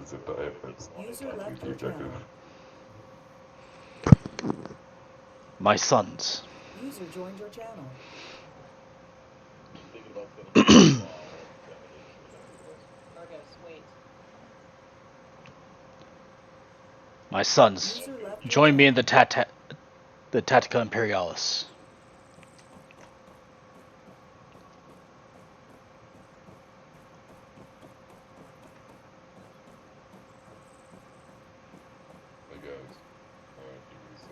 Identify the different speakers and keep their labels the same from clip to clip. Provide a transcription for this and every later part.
Speaker 1: visit the airports.
Speaker 2: User left your channel.
Speaker 3: My sons.
Speaker 2: User joined your channel.
Speaker 3: My sons,
Speaker 2: User left your
Speaker 3: join me in
Speaker 2: channel.
Speaker 3: the Tactica Imperialis.
Speaker 1: Hey guys, give me a sec.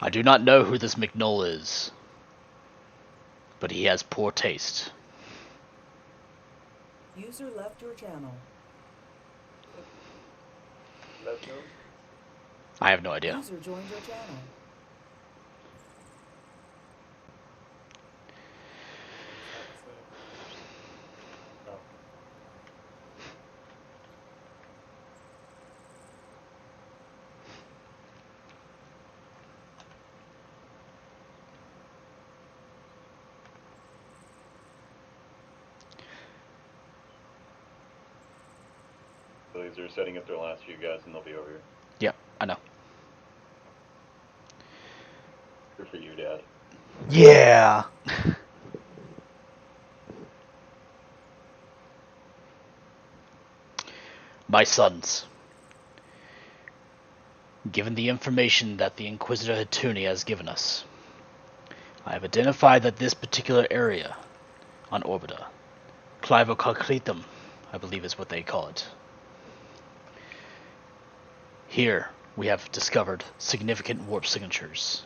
Speaker 3: I do not know who this McNull is, but he has poor taste.
Speaker 2: User left your channel.
Speaker 3: I have no idea.
Speaker 2: User joined your channel.
Speaker 4: They're setting up their last few guys and they'll be over here.
Speaker 3: Yeah, I know.
Speaker 4: Good for you, Dad.
Speaker 3: Yeah! My sons, given the information that the Inquisitor Hatuni has given us, I have identified that this particular area on Orbita, Clivo Concretum, I believe is what they call it. Here, we have discovered significant warp signatures,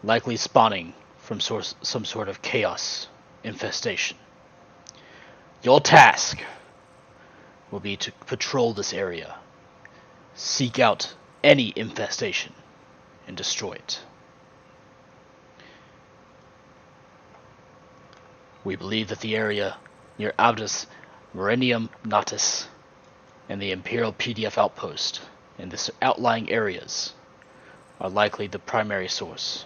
Speaker 3: likely spawning from some sort of chaos infestation. Your task will be to patrol this area, seek out any infestation, and destroy it. We believe that the area near Abdus Merenium Natus and the Imperial PDF outpost and the outlying areas are likely the primary source.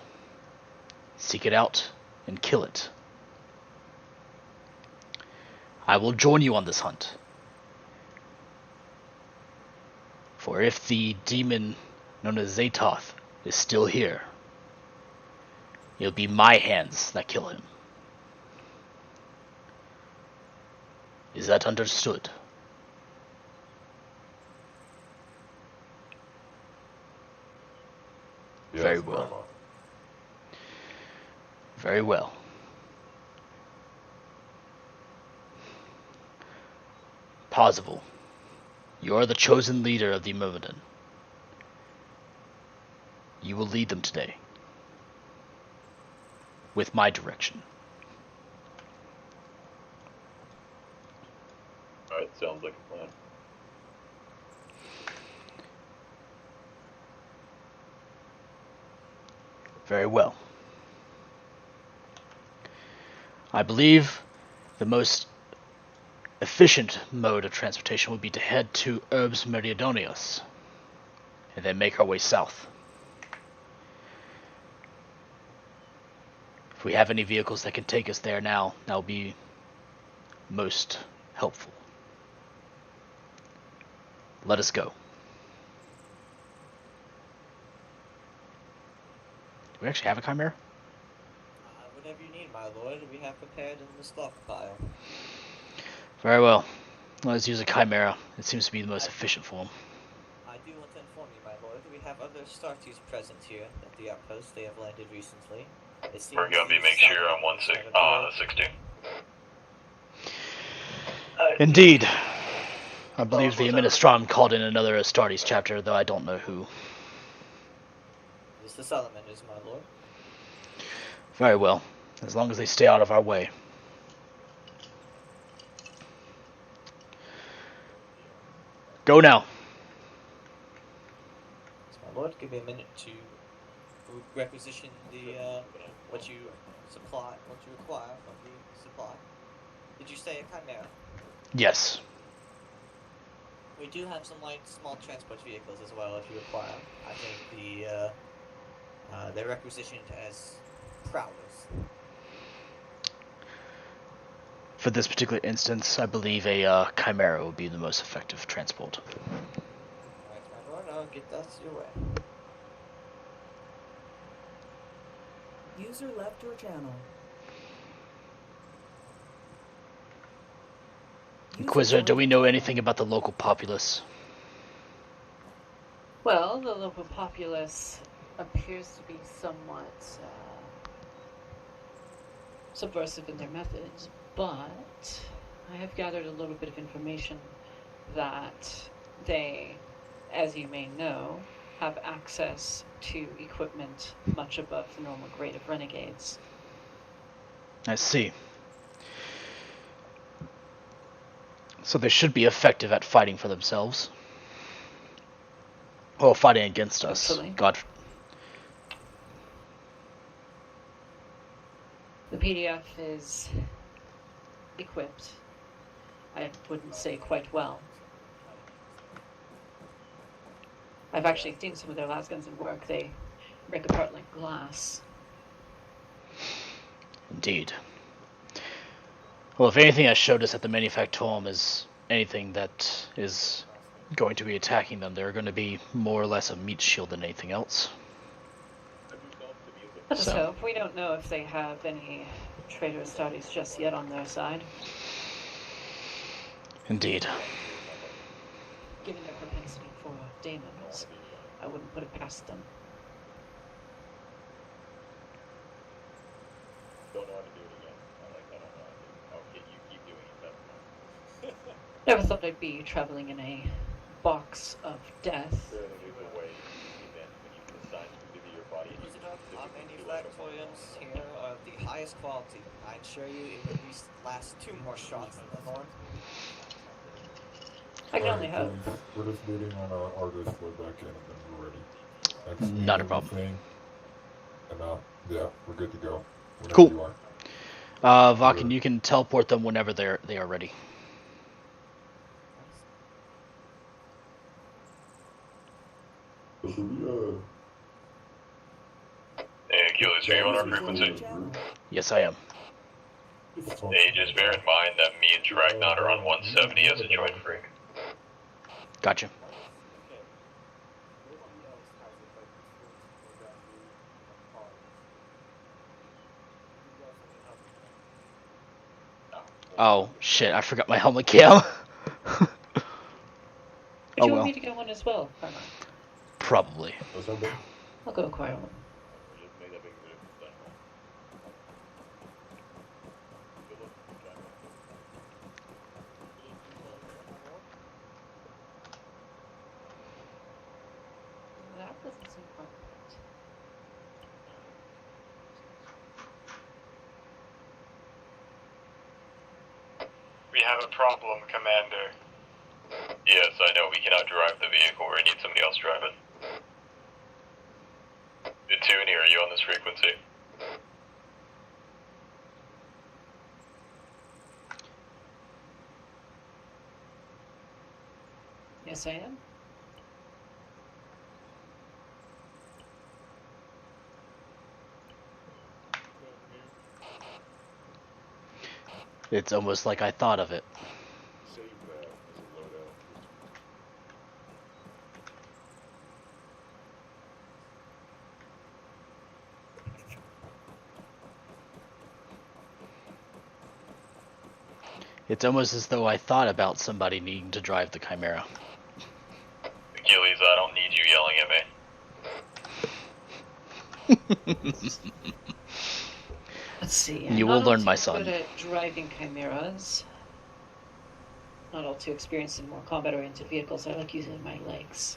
Speaker 3: Seek it out and kill it. I will join you on this hunt. For if the demon known as Zatoth is still here, it'll be my hands that kill him. Is that understood?
Speaker 1: Yes,
Speaker 3: Very well.
Speaker 1: Grandma.
Speaker 3: Very well. Possible. You are the chosen leader of the Myrmidon. You will lead them today. With my direction.
Speaker 4: Alright, sounds like a plan.
Speaker 3: Very well. I believe the most efficient mode of transportation would be to head to Urbs Meridianius and then make our way south. If we have any vehicles that can take us there now, that will be most helpful. Let us go. Do we actually have a Chimera?
Speaker 5: Whatever you need, my lord, we have prepared in the stockpile.
Speaker 3: Very well. Let's use a Chimera. It seems to be the most efficient form.
Speaker 5: I do want to inform you, my lord, we have other Starties present here at the outpost. They have landed recently.
Speaker 4: We're gonna be make sure on 16.
Speaker 3: Indeed. I believe the Administration called in another Astartes chapter, though I don't know who.
Speaker 5: It's the Salamanders, my lord.
Speaker 3: Very well. As long as they stay out of our way. Go now.
Speaker 5: Yes, my lord, give me a minute to requisition the what you require from the supply. Did you say a Chimera?
Speaker 3: Yes.
Speaker 5: We do have some small transport vehicles as well if you require. I think They're requisitioned as prowlers.
Speaker 3: For this particular instance, I believe a Chimera would be the most effective transport.
Speaker 5: Alright, my lord, I'll get that your way.
Speaker 2: User left your channel. User
Speaker 3: Inquisitor,
Speaker 2: joined
Speaker 3: do we
Speaker 2: your
Speaker 3: know
Speaker 2: channel.
Speaker 3: anything about the local populace?
Speaker 6: Well, the local populace appears to be somewhat subversive in their methods, but I have gathered a little bit of information that they, as you may know, have access to equipment much above the normal grade of renegades.
Speaker 3: I see. So they should be effective at fighting for themselves. Or fighting against us.
Speaker 6: Hopefully.
Speaker 3: God.
Speaker 6: The PDF is equipped. I wouldn't say quite well. I've actually seen some of their lasguns in work. They break apart like glass.
Speaker 3: Indeed. Well, if anything has showed us at the Manufactorum is anything that is going to be attacking them, they're going to be more or less a meat shield than anything else.
Speaker 6: Let us
Speaker 3: So-
Speaker 6: hope. We don't know if they have any traitor Astartes just yet on their side.
Speaker 3: Indeed.
Speaker 6: Given their propensity for daemons, I wouldn't put it past them.
Speaker 4: Don't know how to do it again. I like that on that. Okay, you keep doing it. That's fine.
Speaker 6: Never thought I'd be traveling in a box of death.
Speaker 4: There's a way event when you can assign to your body.
Speaker 5: Our manufactoriums here are of the highest quality. I assure you it will at least last 2 more shots than the Horn.
Speaker 6: I can only hope.
Speaker 7: We're just waiting on our artist to go back in and then we're ready. Next week,
Speaker 3: Not a problem.
Speaker 7: everything. And yeah, we're good to go. Whenever
Speaker 3: Cool.
Speaker 7: you are.
Speaker 3: Vakin, you can teleport them whenever they are ready.
Speaker 7: This will be
Speaker 4: Hey, Achilles, are you on our
Speaker 2: User joined your
Speaker 4: frequency?
Speaker 2: channel.
Speaker 3: Yes, I am.
Speaker 4: Hey, just bear in mind that me and Dragnaut are on 170 as a joint freak.
Speaker 3: Gotcha. Oh, shit, I forgot my helmet cam.
Speaker 6: Would
Speaker 3: Oh,
Speaker 6: you
Speaker 3: well.
Speaker 6: want me to get one as well, Arma?
Speaker 3: Probably.
Speaker 6: I'll go acquire one. That doesn't seem perfect.
Speaker 8: We have a problem, Commander.
Speaker 4: Yes, I know. We cannot drive the vehicle. We need somebody else drive it. Tuni, are you on this frequency?
Speaker 6: Yes, I am.
Speaker 3: It's almost like I thought of it.
Speaker 1: Save that as a loadout.
Speaker 3: It's almost as though I thought about somebody needing to drive the Chimera.
Speaker 4: Achilles, I don't need you yelling at me.
Speaker 6: Let's see.
Speaker 3: You will learn, my son.
Speaker 6: I'm not all too good at driving chimeras. Not all too experienced in more combat-oriented vehicles. I like using my legs.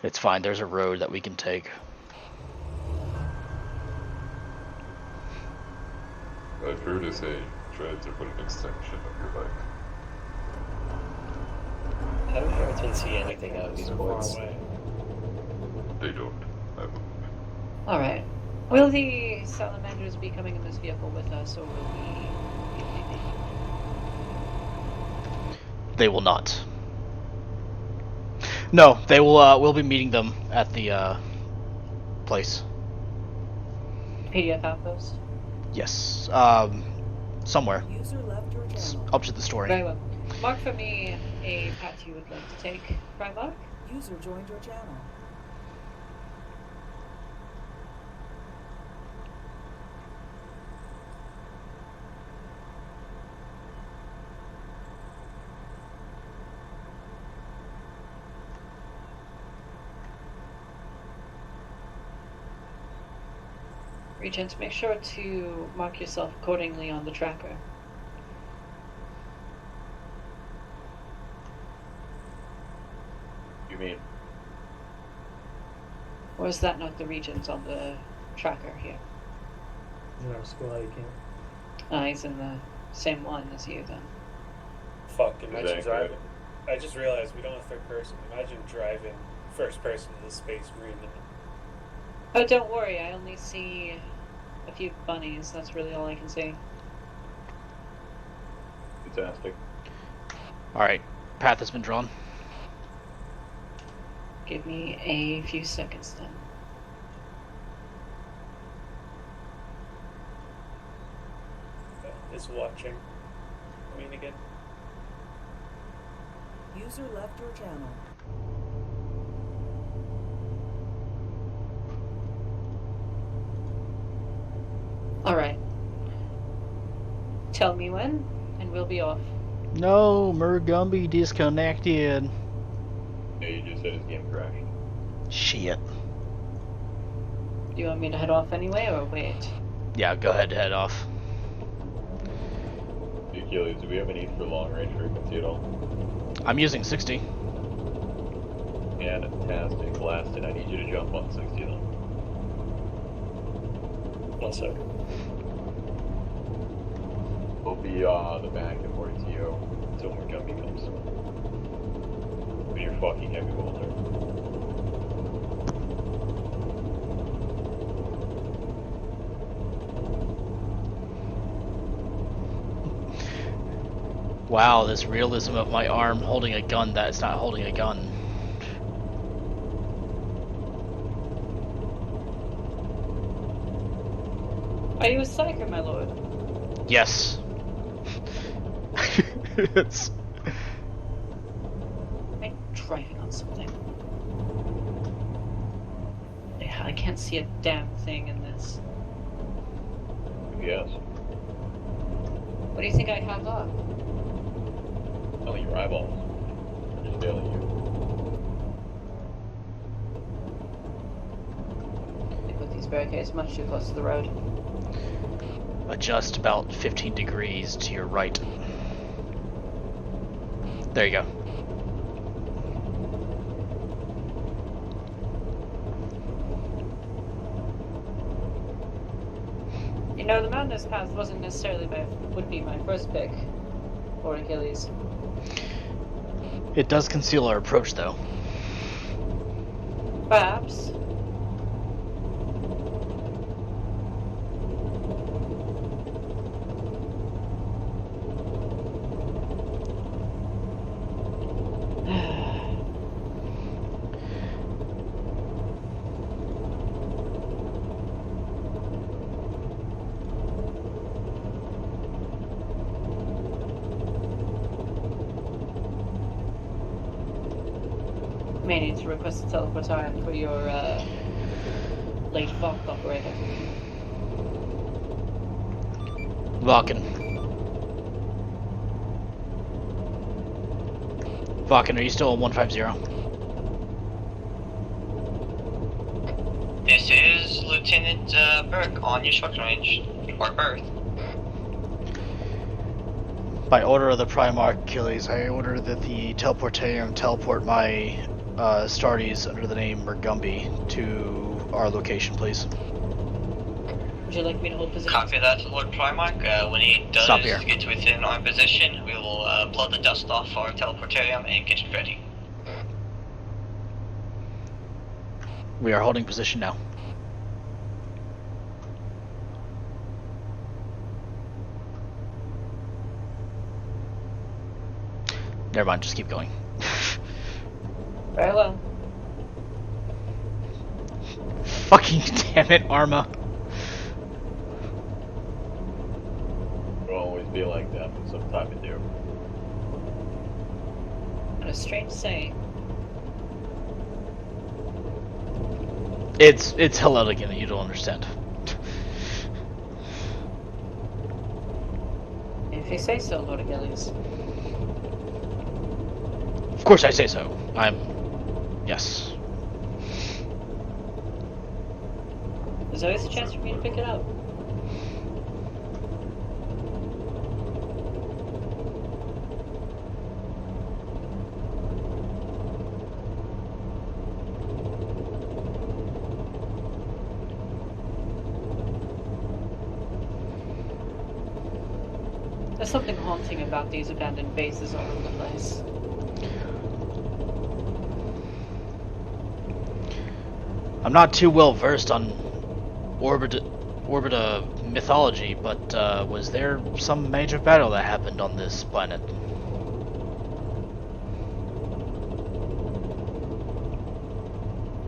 Speaker 3: It's fine, there's a road that we can take.
Speaker 1: I've heard it say try to put an extension of your bike.
Speaker 9: How do Northmen see anything out of these boards?
Speaker 1: They don't. I believe.
Speaker 6: Alright. Will the salamanders be coming in this vehicle with us, or will we be leaving?
Speaker 3: They will not. No, they will. We'll be meeting them at the place.
Speaker 6: PDF outpost.
Speaker 3: Yes. Somewhere.
Speaker 2: User left your channel.
Speaker 3: Up to the story.
Speaker 6: Very well. Mark for me a path you would like to take, Fry.
Speaker 2: User joined your channel.
Speaker 6: Regent, make sure to mark yourself accordingly on the tracker.
Speaker 4: You mean?
Speaker 6: Or is that not the Regent on the tracker here?
Speaker 9: In our squad, you can't.
Speaker 6: He's in the same one as you then.
Speaker 10: Fuck, imagine
Speaker 4: Exactly.
Speaker 10: driving. I just realized we don't have third person. Imagine driving first person to the space marine.
Speaker 6: Oh, don't worry, I only see a few bunnies. That's really all I can see.
Speaker 4: Fantastic.
Speaker 3: Alright. Path has been drawn.
Speaker 6: Give me a few seconds then.
Speaker 10: Is watching. I mean again.
Speaker 2: User left your channel.
Speaker 6: Alright. Tell me when, and we'll be off.
Speaker 3: No, Murgumby disconnected.
Speaker 4: Yeah, you just said his game crashed.
Speaker 3: Shit.
Speaker 6: Do you want me to head off anyway, or wait?
Speaker 3: Yeah, go ahead, head off.
Speaker 4: Achilles, do we have a need for long range frequency at all?
Speaker 3: I'm using 60.
Speaker 4: Fantastic. Blasted. I need you to jump on 60 then.
Speaker 9: 1 sec.
Speaker 4: We'll be the back of RTO until Montgomery comes. But you're fucking heavy welder.
Speaker 3: Wow, this realism of my arm holding a gun that's not holding a gun.
Speaker 6: Are you a psyker, my lord?
Speaker 3: Yes. It's...
Speaker 6: I'm driving on something. Yeah, I can't see a damn thing in this.
Speaker 4: Yes.
Speaker 6: What do you think I have up?
Speaker 4: Oh, your eyeballs. I'm just failing you.
Speaker 6: They put these barricades much too close to the road.
Speaker 3: Adjust about 15 degrees to your right. There you go.
Speaker 6: You know, the Madness Path wasn't necessarily would be my first pick for Achilles.
Speaker 3: It does conceal our approach, though.
Speaker 6: Perhaps. May need to request a teleportation for your late Valk operator.
Speaker 3: Vulcan. Vulcan, are you still on 150?
Speaker 5: This is Lieutenant Burke on your short range. Report birth.
Speaker 3: By order of the Primarch Achilles, I order that the teleportarium teleport my Stardies under the name Murgumby to our location, please.
Speaker 6: Would you like me to hold position?
Speaker 5: Copy that, Lord Primarch. When he does
Speaker 3: Stop here.
Speaker 5: get within our position, we will blow the dust off our teleportarium and get it ready.
Speaker 3: We are holding position now. Never mind, just keep going.
Speaker 6: Very well.
Speaker 3: Fucking damn it, Arma.
Speaker 4: It'll always be like that, but sometime it do.
Speaker 6: What a strange saying.
Speaker 3: It's hell elegant, you don't understand.
Speaker 6: If you say so, Lord Achilles.
Speaker 3: Of course I say so. Yes.
Speaker 6: There's always a chance for me to pick it up. There's something haunting about these abandoned bases all over the place.
Speaker 3: I'm not too well versed on Orbita mythology, but was there some major battle that happened on this planet?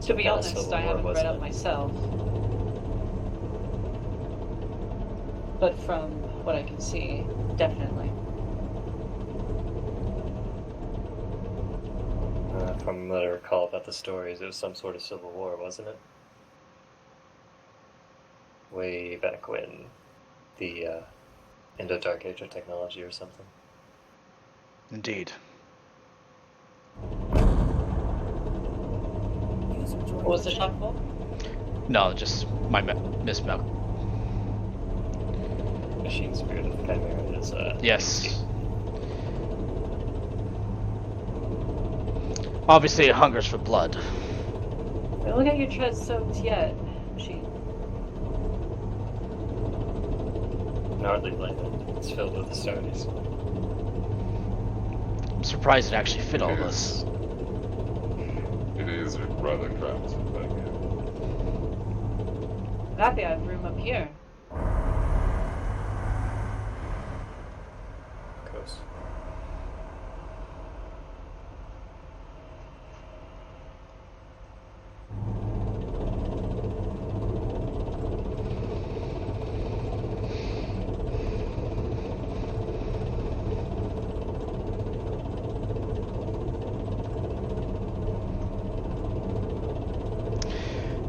Speaker 6: To be honest, I haven't read up myself. But from what I can see, definitely.
Speaker 11: From what I recall about the stories, it was some sort of civil war, wasn't it? Way back when the Indo-Dark Age of technology or something.
Speaker 3: Indeed.
Speaker 6: What was the shot for?
Speaker 3: No, just my misspell.
Speaker 11: Machine Spirit of the Chimera is
Speaker 3: Yes. Obviously, it hungers for blood.
Speaker 6: Well, look at your tread soaked yet, machine.
Speaker 11: Hardly blame it. It's filled with the stories.
Speaker 3: I'm surprised it actually fit all
Speaker 1: It
Speaker 3: this.
Speaker 1: is- It is rather cramped back here.
Speaker 6: I'm happy I have room up here.
Speaker 11: Of course.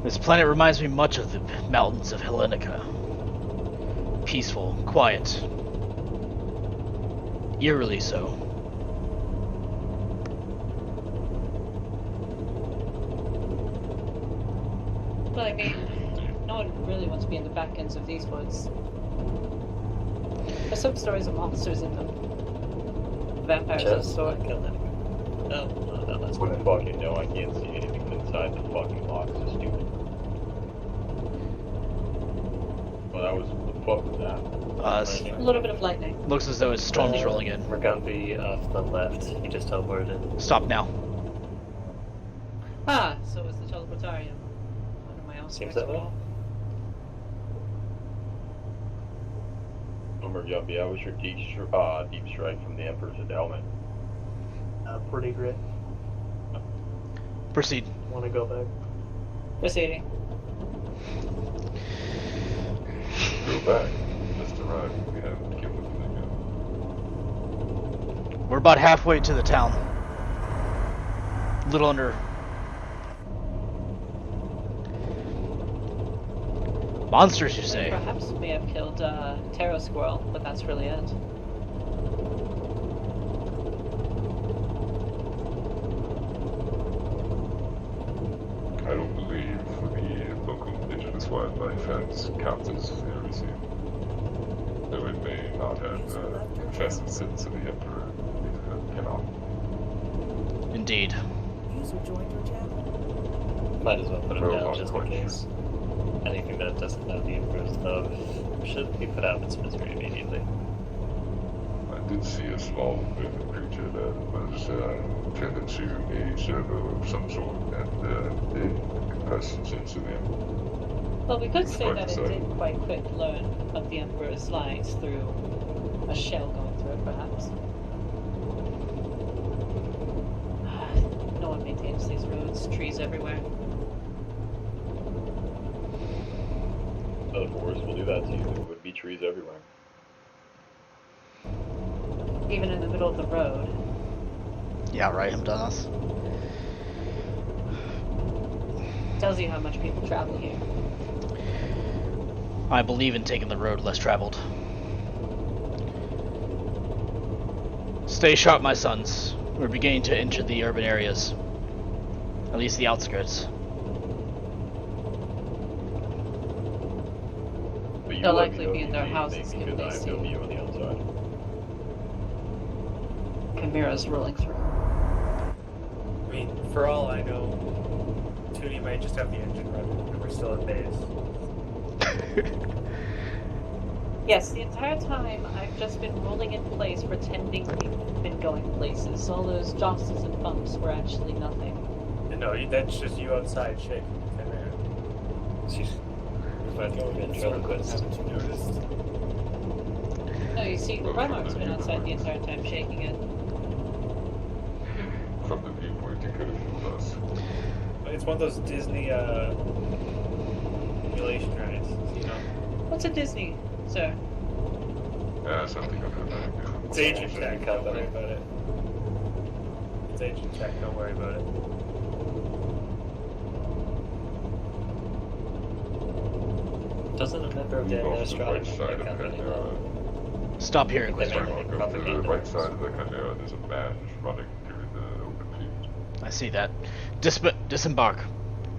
Speaker 3: This planet reminds me much of the mountains of Hellenica. Peaceful, quiet. Eerily so.
Speaker 6: Well, I mean, no one really wants to be in the back ends of these woods. There's some stories of monsters in them. Vampires of
Speaker 11: Just
Speaker 6: sort.
Speaker 11: like Hellenica. No, no, that's
Speaker 4: Wouldn't fucking know, I can't see anything inside the fucking box, it's stupid. Well, that was, what the fuck was that?
Speaker 6: A little bit of lightning.
Speaker 3: Looks as though a storm's rolling in.
Speaker 11: We're gonna be off the left. He just teleported.
Speaker 3: Stop now.
Speaker 6: Ah, so it's the teleportarium. One of my own
Speaker 11: Seems
Speaker 6: sorts
Speaker 11: that way.
Speaker 6: of
Speaker 4: Boomer Yuppie, how was your deep strike from the Emperor's Endowment?
Speaker 9: Pretty great.
Speaker 3: Proceed.
Speaker 9: Want to go back?
Speaker 6: Proceeding.
Speaker 1: Go back. Just arrived. We haven't killed anything yet.
Speaker 3: We're about halfway to the town. A little under. Monsters, you say?
Speaker 6: Perhaps we have killed Taro Squirrel, but that's really it.
Speaker 1: I don't believe the local indigenous wildlife has captives very soon. Though it may not have confessed sins to the Emperor. It cannot.
Speaker 3: Indeed.
Speaker 2: User joined your channel.
Speaker 11: Might as well put him
Speaker 1: No
Speaker 11: down
Speaker 1: longer
Speaker 11: just in
Speaker 1: question.
Speaker 11: case. Anything that doesn't have the Emperor's love should be put out of its misery immediately.
Speaker 1: I did see a small living creature that was tended to a server of some sort, and it confessed sins to the Emperor.
Speaker 6: Well, we could say
Speaker 1: Quite
Speaker 6: that it
Speaker 1: so.
Speaker 6: did quite quick learn of the Emperor's lies through a shell going through it, perhaps. No one maintains landscapes, these roads, trees everywhere.
Speaker 4: The forest will do that to you. There would be trees everywhere.
Speaker 6: Even in the middle of the road.
Speaker 3: Yeah, right, dumbass.
Speaker 6: Tells you how much people travel here.
Speaker 3: I believe in taking the road less traveled. Stay sharp, my sons. We're beginning to enter the urban areas. At least the outskirts.
Speaker 4: But you
Speaker 6: They'll
Speaker 4: let me
Speaker 6: likely
Speaker 4: know
Speaker 6: be
Speaker 4: if
Speaker 6: in
Speaker 4: you
Speaker 6: their
Speaker 4: need
Speaker 6: houses
Speaker 4: anything,
Speaker 6: given
Speaker 4: because
Speaker 6: they
Speaker 4: I have no
Speaker 6: see
Speaker 4: view on the outside.
Speaker 6: Chimera's rolling through.
Speaker 10: I mean, for all I know, Tootie might just have the engine running, and we're still at base.
Speaker 6: Yes, the entire time I've just been rolling in place pretending we've been going places. All those jostles and bumps were actually nothing.
Speaker 10: And no, that's just you outside shaking. Chimera.
Speaker 11: She's fighting ventriloquist.
Speaker 10: Haven't you noticed?
Speaker 6: No, you see, the Primarch's been outside the entire time shaking it.
Speaker 1: From the viewpoint, you could have fooled us.
Speaker 10: It's one of those Disney simulation rides, you know.
Speaker 6: What's a Disney, sir?
Speaker 1: Yeah, something of that nature.
Speaker 10: It's Agent Tech, don't worry about it. It's Agent Tech, don't worry about it.
Speaker 11: Doesn't a member of the
Speaker 1: Move off the
Speaker 11: Nostra
Speaker 1: right side of the
Speaker 11: company
Speaker 1: Chimera.
Speaker 3: Stop here,
Speaker 11: They
Speaker 3: Inquisitor.
Speaker 11: may-
Speaker 1: Go to the right side of the Chimera, there's a man running through the open field.
Speaker 3: I see that. Disembark.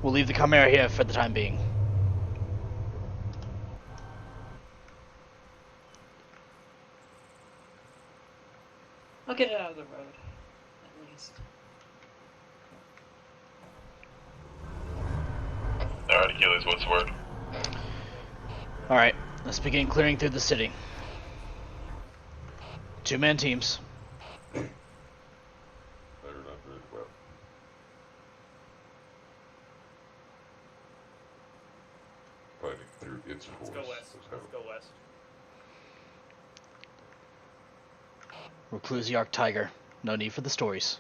Speaker 3: We'll leave the Chimera here for the time being.
Speaker 6: I'll get it out of the road, at least.
Speaker 8: Alright, Achilles, what's the word?
Speaker 3: Alright, let's begin clearing through the city. 2-man teams.
Speaker 1: I remember it well. Fighting through its force.
Speaker 10: Let's go west.
Speaker 1: is how-
Speaker 10: Let's go west.
Speaker 3: Reclusiarch Tiger. No need for the stories.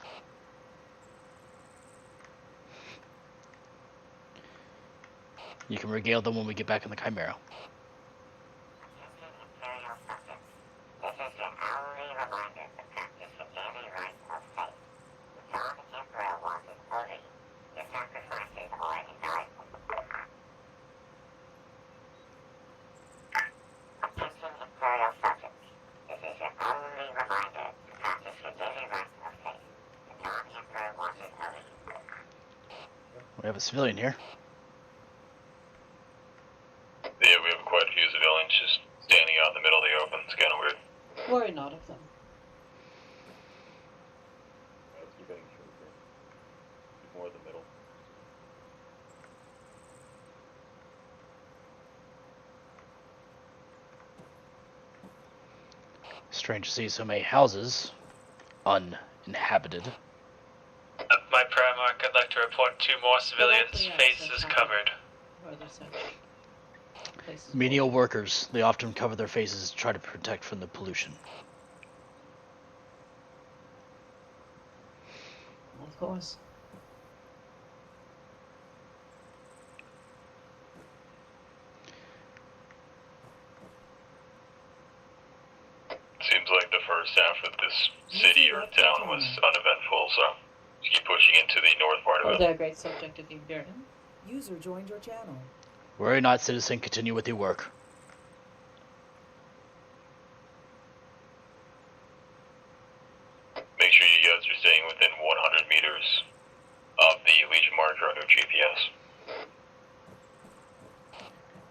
Speaker 3: You can regale them when we get back in the Chimera. We have a civilian here.
Speaker 8: Yeah, we have quite a few civilians just standing out in the middle of the open. It's kind of weird.
Speaker 6: Worry not of them.
Speaker 4: Let's keep heading through here. Keep more in the middle.
Speaker 3: Strange to see so many houses uninhabited.
Speaker 8: My Primarch, I'd like to report 2 more civilians,
Speaker 6: likely
Speaker 8: faces
Speaker 6: access
Speaker 8: covered.
Speaker 6: Or other such places.
Speaker 3: Menial workers. They often cover their faces to try to protect from the pollution.
Speaker 6: Of course.
Speaker 8: Seems like the first half of this city or town was uneventful, so just keep pushing into the north part
Speaker 6: Oh,
Speaker 8: of it.
Speaker 6: they're a great subject of the burden.
Speaker 2: User joined your channel.
Speaker 3: Worry not, citizen. Continue with your work.
Speaker 8: Make sure you guys are staying within 100 meters of the Legion marker on your GPS.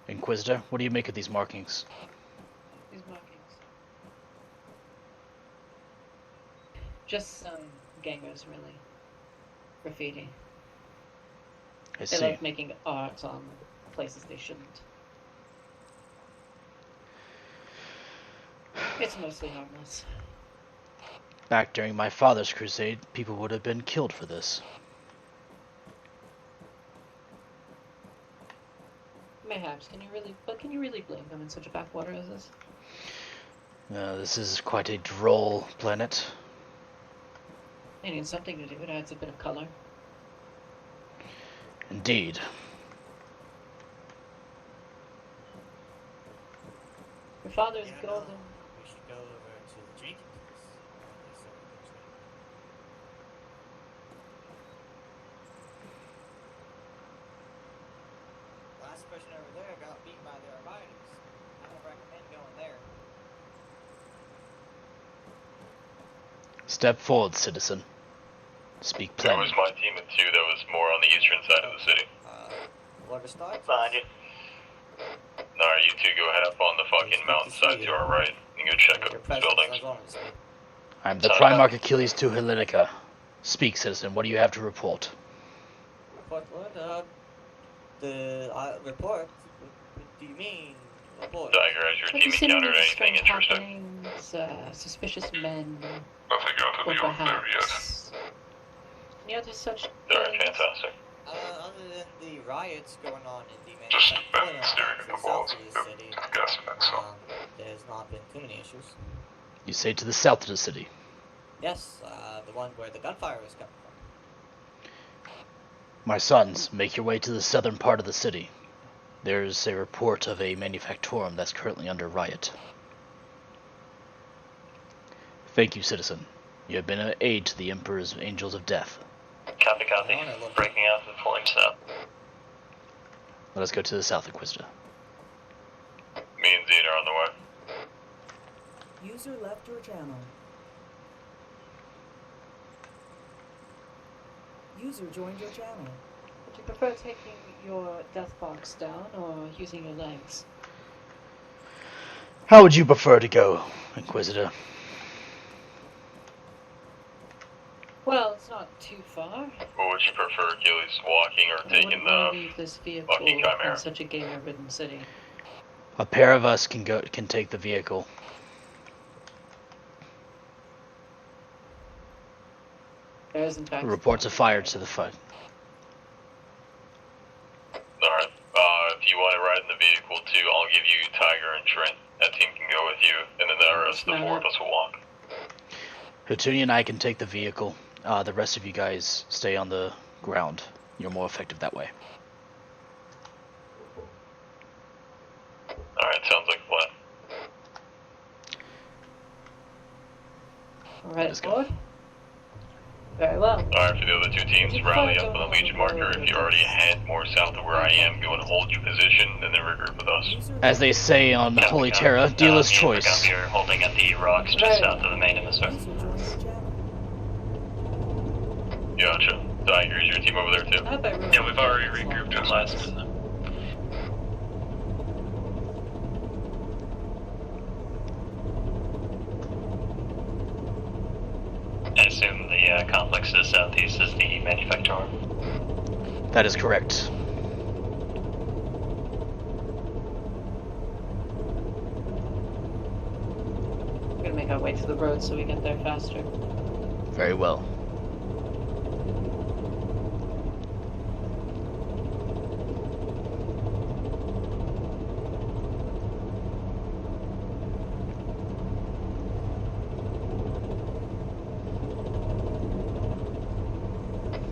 Speaker 3: Inquisitor, what do you make of these markings?
Speaker 6: These markings. Just some gangers, really. Graffiti.
Speaker 3: I
Speaker 6: They
Speaker 3: see.
Speaker 6: love making art on places they shouldn't. It's mostly harmless.
Speaker 3: Back during my father's crusade, people would have been killed for this.
Speaker 6: Mayhaps, can you really blame them in such a backwater as this?
Speaker 3: This is quite a droll planet.
Speaker 6: They need something to do. It adds a bit of color.
Speaker 3: Indeed.
Speaker 6: Your father's
Speaker 5: Yeah, no,
Speaker 6: golden.
Speaker 5: we should go over to the drinking place. So we can drink. Last person over there got beat by the Arbites. I don't recommend going there.
Speaker 3: Step forward, citizen. Speak
Speaker 8: That was
Speaker 3: plainly.
Speaker 8: my team of two that was more on the eastern side of the city.
Speaker 5: Lord of Starks?
Speaker 11: Behind you.
Speaker 8: Alright, you two go head up on the fucking mountainside to our right and go check out
Speaker 5: Your
Speaker 8: the
Speaker 5: presence
Speaker 8: buildings.
Speaker 5: as always.
Speaker 3: I'm the Primarch Achilles to Hellenica. Speak, citizen. What do you have to report?
Speaker 5: Report, Lord? Report? What do you mean? Report?
Speaker 8: Tiger, has your
Speaker 6: Have
Speaker 8: team
Speaker 6: you seen
Speaker 8: encountered
Speaker 6: any
Speaker 8: anything
Speaker 6: strange
Speaker 8: interesting?
Speaker 6: happenings, suspicious men,
Speaker 1: Nothing out of
Speaker 6: or
Speaker 1: the ordinary yet.
Speaker 6: perhaps any other such
Speaker 8: Alright,
Speaker 6: things?
Speaker 8: fantastic.
Speaker 5: Other than the riots going on in the
Speaker 1: Just
Speaker 5: manufacturing
Speaker 1: been staring at the walls.
Speaker 5: south of the city,
Speaker 1: I'm guessing that's all.
Speaker 5: there's not been too many issues.
Speaker 3: You say to the south of the city.
Speaker 5: Yes, the one where the gunfire was coming from.
Speaker 3: My sons, make your way to the southern part of the city. There's a report of a manufactorum that's currently under riot. Thank you, citizen. You have been an aid to the Emperor's Angels of Death.
Speaker 11: Copy, copy. Breaking out and pulling south.
Speaker 3: Let us go to the south, Inquisitor.
Speaker 8: Me and Zeta are on the way.
Speaker 2: User left your channel. User joined your channel.
Speaker 6: Would you prefer taking your death box down or using your legs?
Speaker 3: How would you prefer to go, Inquisitor?
Speaker 6: Well, it's not too far.
Speaker 8: What would you prefer, Achilles? Walking or
Speaker 6: I
Speaker 8: taking
Speaker 6: wouldn't want to
Speaker 8: the
Speaker 6: leave this vehicle
Speaker 8: fucking Chimera?
Speaker 6: in such a gamer-ridden city.
Speaker 3: A pair of us can take the vehicle.
Speaker 6: There is, in fact,
Speaker 3: Reports of fire to the front.
Speaker 8: Alright, if you want to ride in the vehicle too, I'll give you Tiger and Trent. That team can go with you, and then the rest of the four of us will walk.
Speaker 3: Hutuni and I can take the vehicle. The rest of you guys stay on the ground. You're more effective that way.
Speaker 8: Alright, sounds like a plan.
Speaker 6: Alright, Lord. Very well.
Speaker 8: Alright, for the other two teams, rally up on the Legion marker. If you already head more south of where I am, go and hold your position, and then regroup with us.
Speaker 3: As they say on Holy Terra, dealer's choice.
Speaker 11: You're holding at the rocks just south of the main emissary.
Speaker 2: User joined your channel.
Speaker 8: Gotcha. Tiger, is your team over there too?
Speaker 6: I hope I really
Speaker 11: Yeah, we've already regrouped and last. I assume the complex to the southeast is the manufacturer.
Speaker 3: That is correct.
Speaker 6: We're gonna make our way to the road so we get there faster.
Speaker 3: Very well.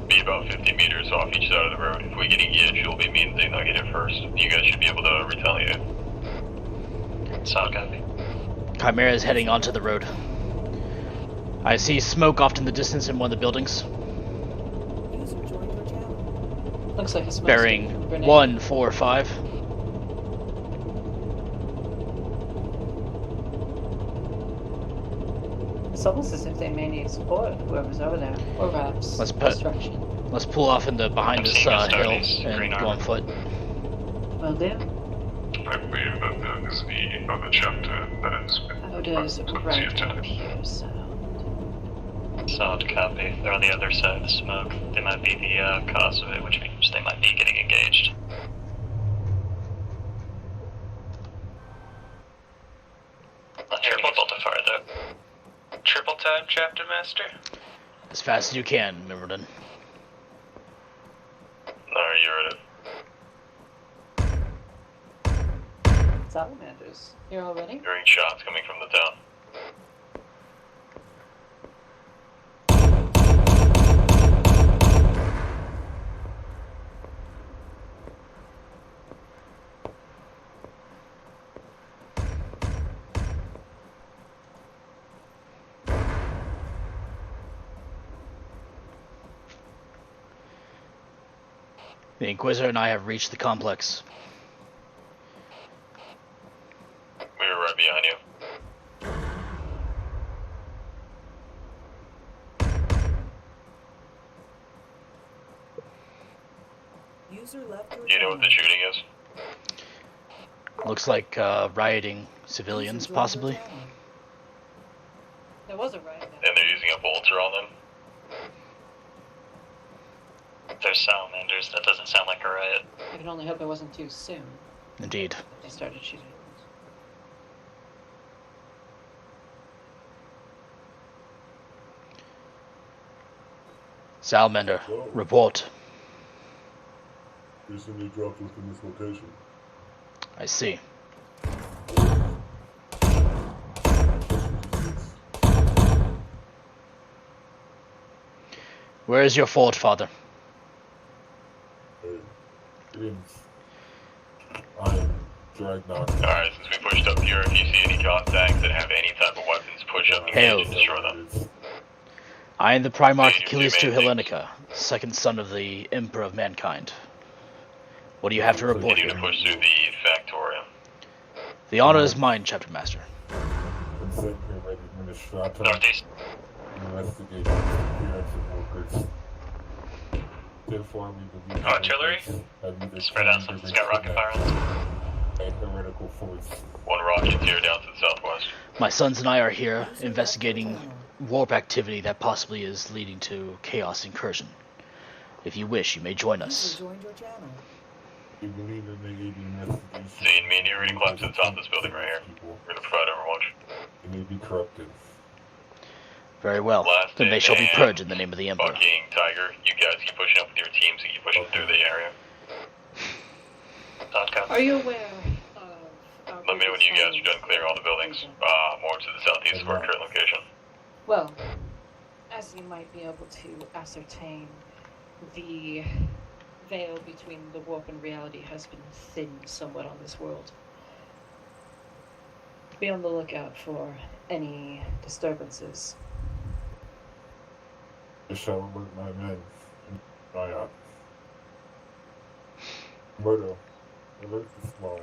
Speaker 8: Be about 50 meters off each side of the road. If we get engaged, it'll be me and Zane that'll get it first. You guys should be able to retaliate.
Speaker 11: Sound copy.
Speaker 3: Chimera is heading onto the road. I see smoke off in the distance in one of the buildings.
Speaker 2: User joined your channel.
Speaker 6: Looks like a smoke
Speaker 3: Bearing
Speaker 6: from a grenade.
Speaker 3: 145.
Speaker 6: It's almost as if they may need support, whoever's over there. Or perhaps
Speaker 3: Let's put-
Speaker 6: destruction.
Speaker 3: Let's pull off into behind this hill and go on foot.
Speaker 6: Well, then,
Speaker 1: I believe that there is the other chapter that has been
Speaker 6: how does right up
Speaker 1: attended.
Speaker 6: here sound?
Speaker 11: Solid copy. They're on the other side of the smoke. They might be the cause of it, which means they might be getting engaged. Not hearing able to fire though.
Speaker 10: Triple time, Chapter Master?
Speaker 3: As fast as you can, Mimmerden.
Speaker 8: Alright, you're at it.
Speaker 6: Salamanders. Here already?
Speaker 8: Hearing shots coming from the town.
Speaker 3: The Inquisitor and I have reached the complex.
Speaker 8: We were right behind you.
Speaker 2: User left your
Speaker 8: You know what the
Speaker 2: channel.
Speaker 8: shooting is?
Speaker 3: Looks like rioting civilians,
Speaker 2: User joined your
Speaker 3: possibly.
Speaker 2: channel.
Speaker 6: There was a riot.
Speaker 8: And they're using a bolter on them?
Speaker 11: There's salamanders. That doesn't sound like a riot.
Speaker 6: I can only hope it wasn't too soon
Speaker 3: Indeed.
Speaker 6: that they started shooting.
Speaker 3: Salamander,
Speaker 7: Whoa.
Speaker 3: report.
Speaker 7: Recently dropped within this location.
Speaker 3: I see. Where is your fort, father?
Speaker 7: I am Dragnot.
Speaker 8: Alright, since we pushed up here, if you see any contacts that have any type of weapons, push up and
Speaker 3: Hail.
Speaker 8: destroy them.
Speaker 3: I am the Primarch
Speaker 8: Hey,
Speaker 3: Achilles
Speaker 8: you
Speaker 3: II
Speaker 8: may
Speaker 3: Hellenica, second son of the Emperor of Mankind. What do you have to report
Speaker 8: Continue to
Speaker 3: here?
Speaker 8: push through the factorium.
Speaker 3: The honor is mine, Chapter Master.
Speaker 7: I'm sitting here ready to administer
Speaker 11: Northeast.
Speaker 7: investigate the appearance of workers. Therefore, we believe
Speaker 11: Artillery?
Speaker 7: have either
Speaker 11: Spread out something's got rocket fire on it.
Speaker 7: a heretical force.
Speaker 8: One rocket here down to the southwest.
Speaker 3: My sons and I are here investigating warp activity that possibly is leading to chaos incursion. If you wish, you may join
Speaker 2: User
Speaker 3: us.
Speaker 2: joined your channel.
Speaker 7: We believe in the investigation.
Speaker 8: Seeing me and you, we're gonna climb to the top of this building right here. We're gonna provide overwatch.
Speaker 7: They may be corrupted.
Speaker 3: Very well.
Speaker 8: Last
Speaker 3: Then they shall be
Speaker 8: and
Speaker 3: purged in the name of the Emperor.
Speaker 8: Fucking Tiger, you guys keep pushing up with your teams and keep pushing through the area.
Speaker 6: Are you aware of our
Speaker 8: Let me know when you guys are done clearing all the buildings. More to the southeast of our current location.
Speaker 6: Well, as you might be able to ascertain, the veil between the warp and reality has been thinned somewhat on this world. Be on the lookout for any disturbances.
Speaker 7: I shall alert my men. Riot. Murdo, alert the squad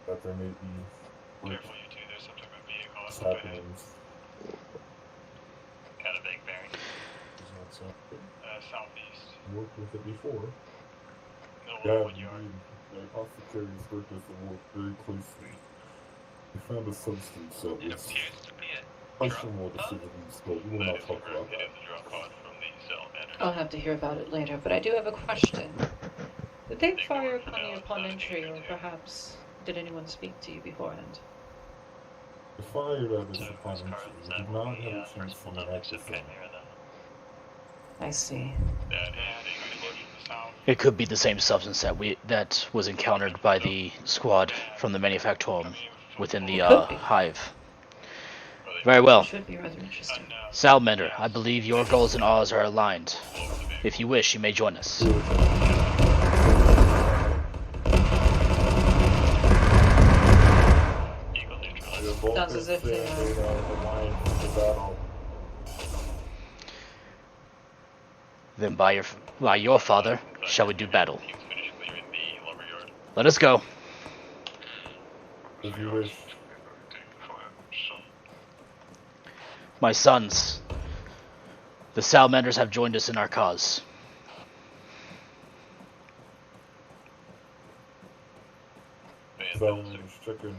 Speaker 7: that there may be
Speaker 11: Careful, you two. There's some type of vehicle up ahead.
Speaker 7: happenings.
Speaker 11: Kind of big bearing. Southeast.
Speaker 7: Worked with it before.
Speaker 11: No,
Speaker 7: Yeah,
Speaker 11: what you are.
Speaker 7: indeed. The apothecaries worked with the work very closely. We found a substance that
Speaker 11: It
Speaker 7: was
Speaker 11: appears to be it.
Speaker 7: questionable decisions, but we will
Speaker 8: That
Speaker 7: not
Speaker 8: is
Speaker 7: talk
Speaker 8: correct.
Speaker 7: about
Speaker 8: It
Speaker 7: that.
Speaker 8: is the drop pod from the salamander.
Speaker 6: I'll have to hear about it later, but I do have a question. Did they fire upon you upon entry, or perhaps did anyone speak to you beforehand?
Speaker 7: We fired at us
Speaker 11: So,
Speaker 7: upon
Speaker 11: Miss
Speaker 7: entry.
Speaker 11: Carlin, is
Speaker 7: We
Speaker 11: that
Speaker 7: did not
Speaker 11: the
Speaker 7: have a chance
Speaker 11: principal
Speaker 7: to
Speaker 11: don't
Speaker 7: interact
Speaker 11: exit
Speaker 7: with them.
Speaker 11: came here then?
Speaker 6: I see.
Speaker 8: That is the sound.
Speaker 3: It could be the same substance that was encountered by the squad from the manufactorium within the
Speaker 6: Could be.
Speaker 3: hive. Very well.
Speaker 6: Should be rather interesting.
Speaker 3: Salamander, I believe your goals and ours are aligned. If you wish, you may join us.
Speaker 11: Eagle neutralized.
Speaker 7: The Vulcans
Speaker 6: Sounds as if they
Speaker 7: stand the line for the battle.
Speaker 3: Then by your father, shall we do battle?
Speaker 8: Teams finish clearing the lumberyard.
Speaker 3: Let us go.
Speaker 7: If you wish.
Speaker 3: My sons, the salamanders have joined us in our cause.
Speaker 7: Salamanders, check in.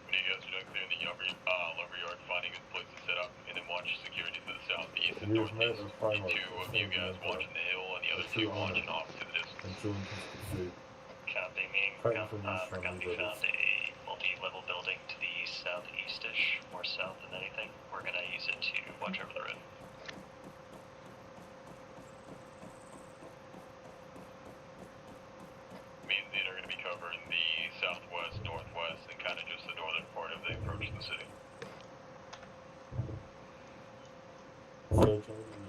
Speaker 8: When you guys are done clearing the lumberyard, find a good place to set up, and then watch security to the southeast and
Speaker 7: We have met
Speaker 8: northeast.
Speaker 7: a Primarch.
Speaker 8: Two of you guys watching the hill, and the other two watching off to the distance.
Speaker 7: And join his crusade.
Speaker 11: Copy me.
Speaker 7: Cut
Speaker 11: We're
Speaker 7: information
Speaker 11: gonna
Speaker 7: on
Speaker 11: be
Speaker 7: the
Speaker 11: found a multi-level building to the southeast-ish, more south than anything. We're gonna use it to watch over the road.
Speaker 8: Means these are going to be covering the southwest, northwest, and kind of just the northern part of the approach to the city.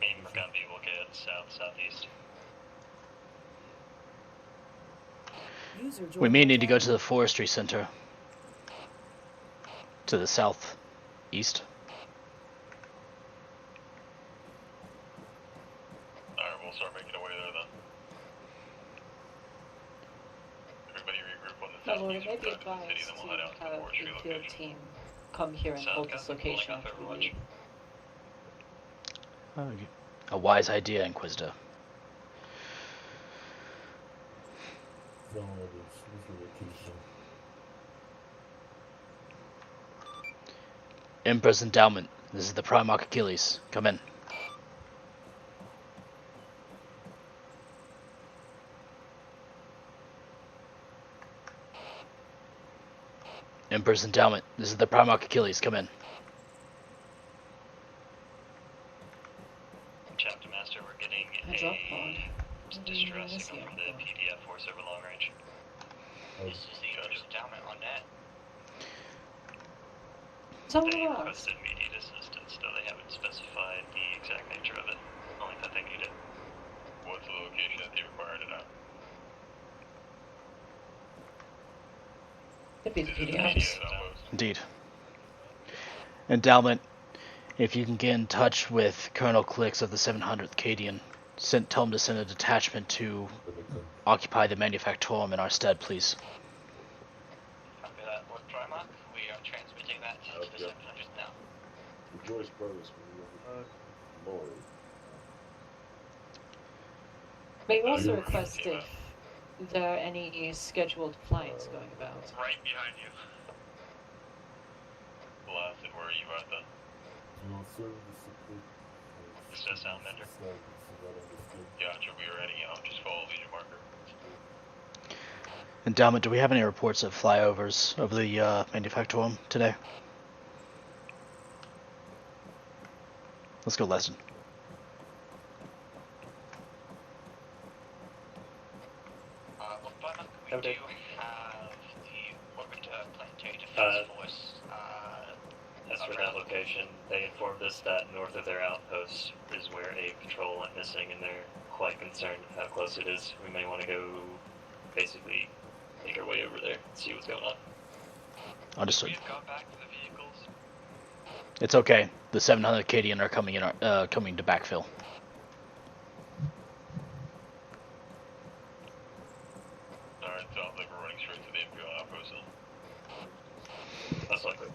Speaker 11: Me, we're gonna be looking at south-southeast.
Speaker 2: User joined
Speaker 3: We may
Speaker 2: your
Speaker 3: need to go to
Speaker 2: channel.
Speaker 3: the forestry center. To the south, east.
Speaker 8: we'll start making our way there then. Everybody regroup on the
Speaker 6: My lord, it
Speaker 8: southeast
Speaker 6: may be
Speaker 8: side of the city,
Speaker 6: advised
Speaker 8: then
Speaker 6: to
Speaker 8: we'll head out to the
Speaker 6: have
Speaker 8: forestry
Speaker 6: a field
Speaker 8: location.
Speaker 6: team come here and
Speaker 11: Sounds
Speaker 6: hold
Speaker 11: good.
Speaker 6: this location
Speaker 11: Pulling off
Speaker 6: after
Speaker 11: Overwatch.
Speaker 6: we
Speaker 3: A wise idea, Inquisitor.
Speaker 7: Found this location.
Speaker 3: Emperor's Endowment. This is the Primarch Achilles. Come in. Emperor's Endowment. This is the Primarch Achilles. Come in.
Speaker 11: Chapter Master, we're getting
Speaker 6: Heads up,
Speaker 11: a
Speaker 6: Lord.
Speaker 11: distress
Speaker 6: This
Speaker 11: signal
Speaker 6: here,
Speaker 11: from the
Speaker 6: Lord.
Speaker 11: PDF force over long range.
Speaker 8: This is the endowment on that.
Speaker 6: Some
Speaker 11: They
Speaker 6: of us.
Speaker 11: requested immediate assistance, though they haven't specified the exact nature of it. Only that they need it.
Speaker 8: What's the location that they required it at?
Speaker 6: Could be the
Speaker 8: Is it the
Speaker 6: PDFs.
Speaker 8: PDF outpost?
Speaker 3: Indeed. Endowment. If you can get in touch with Colonel Clicks of the 700th Cadian, tell him to send a detachment to occupy the Manufactorum in our stead, please.
Speaker 11: Copy that, Lord Primarch. We are transmitting that to the 700th now.
Speaker 7: Rejoice, brothers, for Lord.
Speaker 6: May we also request if there are any scheduled flights going about.
Speaker 11: Right behind you.
Speaker 8: Blasted, where are you at then?
Speaker 11: This does sound better.
Speaker 8: Gotcha, we are heading out. Just follow Legion marker.
Speaker 3: Endowment, do we have any reports of flyovers over the Manufactorum today? Let's go, Leston.
Speaker 11: Lord Primarch, we do have the Orbita Planetary Defense Force.
Speaker 12: As for that location, they informed us that north of their outpost is where a patrol went missing, and they're quite concerned how close it is. We may want to go, basically, make our way over there and see what's going on.
Speaker 3: Understood.
Speaker 11: We have got back to the vehicles.
Speaker 3: It's okay. The 700 Cadian are coming in, coming to backfill.
Speaker 8: Alright, sounds like we're running straight to the Imperial outpost then.
Speaker 12: That's likely.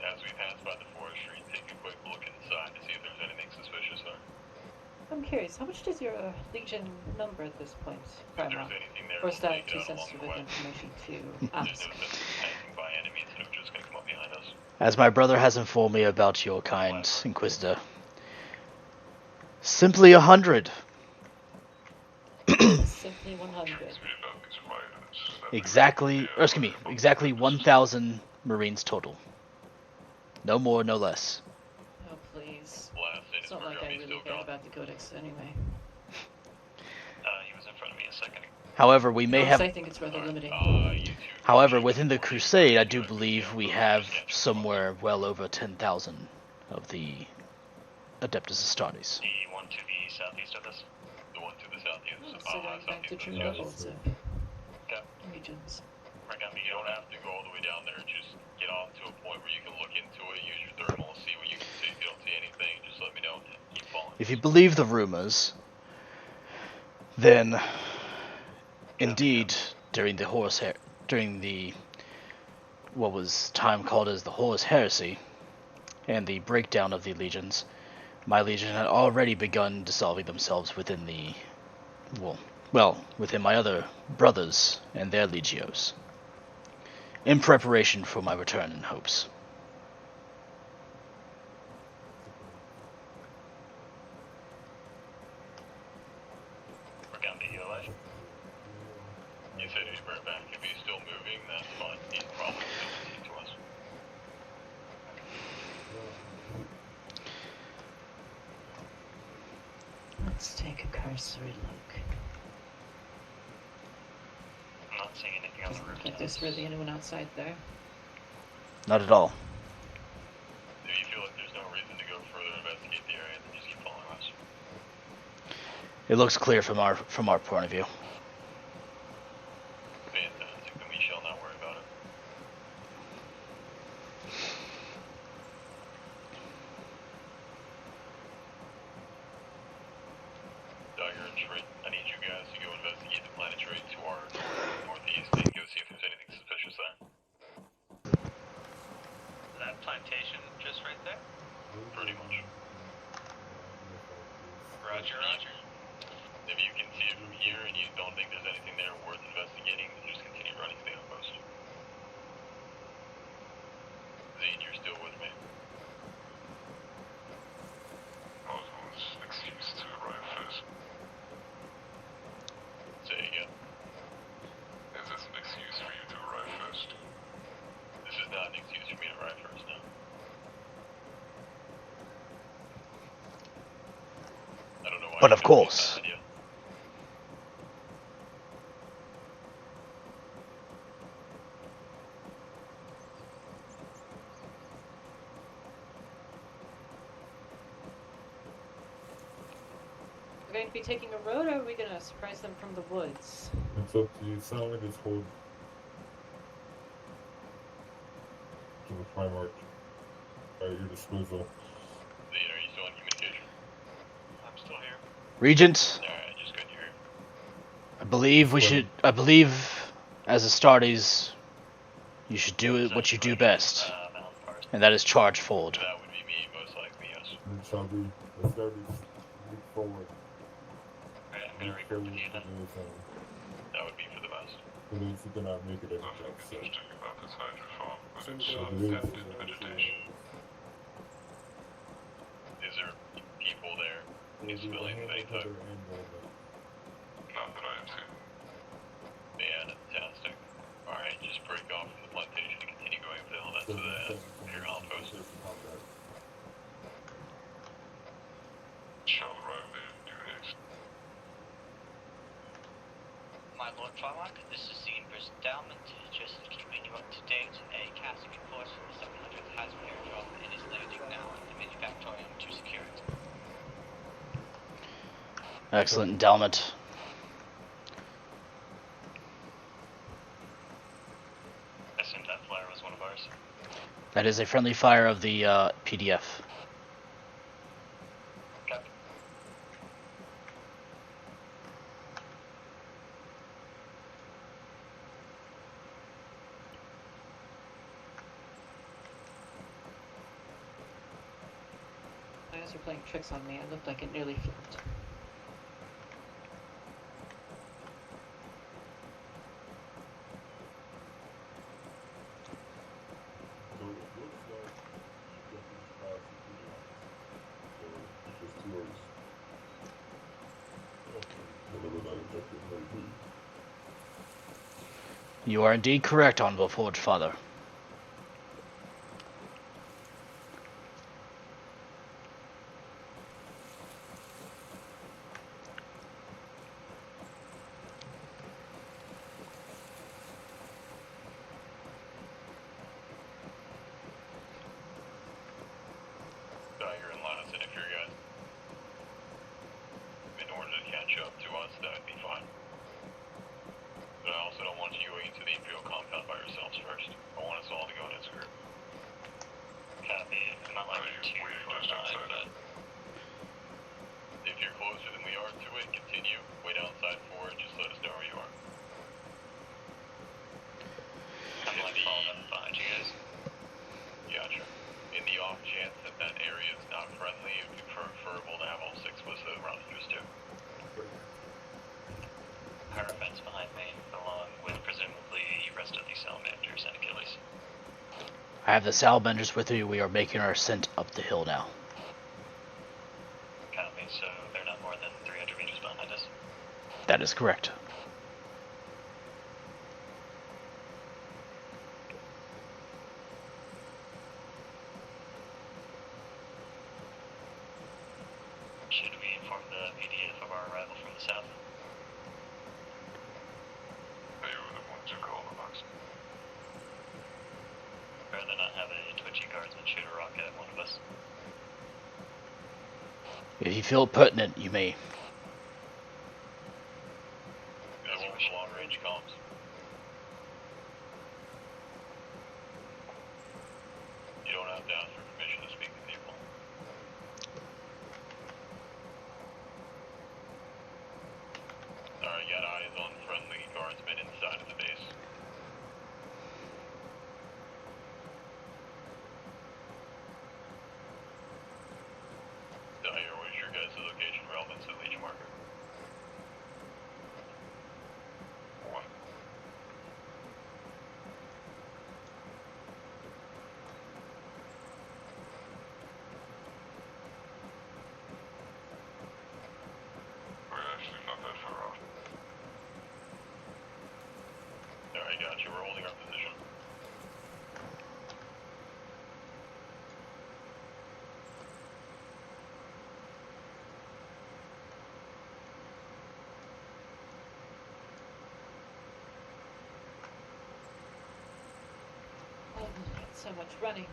Speaker 8: As we pass by the forestry, take a quick look inside to see if there's anything suspicious there.
Speaker 6: I'm curious, how much does your Legion number at this point,
Speaker 8: If there's
Speaker 6: Primarch?
Speaker 8: anything there,
Speaker 6: Or is
Speaker 8: we'll
Speaker 6: that
Speaker 8: take it
Speaker 6: too
Speaker 8: out along
Speaker 6: sensitive
Speaker 8: the
Speaker 6: with
Speaker 8: way.
Speaker 6: information to
Speaker 8: There's
Speaker 6: ask?
Speaker 8: no sense in tanking by enemies that are just gonna come up behind us.
Speaker 3: As my brother has informed me about your kind, Inquisitor. Simply 100.
Speaker 6: Simply 100.
Speaker 3: Exactly, or excuse me, exactly 1,000 Marines total. No more, no less.
Speaker 6: Oh, please.
Speaker 8: Blasted,
Speaker 6: It's not like I really cared about the Codex anyway.
Speaker 11: He was in front of me a second ago.
Speaker 3: However, we may have.
Speaker 6: I think it's rather limiting.
Speaker 3: However, within the Crusade, I do believe we have somewhere well over 10,000 of the Adeptus Astartes.
Speaker 11: The one to the southeast of us.
Speaker 8: The one to the southeast.
Speaker 6: So going back to true
Speaker 8: southeast.
Speaker 6: levels of
Speaker 8: Okay.
Speaker 6: regions.
Speaker 8: You don't have to go all the way down there. Just get off to a point where you can look into it, use your thermal, see what you can see. If you don't see anything, just let me know and keep following.
Speaker 3: If you believe the rumors, then indeed during the what was time called as the Horus Heresy and the breakdown of the legions, my legion had already begun dissolving themselves within the within my other brothers and their legios, in preparation for my return in hopes.
Speaker 11: We're gonna be your life.
Speaker 8: You said he's right back. If he's still moving, that's fine. He's probably still listening to us.
Speaker 6: Let's take a cursory look.
Speaker 11: I'm not seeing anything on the
Speaker 6: Doesn't
Speaker 11: roof.
Speaker 6: look like there's really anyone outside there.
Speaker 3: Not at all.
Speaker 8: Do you feel like there's no reason to go further investigate the area and just keep following us?
Speaker 3: It looks clear from our point of view.
Speaker 8: Fantastic. Then we shall not worry about it. trade. I need you guys to go investigate the planet trade to our northeast and go see if there's anything suspicious there.
Speaker 11: That plantation just right there?
Speaker 8: Pretty much.
Speaker 11: Roger, roger.
Speaker 8: If you can see it from here and you don't think there's anything there worth investigating, just continue running to the outpost. Zane, you're still with me.
Speaker 1: Oh, it was an excuse to arrive first.
Speaker 8: Say again.
Speaker 1: Is this an excuse for you to arrive first?
Speaker 8: This is not an excuse for me to arrive first now. I don't know why.
Speaker 3: But
Speaker 8: you
Speaker 3: of
Speaker 8: think it's a
Speaker 3: course.
Speaker 8: bad idea.
Speaker 6: We're going to be taking a road, or are we going to surprise them from the woods?
Speaker 7: It's up to you. Sound like it's hold to the Primarch at your disposal.
Speaker 8: Zane, are you still on communication?
Speaker 11: I'm still here.
Speaker 3: Regent,
Speaker 8: Alright, just good here.
Speaker 3: I believe as Astartes, you should do what you do best, and that is charge forward.
Speaker 8: That would be me, most likely, yes.
Speaker 7: It shall be. Let's start move forward.
Speaker 11: Alright, I'm gonna
Speaker 7: Move
Speaker 11: regroup
Speaker 7: forward
Speaker 11: with you
Speaker 7: to
Speaker 11: then.
Speaker 7: the town.
Speaker 8: That would be for the best.
Speaker 7: For those who cannot make it,
Speaker 1: Nothing
Speaker 7: every so.
Speaker 1: interesting about this Hydra farm, but
Speaker 9: So
Speaker 1: it's
Speaker 9: we
Speaker 1: shot
Speaker 7: believe-
Speaker 1: dead in vegetation.
Speaker 8: Is there people there?
Speaker 7: We'll do the
Speaker 8: Civilians of any
Speaker 7: handle
Speaker 8: type?
Speaker 7: and rollback.
Speaker 1: Not that I have seen.
Speaker 8: Fantastic. Alright, just break off from the plantation and continue going up the hill. That's the your outpost.
Speaker 1: Shall arrive there in due haste.
Speaker 13: My Lord Farlock, this is the Inverse Endowment. Just keeping you up to date, a casting force from the 700th has been airdrop and is landing now at the manufactorium to secure it.
Speaker 3: Excellent endowment.
Speaker 11: I assume that flyer was one of ours.
Speaker 3: That is a friendly fire of the PDF.
Speaker 11: Copy.
Speaker 6: My eyes are playing tricks on me. It looked like it nearly flipped.
Speaker 7: So it looks like you get these files completed. So it's just 2 hours. Whatever that objective may be.
Speaker 3: You are indeed correct, Honorable Forge Father.
Speaker 8: Tiger and Lannis and if your guys, in order to catch up to us, that would be fine. But I also don't want you going into the Imperial compound by yourselves first. I want us all to go in as a group.
Speaker 11: Copy. I'm not like
Speaker 1: Are you
Speaker 11: too
Speaker 1: waiting
Speaker 11: far
Speaker 1: just
Speaker 11: behind,
Speaker 1: outside?
Speaker 11: but
Speaker 8: If you're closer than we are to it, continue. Wait outside for it, just let us know where you are.
Speaker 11: I'm like following up behind you guys.
Speaker 8: Gotcha. In the off chance that that area is not friendly, it would be preferable to have all 6 of us around through too.
Speaker 11: Hierophant's behind me, along with presumably the rest of the salamanders and Achilles.
Speaker 3: I have the salamanders with me. We are making our ascent up the hill now.
Speaker 11: Copy, so they're not more than 300 meters behind us.
Speaker 3: That is correct.
Speaker 11: Should we inform the PDF of our arrival from the south?
Speaker 1: They were the ones who called on us.
Speaker 11: Rather not have a twitchy guardsman shoot a rocket at one of us.
Speaker 3: If you feel pertinent, you may.
Speaker 8: That won't be long range comms. You don't have to ask for permission to speak to people.
Speaker 6: so much running.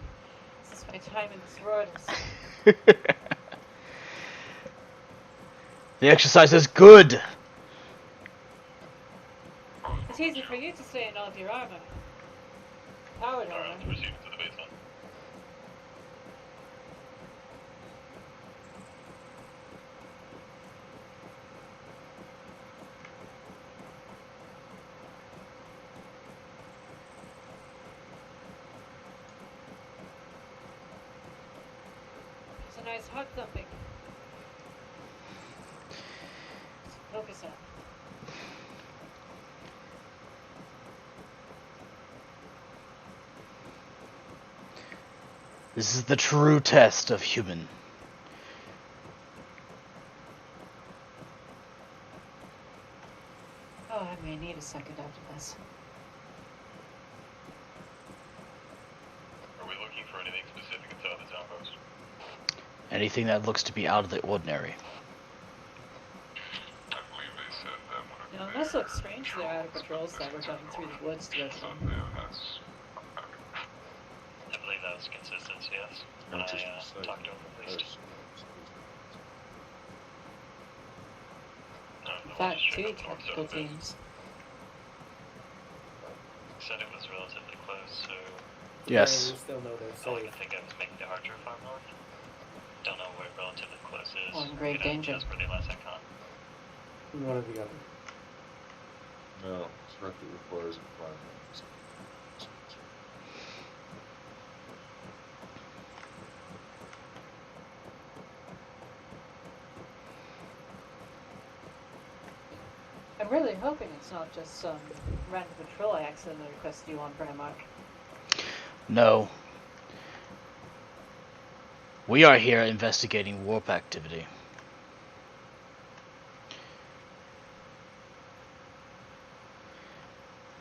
Speaker 6: This is my time in the sororities.
Speaker 3: The exercise is good!
Speaker 6: It's easy for you to stay in all of your armor. Powered
Speaker 8: Alright,
Speaker 6: armor.
Speaker 8: let's proceed to the baseline.
Speaker 6: It's a nice heart thumping. Focus on.
Speaker 3: This is the true test of human.
Speaker 6: Oh, I may need a second after this.
Speaker 8: Are we looking for anything specific inside this outpost?
Speaker 3: Anything that looks to be out of the ordinary.
Speaker 1: I believe they said that one of
Speaker 6: Now, it must look strange there out of patrols that were coming through the woods to go
Speaker 1: so
Speaker 6: home.
Speaker 1: that's
Speaker 11: I believe that was consistent, yes. When I talked to him at least. No,
Speaker 6: In
Speaker 11: the
Speaker 6: fact,
Speaker 11: one
Speaker 6: two
Speaker 11: straight up north
Speaker 6: tactical
Speaker 11: of it.
Speaker 6: teams.
Speaker 11: Said it was relatively close, so
Speaker 3: Yes.
Speaker 10: We still know they're
Speaker 11: all I
Speaker 10: safe.
Speaker 11: can think of is making departure far north. Don't know where relatively close is.
Speaker 6: Or in grave danger.
Speaker 11: That's where they last had con.
Speaker 10: One or the other.
Speaker 7: No, threat that requires a primary.
Speaker 6: I'm really hoping it's not just some random patrol I accidentally requested you on, Primarch.
Speaker 3: No. We are here investigating warp activity.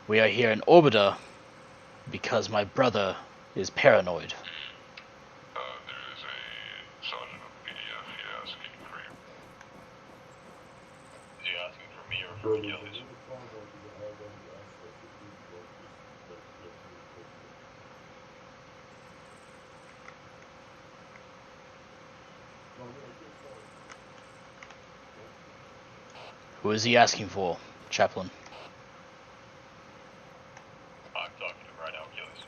Speaker 3: We are here in Orbita because my brother is paranoid.
Speaker 1: there is a sergeant of PDF here asking for you.
Speaker 8: Is he asking for me or for Achilles?
Speaker 3: Who is he asking for, Chaplain?
Speaker 8: I'm talking to him right now, Achilles.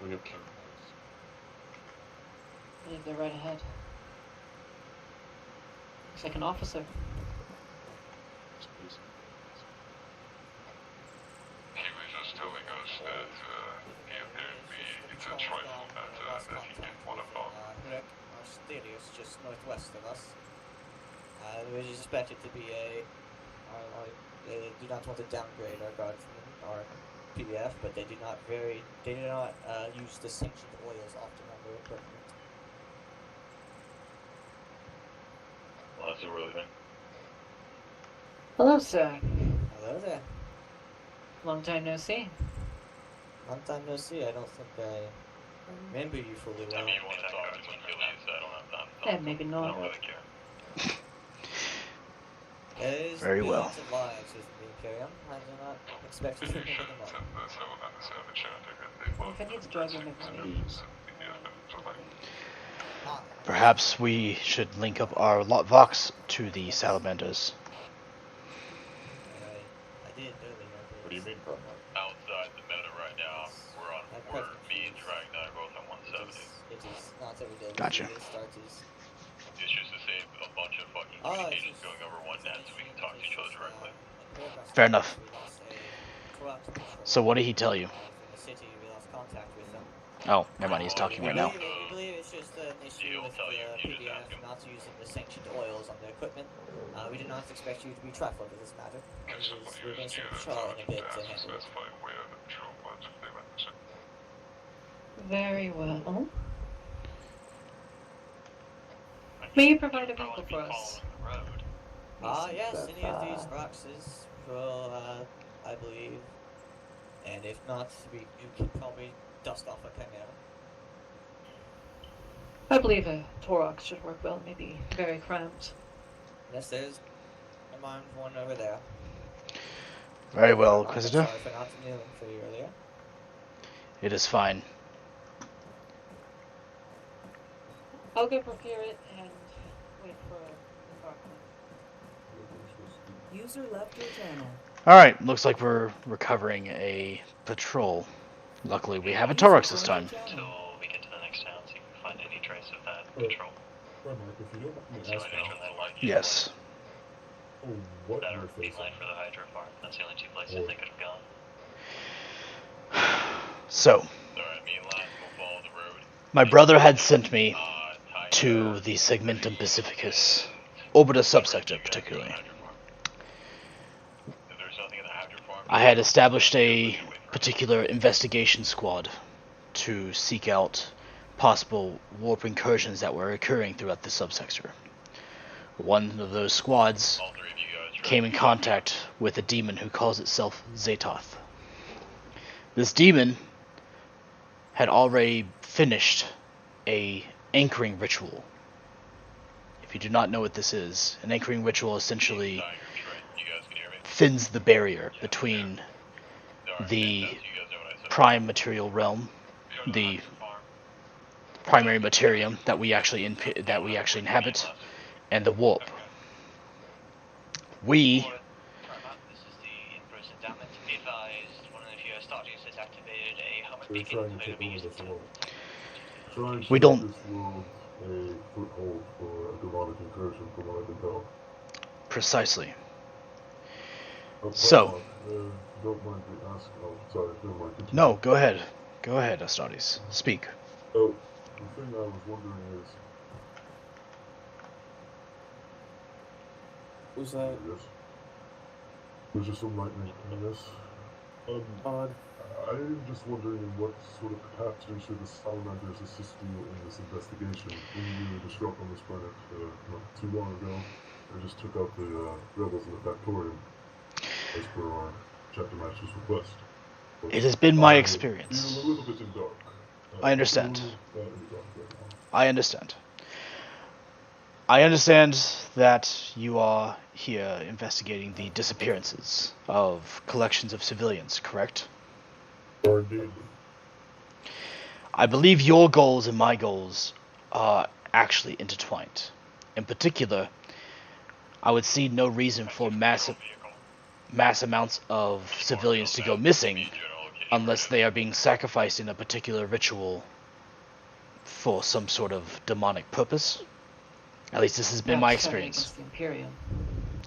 Speaker 7: We have
Speaker 6: I believe they're right ahead. Looks like an officer.
Speaker 1: He was just telling us that he appeared to be, it's a trifle that he didn't want to bump.
Speaker 5: Mysterious, just northwest of us. We suspect it to be they do not want to downgrade our guardsmen, our PDF, but they do not use the sanctioned oils often on their equipment.
Speaker 8: Well, that's a really thing.
Speaker 6: Hello, sir.
Speaker 5: Hello there.
Speaker 6: Long time no see.
Speaker 5: Long time no see. I don't think I remember you fully well.
Speaker 8: I mean, you want to talk to Achilles, I don't have time.
Speaker 6: Yeah, maybe
Speaker 8: I
Speaker 6: not.
Speaker 8: don't really care.
Speaker 5: There's
Speaker 3: Very well.
Speaker 5: billions of lives within the Imperium. I do not expect you to remember them all.
Speaker 6: If I need to drive you, maybe.
Speaker 3: Perhaps we should link up our Vox to the Salamanders.
Speaker 5: I did earlier.
Speaker 7: What do you mean, primary?
Speaker 8: Outside the meta right now, me and Dragna are both on 170.
Speaker 5: It is not every day.
Speaker 3: Gotcha.
Speaker 8: It's just to save a bunch of fucking communications going over one net so we can talk to each other directly.
Speaker 3: Fair enough. So what did he tell you? Oh, never mind, he's talking right now.
Speaker 5: I believe it's just an issue with the PDF not using the sanctioned oils on their equipment. We do not expect you to be trifled with this matter. We're going to send Patrol in a bit to handle it.
Speaker 6: Very well. May you provide a vehicle for us?
Speaker 5: Yes, any of these boxes will, I believe. And if not, you can probably dust off a Chimera.
Speaker 6: I believe a Torox should work well, maybe very cramped.
Speaker 5: Yes, there's a mine one over there.
Speaker 3: Very well,
Speaker 5: I'm
Speaker 3: Inquisitor.
Speaker 5: sorry for not kneeling for you earlier.
Speaker 3: It is fine.
Speaker 6: I'll go procure it and wait for embarkment.
Speaker 2: User left your channel.
Speaker 3: Alright, looks like we're recovering a patrol. Luckily, we have a Taurox this time.
Speaker 11: Until we get to the next town, so you can find any trace of that patrol.
Speaker 7: Mark, if you don't mind me
Speaker 11: That's the only
Speaker 7: asking,
Speaker 11: major landmark.
Speaker 3: Yes.
Speaker 7: oh, what
Speaker 11: That
Speaker 7: you're
Speaker 11: or
Speaker 7: facing?
Speaker 11: line for the Hydro Farm. That's the only two places they could have gone.
Speaker 3: So,
Speaker 8: Alright, me and Laz will follow the road.
Speaker 3: my brother had sent me to the Segmentum Pacificus, Orbita subsector particularly. I had established a particular investigation squad to seek out possible warp incursions that were occurring throughout the subsector. One of those squads came in contact with a demon who calls itself Zatoth. This demon had already finished a anchoring ritual. If you do not know what this is, an anchoring ritual essentially thins the barrier between the prime material realm, the primary materium that we actually inhabit, and the warp. We
Speaker 13: This is the in-person damage. Be advised, one of your starters has activated a Hummer
Speaker 7: They're
Speaker 13: beacon.
Speaker 7: trying to
Speaker 13: It
Speaker 7: take
Speaker 13: will be
Speaker 7: over
Speaker 13: used
Speaker 7: this
Speaker 13: to
Speaker 7: world. Trying to
Speaker 3: We
Speaker 7: make
Speaker 3: don't-
Speaker 7: this world a foothold for a demonic incursion, from what I can tell.
Speaker 3: precisely.
Speaker 7: So,
Speaker 3: So-
Speaker 7: don't mind me asking. Oh, sorry, never mind. Continue.
Speaker 3: No, go ahead. Go ahead, Astartes. Speak.
Speaker 7: Oh, the thing I was wondering is.
Speaker 9: Who's that?
Speaker 7: Yes. There's just some lightning in this.
Speaker 9: Odd.
Speaker 7: I'm just wondering in what sort of capacity should the salamanders assist you in this investigation? When you disrupt on this planet not too long ago, I just took out the rebels in the Factorium, as per our chapter master's request. But
Speaker 3: It has been my
Speaker 7: I
Speaker 3: experience.
Speaker 7: feel a little bit in dark.
Speaker 3: I understand.
Speaker 7: a little, in the dark right now.
Speaker 3: I understand. I understand that you are here investigating the disappearances of collections of civilians, correct?
Speaker 7: Or indeed.
Speaker 3: I believe your goals and my goals are actually intertwined. In particular, I would see no reason for mass amounts of civilians to go missing unless they are being sacrificed in a particular ritual for some sort of demonic purpose. At least this has been my
Speaker 6: Perhaps fighting
Speaker 3: experience.
Speaker 6: against the Imperium.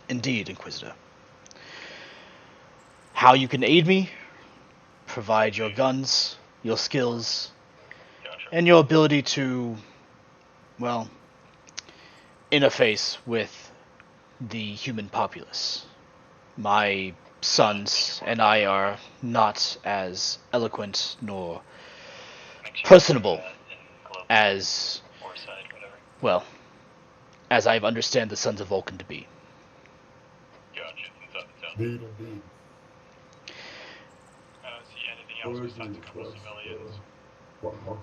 Speaker 3: Indeed, Inquisitor. How you can aid me? Provide your guns, your skills, and your ability to, well, interface with the human populace. My sons and I are not as eloquent nor personable as, well, as I understand the sons of Vulcan to be.
Speaker 7: Indeed, indeed.
Speaker 8: See anything else
Speaker 7: Where's
Speaker 8: besides
Speaker 7: the
Speaker 8: a couple
Speaker 7: request?
Speaker 8: civilians?
Speaker 7: What monk?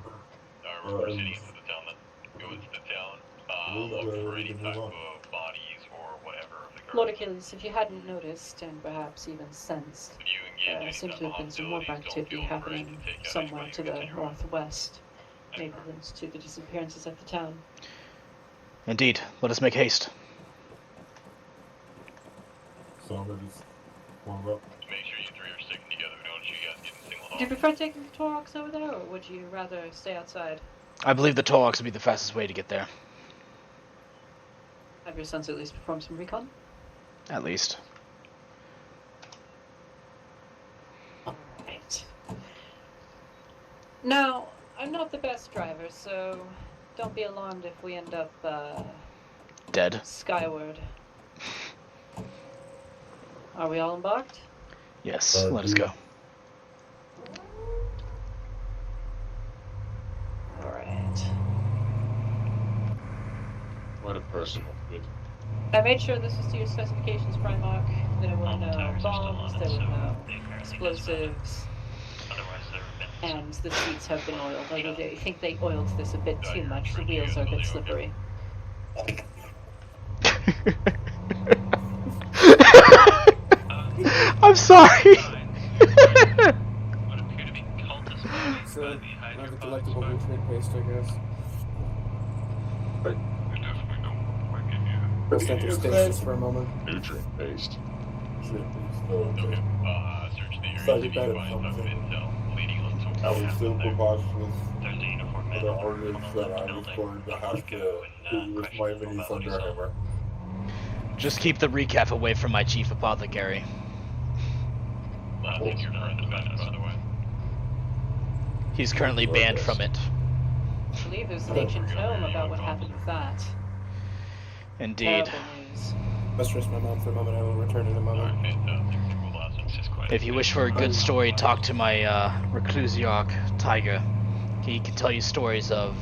Speaker 8: We're proceeding into the town then. Go into the town, look for any type of bodies or whatever.
Speaker 6: Lord Achilles, if you hadn't noticed, and perhaps even sensed, there seems to have been some warp activity happening somewhere to the northwest, maybe linked to the disappearances at the town.
Speaker 3: Indeed, let us make haste.
Speaker 7: Salamanders, form up.
Speaker 8: Make sure you three are sticking together. We don't want you guys getting singled
Speaker 6: Would you
Speaker 8: off.
Speaker 6: prefer taking the Taurox over there, or would you rather stay outside?
Speaker 3: I believe the Taurox would be the fastest way to get there.
Speaker 6: Have your sons at least perform some recon?
Speaker 3: At least.
Speaker 6: Alright. Now, I'm not the best driver, so don't be alarmed if we end up,
Speaker 3: Dead.
Speaker 6: skyward. Are we all embarked?
Speaker 3: Yes, let us go.
Speaker 6: Alright.
Speaker 4: What a personal good.
Speaker 6: I made sure this was to your specifications, Primarch. There were no bombs, there were no explosives, and the seats have been oiled. I think they oiled this a bit too much. The wheels are a bit slippery.
Speaker 3: I'm sorry.
Speaker 11: What appear to be cultists moving
Speaker 14: So,
Speaker 11: by the
Speaker 14: another
Speaker 11: hydroponics
Speaker 14: delectable
Speaker 11: farm.
Speaker 14: nutrient paste, I guess.
Speaker 1: I definitely don't like any
Speaker 14: Let's enter stasis for a moment.
Speaker 1: nutrient based.
Speaker 8: Okay, search the area,
Speaker 15: Slightly
Speaker 8: see if you
Speaker 15: better
Speaker 8: can find some
Speaker 15: something.
Speaker 8: intel leading us to
Speaker 15: I
Speaker 8: what
Speaker 15: was
Speaker 8: happened
Speaker 15: still
Speaker 8: there.
Speaker 15: precautious
Speaker 11: There's a uniformed man
Speaker 15: for the
Speaker 11: on
Speaker 15: orders
Speaker 11: the
Speaker 15: that
Speaker 11: left
Speaker 15: I was
Speaker 11: building.
Speaker 15: going to
Speaker 11: I
Speaker 15: have
Speaker 11: want to go
Speaker 15: to
Speaker 11: and
Speaker 15: do with
Speaker 11: question
Speaker 15: my
Speaker 11: him
Speaker 15: mini
Speaker 11: about what he saw.
Speaker 15: Thunderhammer.
Speaker 3: Just keep the recap away from my chief apothecary.
Speaker 8: Last thing you're friend is back, by the way.
Speaker 3: He's currently banned from it.
Speaker 6: I believe there's an ancient tome about what happened with that.
Speaker 3: Indeed.
Speaker 6: Terrible news.
Speaker 14: Let's rest my mind for a moment. I will return in a moment.
Speaker 8: Alright, fantastic. Cool, awesome. This is quite
Speaker 3: If you wish for a good story, talk to my Reclusiarch Tiger. He can tell you stories of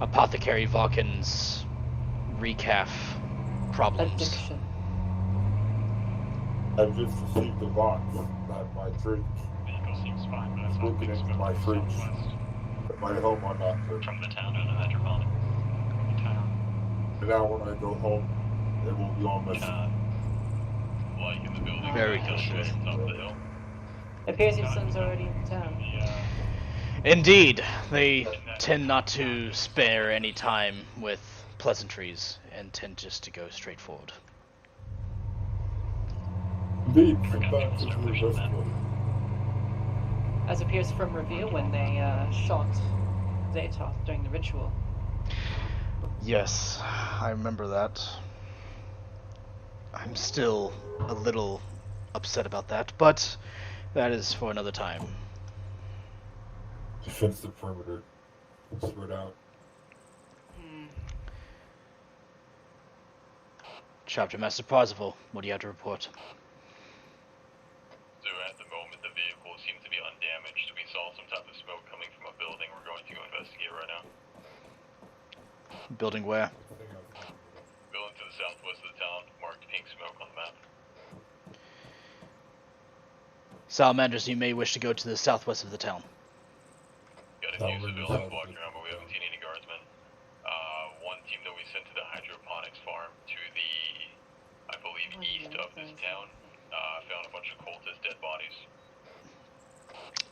Speaker 3: Apothecary Vulcan's recaf problems.
Speaker 6: Addiction.
Speaker 15: I've just received a box at my fridge.
Speaker 8: Vehicle seems fine, but it's
Speaker 15: Looking into my fridge. At my home on Knoxville.
Speaker 11: From the town or the hydroponic? From the town.
Speaker 15: And now when I go home, it will be on my
Speaker 8: like in the building.
Speaker 3: Very
Speaker 8: Top of the hill.
Speaker 6: It appears your son's already in town.
Speaker 3: Indeed, they tend not to spare any time with pleasantries and tend just to go straight forward.
Speaker 15: Indeed, sometimes it's the best way.
Speaker 6: As appears from reveal when they shot Zatoth during the ritual.
Speaker 3: Yes, I remember that. I'm still a little upset about that, but that is for another time.
Speaker 15: Defensive perimeter. Spread out.
Speaker 3: Chapter Master Parzival, what do you have to report?
Speaker 8: So at the moment, the vehicle seems to be undamaged. We saw some type of smoke coming from a building. We're going to go investigate right now.
Speaker 3: Building where?
Speaker 8: Building to the southwest of the town, marked pink smoke on the map.
Speaker 3: Salamanders, you may wish to go to the southwest of the town.
Speaker 8: Got a few civilians walking around, but we haven't seen any guardsmen. One team that we sent to the hydroponics farm to the, I believe, east of this town, found a bunch of cultist dead bodies.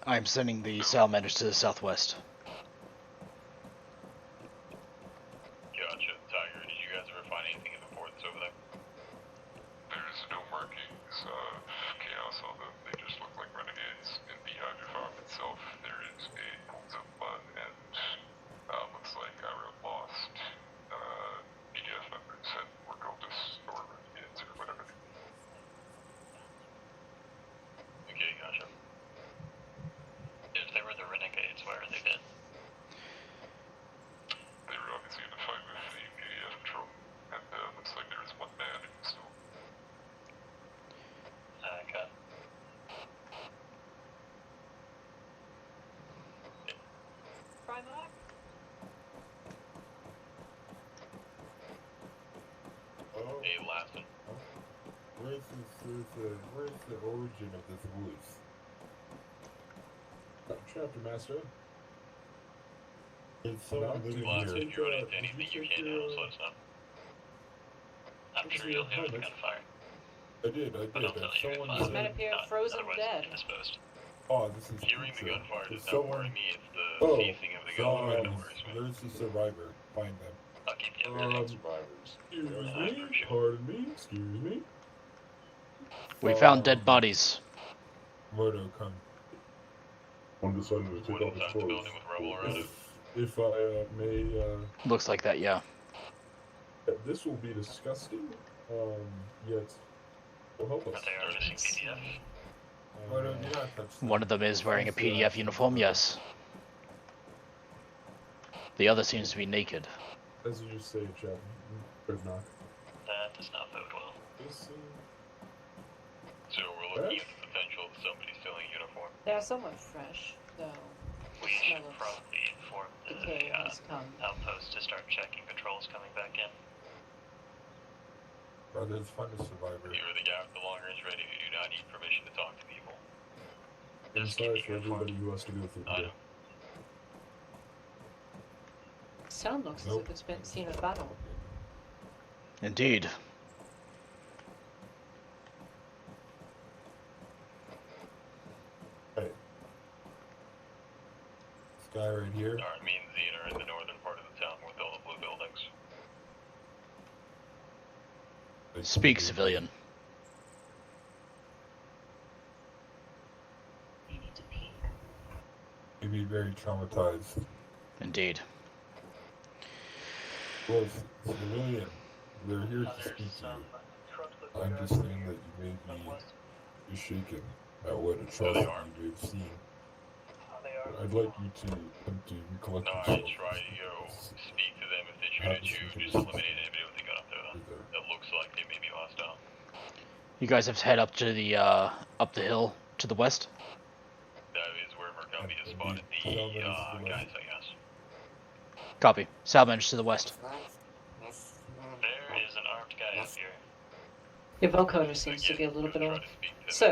Speaker 3: I'm sending the Salamanders to the southwest.
Speaker 8: Gotcha. Tiger, did you guys ever find anything of importance over there?
Speaker 1: There's no markings of chaos on them. They just look like renegades. In the hydrofarm itself, there is a pool of blood and looks like our lost PDF members that were cultists or renegades or whatever.
Speaker 8: Okay, gotcha.
Speaker 11: If they were the renegades, where are they dead?
Speaker 1: They were obviously in a fight with the PDF patrol, and looks like there is one man who's still.
Speaker 11: Okay.
Speaker 6: Primarch?
Speaker 15: Oh,
Speaker 8: Hey, last one.
Speaker 15: where's the origin of this voice?
Speaker 7: Chapter Master.
Speaker 15: Is someone living
Speaker 8: Last,
Speaker 15: here?
Speaker 8: if you run into anything you can't handle, just let us know.
Speaker 11: I'm sure you'll hear the gunfire.
Speaker 15: I did.
Speaker 11: But I'll tell you if
Speaker 15: Someone
Speaker 6: These men appear
Speaker 11: not
Speaker 6: frozen
Speaker 11: otherwise
Speaker 6: dead.
Speaker 11: disposed.
Speaker 15: Oh, this is
Speaker 8: Hearing the
Speaker 15: pizza.
Speaker 8: gunfire does
Speaker 15: Is
Speaker 8: not
Speaker 15: someone-
Speaker 8: worry me. It's the
Speaker 15: Oh,
Speaker 8: ceasing of the gunfire that
Speaker 15: guys,
Speaker 8: worries me.
Speaker 15: where's the survivor? Find them.
Speaker 11: I'll keep you
Speaker 7: Survivors. Pardon me. Excuse me.
Speaker 3: We found dead bodies.
Speaker 15: Murdo, come.
Speaker 7: One decided to take off his
Speaker 8: Inside the
Speaker 7: clothes.
Speaker 8: building with rubble around it.
Speaker 7: If I may,
Speaker 3: Looks like that, yeah.
Speaker 7: this will be disgusting. Yet will help us.
Speaker 11: But they are missing PDF.
Speaker 15: Murdo, do not touch them.
Speaker 3: One of them is wearing a PDF uniform, yes. The other seems to be naked.
Speaker 7: As you say, Chad. Knock.
Speaker 11: That does not bode well.
Speaker 8: So we're looking at the potential of somebody still in uniform.
Speaker 6: They are somewhat fresh, though.
Speaker 11: We
Speaker 6: The smell
Speaker 11: should
Speaker 6: of
Speaker 11: probably inform
Speaker 6: decay
Speaker 11: the
Speaker 6: has come.
Speaker 11: outpost to start checking patrols coming back in.
Speaker 15: Brother, it's fun to survivor.
Speaker 8: You're the guy with the long range ready. You do not need permission to talk to people.
Speaker 7: I'm
Speaker 11: Just
Speaker 7: sorry
Speaker 11: keep
Speaker 7: for
Speaker 11: me informed.
Speaker 7: everybody who has to go through
Speaker 8: I
Speaker 7: today.
Speaker 8: know.
Speaker 6: Sound looks as if it's been seen a battle.
Speaker 3: Indeed.
Speaker 16: guy right here.
Speaker 8: Alright, me and Zine are in the northern part of the town with all the blue buildings.
Speaker 3: Speak, civilian.
Speaker 16: You'd be very traumatized.
Speaker 3: Indeed.
Speaker 16: Well, civilian, they're here to speak to you. I understand that you may be shaken at what atrocity you may have seen. But I'd like you to attempt to recollect yourself.
Speaker 8: Alright, try to go speak to them. If they shoot at you, just eliminate anybody with a gun up there. That looks like they may be hostile.
Speaker 3: You guys have to head up to the hill to the west.
Speaker 8: That is where Mercambi has spotted the guys, I guess.
Speaker 3: Copy. Salvage to the west.
Speaker 12: There is an armed guy up here.
Speaker 6: Your vocoder seems to be a little bit off. Sir,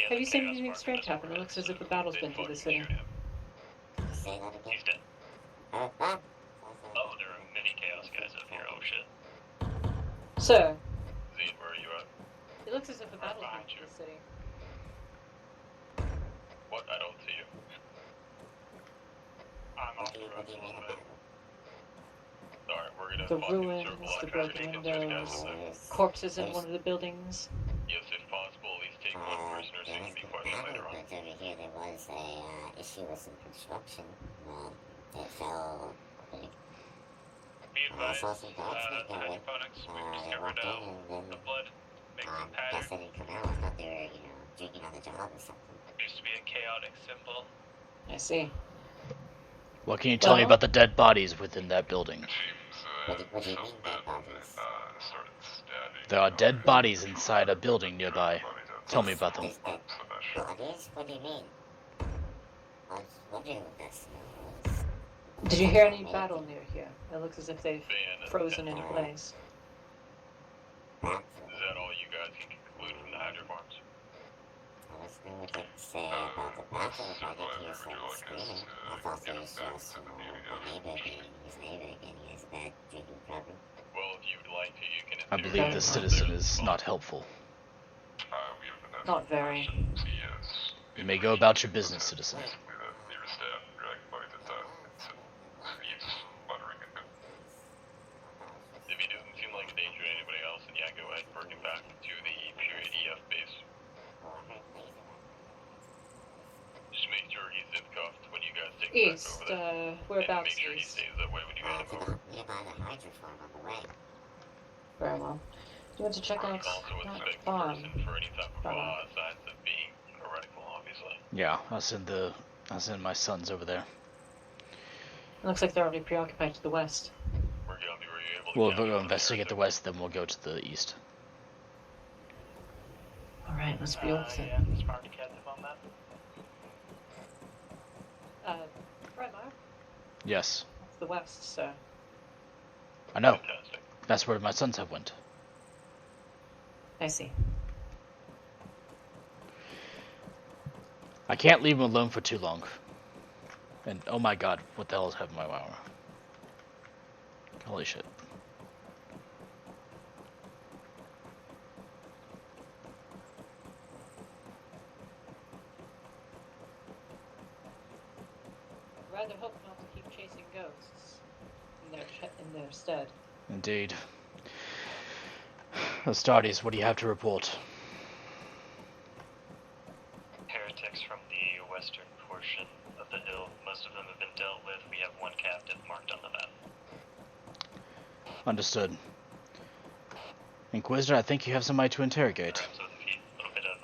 Speaker 6: have you seen anything strange happen? It looks as if a battle's been through the city.
Speaker 12: He's dead. Oh, there are many Chaos guys up here. Oh shit.
Speaker 6: Sir,
Speaker 8: Zane, where are you at?
Speaker 6: it looks as if a battle's been through the city.
Speaker 8: What? I don't see you. I'm off the road a little bit. Alright, we're gonna
Speaker 6: The ruins, the broken windows, corpses in one of the buildings.
Speaker 8: Yes, if possible, at least take one prisoner so you can be questioned later on.
Speaker 17: Over here there was a issue with some construction that fell.
Speaker 8: Be advised,
Speaker 17: hydroponics, we discovered the blood makes a pattern. Guess they didn't come out. I thought they were, drinking on the job or something.
Speaker 13: Used to be a chaotic symbol.
Speaker 6: I see.
Speaker 3: What can you tell me about the dead bodies within that building?
Speaker 17: What do you mean dead bodies?
Speaker 3: There are dead bodies inside a building nearby. Tell me about them.
Speaker 17: Bodies? What do you mean? I was wondering what that smell was.
Speaker 6: Did you hear any battle near here? It looks as if they've frozen in place.
Speaker 8: Is that all you guys can conclude from the hydro farms?
Speaker 17: I was going to say about the battle if I didn't hear someone screaming. I thought there was just, a neighbor being his neighbor and he has a bad drinking problem.
Speaker 8: Well, if you'd like to, you can...
Speaker 3: I believe this citizen is not helpful.
Speaker 6: Not very.
Speaker 3: You may go about your business, citizen.
Speaker 8: If he doesn't seem like a danger to anybody else, then yeah, go ahead and bring him back to the Period EF base. Just make sure he's zip cuffed when you guys take him
Speaker 6: East,
Speaker 8: back over there.
Speaker 6: whereabouts
Speaker 8: Make sure he
Speaker 6: east?
Speaker 8: stays that way when you guys come over.
Speaker 17: Nearby the hydro farm on the way.
Speaker 6: Very well. You want to check out
Speaker 8: Also
Speaker 6: that
Speaker 8: inspect the
Speaker 6: farm?
Speaker 8: person for any type of signs of being heretical, obviously.
Speaker 3: Yeah, I'll send my sons over there.
Speaker 6: It looks like they're already preoccupied to the west.
Speaker 3: We'll go investigate the west, then we'll go to the east.
Speaker 6: Alright, let's be open.
Speaker 13: Yeah, smart to catch up on that.
Speaker 6: Right, Mark?
Speaker 3: Yes.
Speaker 6: It's the west, sir.
Speaker 3: I know. That's where my sons have went.
Speaker 6: I see.
Speaker 3: I can't leave them alone for too long. And oh my god, what the hell is happening to my armor? Holy shit.
Speaker 6: Rather hope not to keep chasing ghosts in their stead.
Speaker 3: Indeed. Astartes, what do you have to report?
Speaker 12: Heretics from the western portion of the hill. Most of them have been dealt with. We have one captive marked on the map.
Speaker 3: Understood. Inquisitor, I think you have somebody to interrogate.
Speaker 12: Perhaps with a little bit of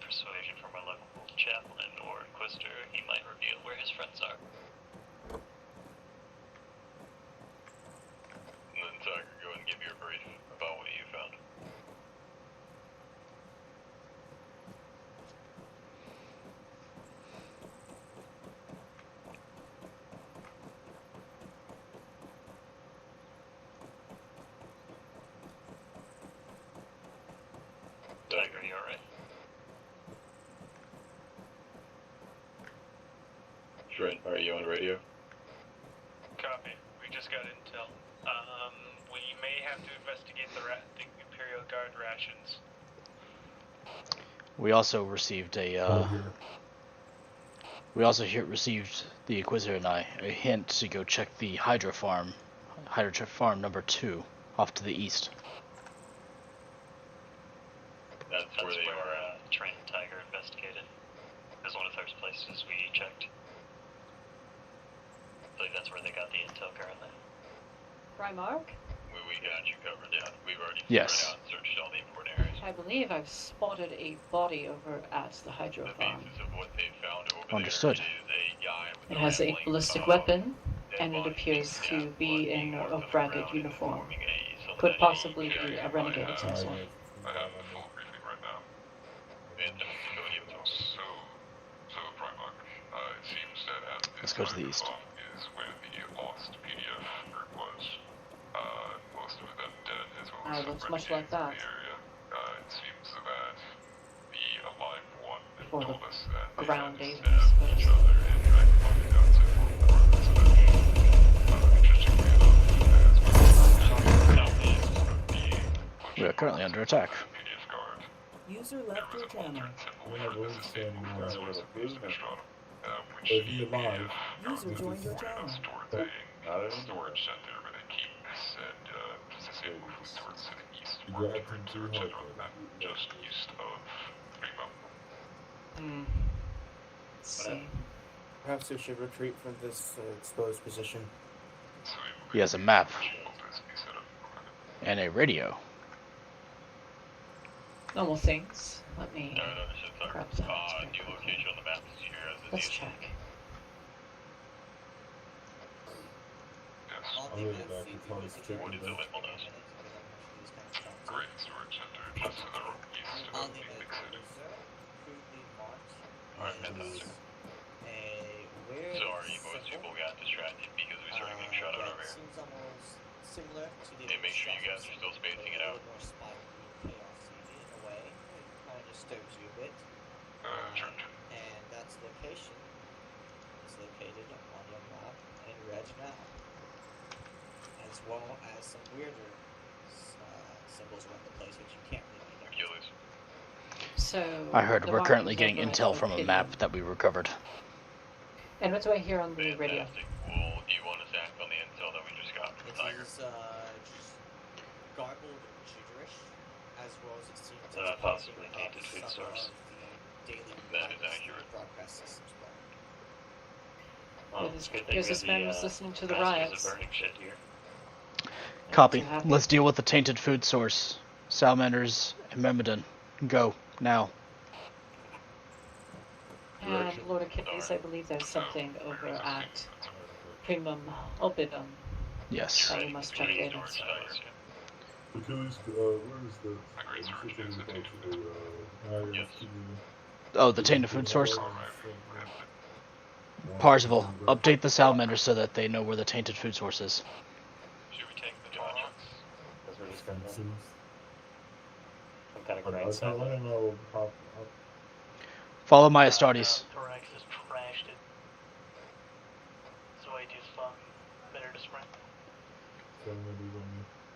Speaker 12: persuasion from our local chaplain or Inquisitor, he might reveal where his friends are.
Speaker 8: And then Tiger, go and give your brief about what you found.
Speaker 12: Tiger, you alright?
Speaker 8: Trent, are you on radio?
Speaker 10: Copy. We just got intel. We may have to investigate the Imperial Guard rations.
Speaker 3: We also received a We also received, the Inquisitor and I, a hint to go check the Hydra farm number 2, off to the east.
Speaker 12: That's where they are. Train and Tiger investigated. It was one of the first places we checked. I believe that's where they got the intel currently.
Speaker 6: Primark?
Speaker 8: We got you covered, yeah. We've already
Speaker 3: Yes.
Speaker 8: spread out and searched all the important areas.
Speaker 6: I believe I've spotted a body over at the Hydro farm.
Speaker 8: Of what they found over
Speaker 3: Understood.
Speaker 8: there is a guy with
Speaker 6: It has a ballistic weapon, and it appears to be in a ragged uniform. Could possibly be a renegade of some sort.
Speaker 1: I have a full briefing right now. So Primark, it seems that at
Speaker 3: Let's go to the east.
Speaker 1: is where the lost PDF group was. Most of them dead as well as
Speaker 6: Looks
Speaker 1: some
Speaker 6: much like that.
Speaker 1: renegades in the area. It seems that the alive one
Speaker 6: For
Speaker 1: told
Speaker 6: the
Speaker 1: us that they
Speaker 6: ground
Speaker 1: had
Speaker 6: days, I
Speaker 1: stabbed
Speaker 6: suppose.
Speaker 1: each other and tried to find out to form the Northern Village. Interestingly enough,
Speaker 3: We are currently under attack.
Speaker 1: PDF guard.
Speaker 2: User left your channel.
Speaker 1: Which
Speaker 16: Is he alive?
Speaker 2: User joined your channel.
Speaker 1: storage center where they keep and specifically towards to the east.
Speaker 16: You
Speaker 1: We're
Speaker 16: grabbed him too hard.
Speaker 1: on that just east of Primo.
Speaker 6: Let's see.
Speaker 14: Perhaps we should retreat from this exposed position.
Speaker 3: He has a map and a radio.
Speaker 6: Normal things. Let me grab that.
Speaker 8: New location on the map is here.
Speaker 6: Let's check.
Speaker 16: I'll go back and try to check
Speaker 8: What is
Speaker 16: it
Speaker 8: the
Speaker 16: out.
Speaker 8: label notes?
Speaker 1: Great storage center just to the east of the big city.
Speaker 8: Alright, fantastic. So our most people got distracted because we started getting shot out over here.
Speaker 5: Seems almost similar to the
Speaker 8: Hey, make sure you guys are still spacing it out.
Speaker 5: more spiky, chaosy in a way. It kind of disturbs you a bit. And that's location is located on your map in red now, as well as some weirder symbols around the place which you can't really know.
Speaker 8: Achilles.
Speaker 6: So.
Speaker 3: I heard
Speaker 6: the
Speaker 3: we're
Speaker 6: mark
Speaker 3: currently
Speaker 6: is
Speaker 3: getting
Speaker 6: over at
Speaker 3: intel from a
Speaker 6: Orbita.
Speaker 3: map that we recovered.
Speaker 6: And what do I hear on the radio?
Speaker 8: Fantastic. Well, do you want us to act on the intel that we just got from
Speaker 5: It
Speaker 8: Tiger?
Speaker 5: is just garbled gibberish, as well as it seems to be
Speaker 12: Possibly
Speaker 5: picking up
Speaker 12: tainted food
Speaker 5: some
Speaker 12: source.
Speaker 5: of the daily
Speaker 8: That is
Speaker 5: broadcast-
Speaker 8: accurate.
Speaker 5: broadcast systems.
Speaker 12: Well,
Speaker 6: It is
Speaker 12: it's good
Speaker 6: because
Speaker 12: thing
Speaker 6: this
Speaker 12: that
Speaker 6: man
Speaker 12: the,
Speaker 6: was listening to the
Speaker 12: masters
Speaker 6: riots.
Speaker 12: of burning shit here.
Speaker 3: Copy.
Speaker 6: too happy.
Speaker 3: Let's deal with the tainted food source. Salamanders and Myrmidon. Go. Now.
Speaker 6: And Lord Achilles, I believe there's something over at Primum Obidum
Speaker 3: Yes.
Speaker 6: that we must check in.
Speaker 16: Achilles, where is that? You said something about a,
Speaker 3: Oh, the tainted food source? Parzival, update the Salamanders so that they know where the tainted food source is.
Speaker 8: Should we take the Dodgers?
Speaker 12: Because we're just gonna some kind of
Speaker 16: I
Speaker 12: grind
Speaker 16: don't
Speaker 12: silent.
Speaker 16: know how.
Speaker 3: Follow my Astartes.
Speaker 10: Thorax has trashed it. So it is fun. Better to sprint.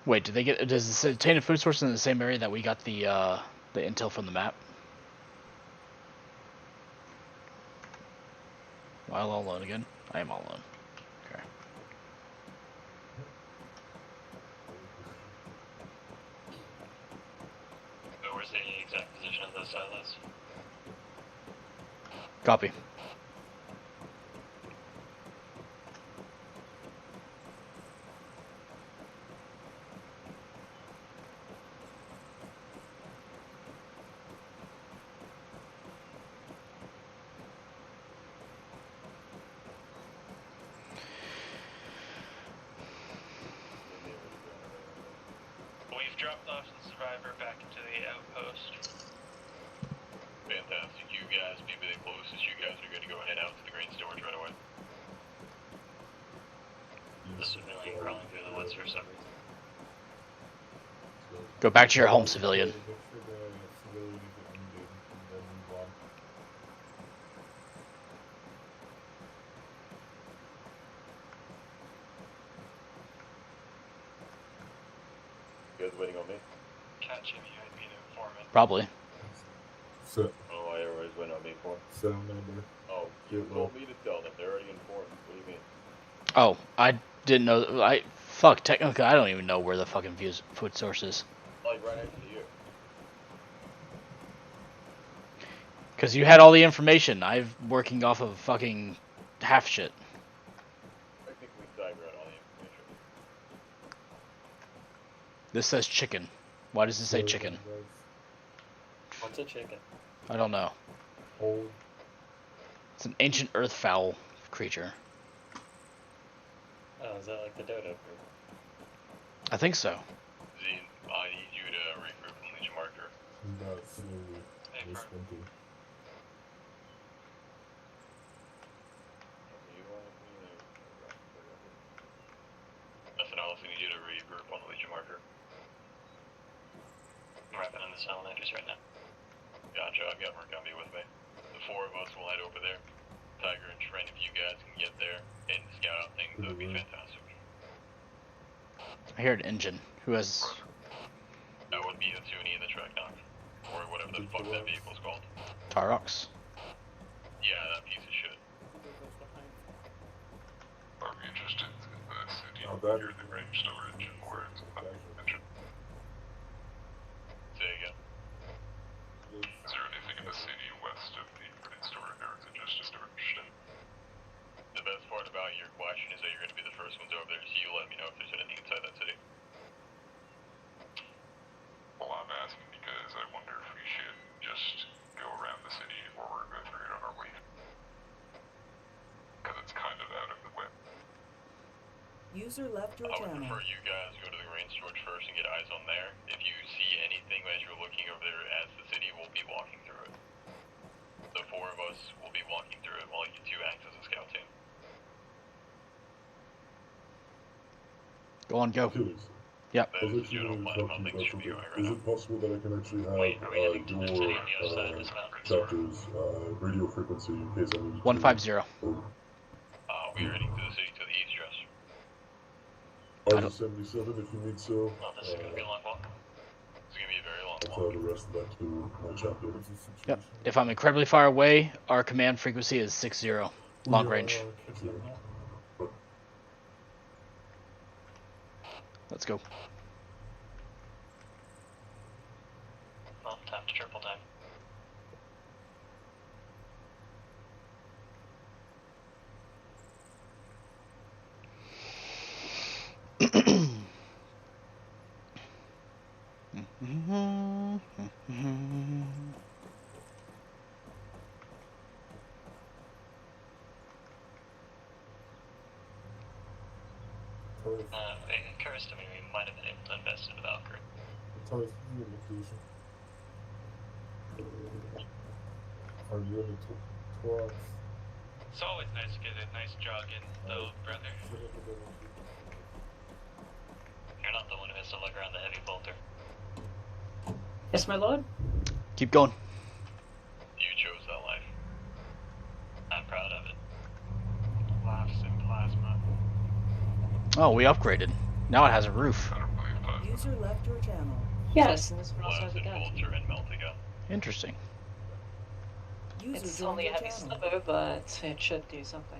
Speaker 3: Wait, did they get? Does the tainted food source in the same area that we got the intel from the map? Am I all alone again? I am all alone. Okay.
Speaker 12: So where's the exact position of those silos?
Speaker 3: Copy.
Speaker 10: We've dropped off the survivor back into the outpost.
Speaker 8: Fantastic. You guys be the closest. You guys are good to go head out to the green storage right away.
Speaker 12: The civilian crawling through the woods or something.
Speaker 3: Go back to your home, civilian.
Speaker 16: Make sure the civilian is wounded and then move on.
Speaker 4: You guys waiting on me?
Speaker 10: Catch him, I'd be the informant.
Speaker 3: Probably.
Speaker 16: So,
Speaker 4: Oh, I always wait on me for.
Speaker 16: Salamander.
Speaker 4: Oh, You told me to tell them. They're already informed. What do you mean?
Speaker 3: Oh, I didn't know. Fuck. Technically, I don't even know where the fucking food source is.
Speaker 4: Like right next to you.
Speaker 3: Because you had all the information. I'm working off of fucking half shit.
Speaker 4: Technically, Tiger had all the information.
Speaker 3: This says chicken. Why does it say chicken?
Speaker 12: What's a chicken?
Speaker 3: I don't know. It's an ancient earth fowl creature.
Speaker 12: Oh, is that like the dodo group?
Speaker 3: I think so.
Speaker 8: Zine, I need you to regroup on Legion marker.
Speaker 16: That's responding.
Speaker 8: Nothing else, I need you to regroup on the Legion marker.
Speaker 12: I'm wrapping in the salamanders right now.
Speaker 8: Gotcha, I've got Mergami with me. The four of us will head over there. Tiger and Trent, if you guys can get there and scout out things, that would be fantastic.
Speaker 3: I hear an engine. Who has...
Speaker 8: That would be the Toonie and the Treknock. Or whatever the fuck that vehicle's called.
Speaker 3: Tarox.
Speaker 8: Yeah, that piece of shit.
Speaker 1: Are we interested in the city near the range storage or engine?
Speaker 8: Say again.
Speaker 1: Is there anything in the city west of the grain storage, or is it just a storage?
Speaker 8: The best part about your question is that you're going to be the first ones over there, so you let me know if there's anything inside that city.
Speaker 1: Well, I'm asking because I wonder if we should just go around the city or go through it on our way. Because it's kind of out of the way.
Speaker 2: User left your
Speaker 8: I would
Speaker 2: channel.
Speaker 8: prefer you guys go to the grain storage first and get eyes on there. If you see anything as you're looking over there as the city, we'll be walking through it. The four of us will be walking through it while you two act as a scout team.
Speaker 3: Go on, go. Yep.
Speaker 7: I was actually going to talk to you about something. Is it possible that I can actually have your chapter's radio frequency in case I need
Speaker 3: 150.
Speaker 8: We are heading to the city to the east, yes.
Speaker 7: RG-77 if you need so.
Speaker 8: This is going to be a long walk. It's going to be a very long walk.
Speaker 7: I'll tell the rest of that to my chapter.
Speaker 3: Yep. If I'm incredibly far away, our command frequency is 60. Long range. Let's go.
Speaker 12: Well, time to triple time. It occurs to me we might have been able to invest in the Valkyrie.
Speaker 16: Are you in the Taurus?
Speaker 10: It's always nice to get a nice jog in, though, brother.
Speaker 12: You're not the one who has to lug around the heavy bolter.
Speaker 6: Yes, my lord?
Speaker 3: Keep going.
Speaker 8: You chose that life.
Speaker 12: I'm proud of it.
Speaker 10: Laughs in plasma.
Speaker 3: Oh, we upgraded. Now it has a roof.
Speaker 2: User left your channel.
Speaker 6: Yes, and this one also has a
Speaker 8: Blast
Speaker 6: gun.
Speaker 8: and Bolter and Meltigun.
Speaker 3: Interesting.
Speaker 2: User
Speaker 6: It's
Speaker 2: joined
Speaker 6: only a
Speaker 2: your
Speaker 6: heavy
Speaker 2: channel.
Speaker 6: sliver, but it should do something.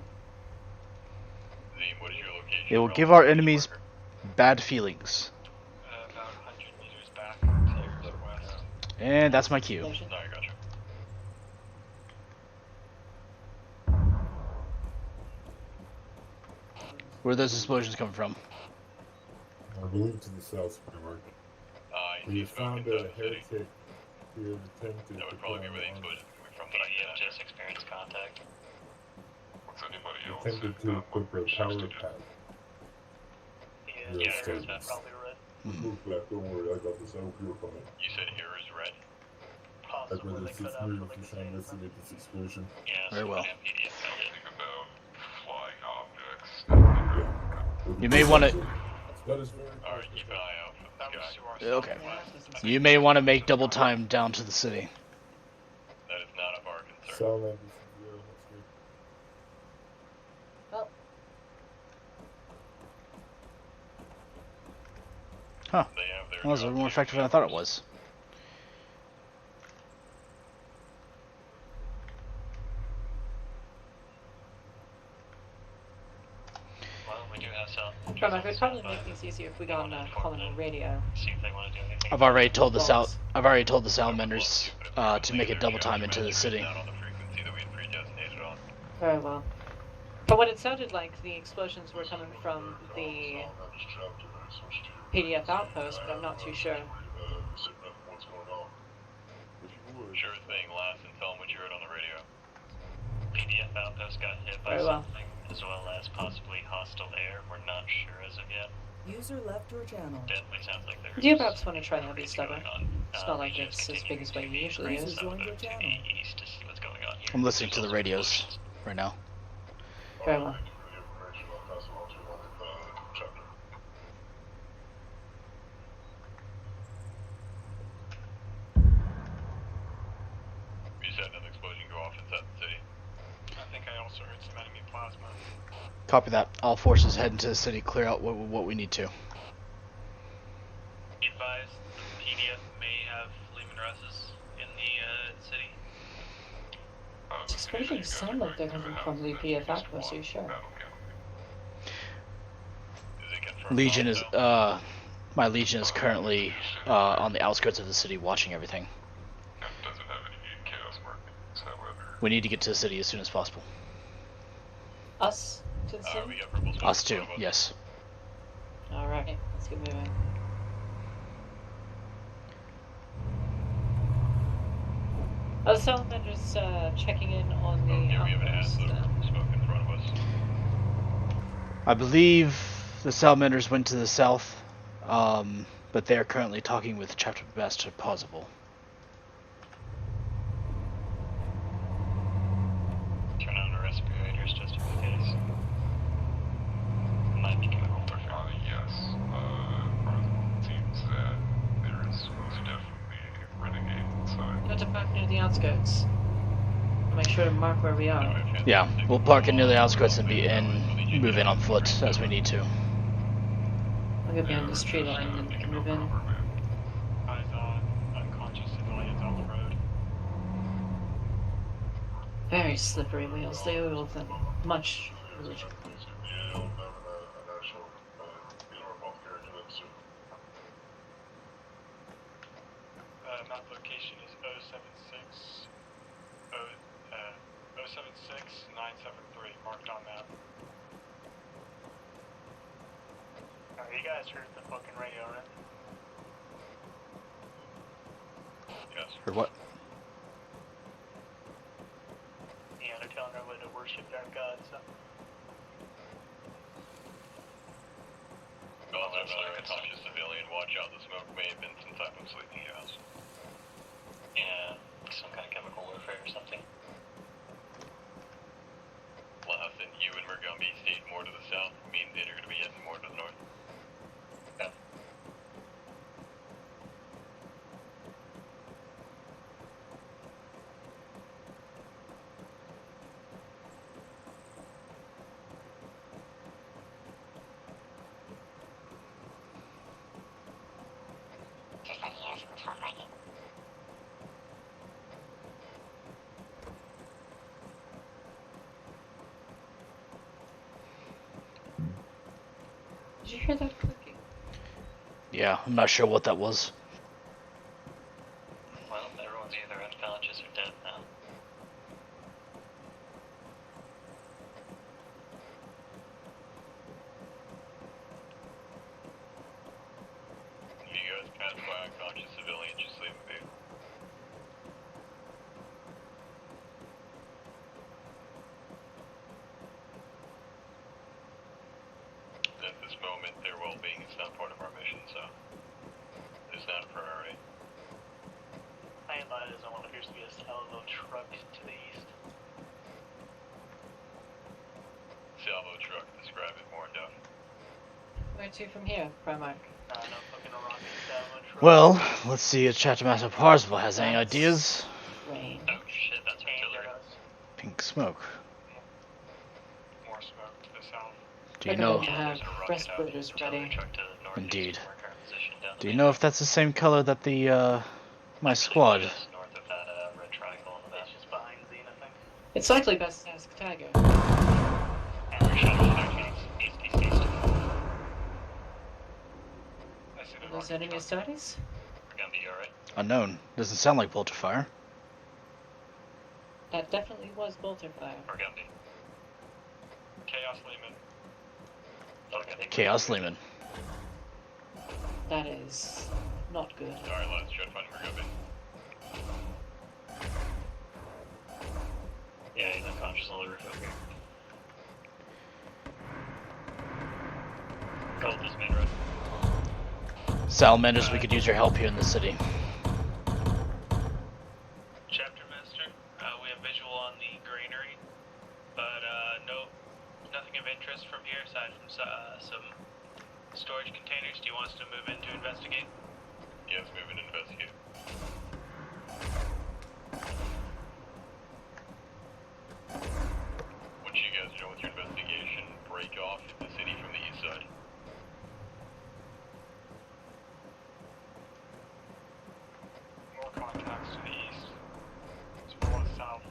Speaker 8: Zine, what is your location?
Speaker 3: It will give our enemies bad feelings.
Speaker 10: About 100 meters back to your west.
Speaker 3: And that's my cue.
Speaker 8: No, I gotcha.
Speaker 3: Where are those explosions coming from?
Speaker 16: I believe to the south, Primarch. We found a heretic who had attempted
Speaker 8: That would probably be where the explosion coming from, but I
Speaker 12: have just experienced contact.
Speaker 1: What's anybody else?
Speaker 16: attempted to equip a power pad.
Speaker 12: Yeah, that's probably red.
Speaker 7: Move back, don't worry, I got this, I hope you're fine.
Speaker 8: You said here is red.
Speaker 16: I'd rather 6 meters to try and investigate this explosion.
Speaker 12: Yeah,
Speaker 3: Very well.
Speaker 1: Think about flying objects.
Speaker 3: You may want to...
Speaker 16: That is very
Speaker 8: Alright, keep an eye out for this guy.
Speaker 3: Okay. You may want to make double time down to the city.
Speaker 8: That is not of our concern.
Speaker 16: Salamanders.
Speaker 6: Well,
Speaker 3: Huh.
Speaker 8: They have their
Speaker 3: That was more effective than I thought it was.
Speaker 11: We do have some.
Speaker 6: Primark, it would probably make things easier if we got on a call on a radio.
Speaker 11: See if they want to do anything.
Speaker 3: I've already told the salamanders to make it double time into the city.
Speaker 6: Very well. But what it sounded like, the explosions were coming from the PDF outpost, but I'm not too sure.
Speaker 8: Sure thing, Lass, and tell them what you heard on the radio.
Speaker 11: PDF outpost got hit by
Speaker 6: Very well.
Speaker 11: something, as well as possibly hostile air. We're not sure as of yet.
Speaker 2: User left your channel.
Speaker 11: Definitely sounds like there's...
Speaker 6: Do you perhaps want to try and be stubborn? It's not like it's as big as what it usually is.
Speaker 2: Join your channel.
Speaker 11: East to see what's going on here.
Speaker 3: I'm listening to the radios right now.
Speaker 6: Very well.
Speaker 8: You said another explosion go off inside the city.
Speaker 10: I think I also heard some enemy plasma.
Speaker 3: Copy that. All forces head into the city, clear out what we need to.
Speaker 10: Be advised, the PDF may have Lehman Russes in the city.
Speaker 6: It's explosions sound like they're coming from the PDF outpost, are you sure?
Speaker 3: Legion is my Legion is currently on the outskirts of the city watching everything. We need to get to the city as soon as possible.
Speaker 6: Us? To the city?
Speaker 3: Us too, yes.
Speaker 6: Alright, let's get moving. The Salamander's checking in on the outpost.
Speaker 3: I believe the Salamanders went to the south, but they are currently talking with Chapter Master Possible.
Speaker 11: Turn on the respirators just in case. Might be chemical warfare.
Speaker 1: Yes. It seems that there is most definitely a renegade inside.
Speaker 6: Go to park near the outskirts. Make sure to mark where we are.
Speaker 3: Yeah, we'll park it near the outskirts and move in on foot as we need to.
Speaker 6: I'll get behind this tree line and we can move in.
Speaker 10: Eyes on unconscious civilians on the road.
Speaker 6: Very slippery wheels. They oil them much religion.
Speaker 10: Map location is 076 973, marked on map. You guys heard the fucking radio, right?
Speaker 8: Yes.
Speaker 3: Heard what?
Speaker 10: Yeah, they're telling everybody to worship their god, so.
Speaker 8: Well, I'm another unconscious civilian. Watch out, the smoke may have been some type of sleeping gas.
Speaker 11: Yeah, some kind of chemical warfare or something.
Speaker 8: Lass and you and Murgumby stayed more to the south. Me and Did are going to be heading more to the north.
Speaker 11: Okay.
Speaker 6: Did you hear that clicking?
Speaker 3: Yeah, I'm not sure what that was.
Speaker 11: Well, everyone's either unconscious or dead now.
Speaker 8: You guys passed by unconscious civilians just sleeping, dude. At this moment, their well-being is not part of our mission, so it's not a priority.
Speaker 10: I advise on what appears to be a salvo truck to the east.
Speaker 8: Salvo truck, describe it more in depth.
Speaker 6: Where to from here, Primark?
Speaker 10: No fucking Iraqi salvo truck.
Speaker 3: Well, let's see if Chapter Master Parzival has any ideas.
Speaker 6: Rain.
Speaker 11: Oh shit, that's artillery.
Speaker 3: Pink smoke.
Speaker 10: More smoke to the south.
Speaker 3: Do you know?
Speaker 6: To have respirators ready.
Speaker 3: Indeed. Do you know if that's the same color that the my squad?
Speaker 11: Just north of that red triangle on the map.
Speaker 10: It's just behind Zine, I think.
Speaker 6: It's likely best to ask Tiger.
Speaker 11: And your shuttle east east east.
Speaker 6: those enemy studies?
Speaker 11: Gumby, you alright?
Speaker 3: Unknown. Doesn't sound like bolter fire.
Speaker 6: That definitely was bolter fire.
Speaker 11: Or Gumby.
Speaker 10: Chaos Lehman.
Speaker 3: Chaos Lehman.
Speaker 6: That is not good.
Speaker 8: Alright, let's try to find Gumby.
Speaker 11: Yeah, he's unconscious on the roof over here. Call this main road.
Speaker 3: Salamanders, we could use your help here in the city.
Speaker 10: Chapter Master, we have visual on the granary, but nothing of interest from here aside from some storage containers. Do you want us to move in to investigate?
Speaker 8: Yes, move in and investigate. Once you guys are done with your investigation, break off the city from the east side.
Speaker 10: More contacts to the east. To the south.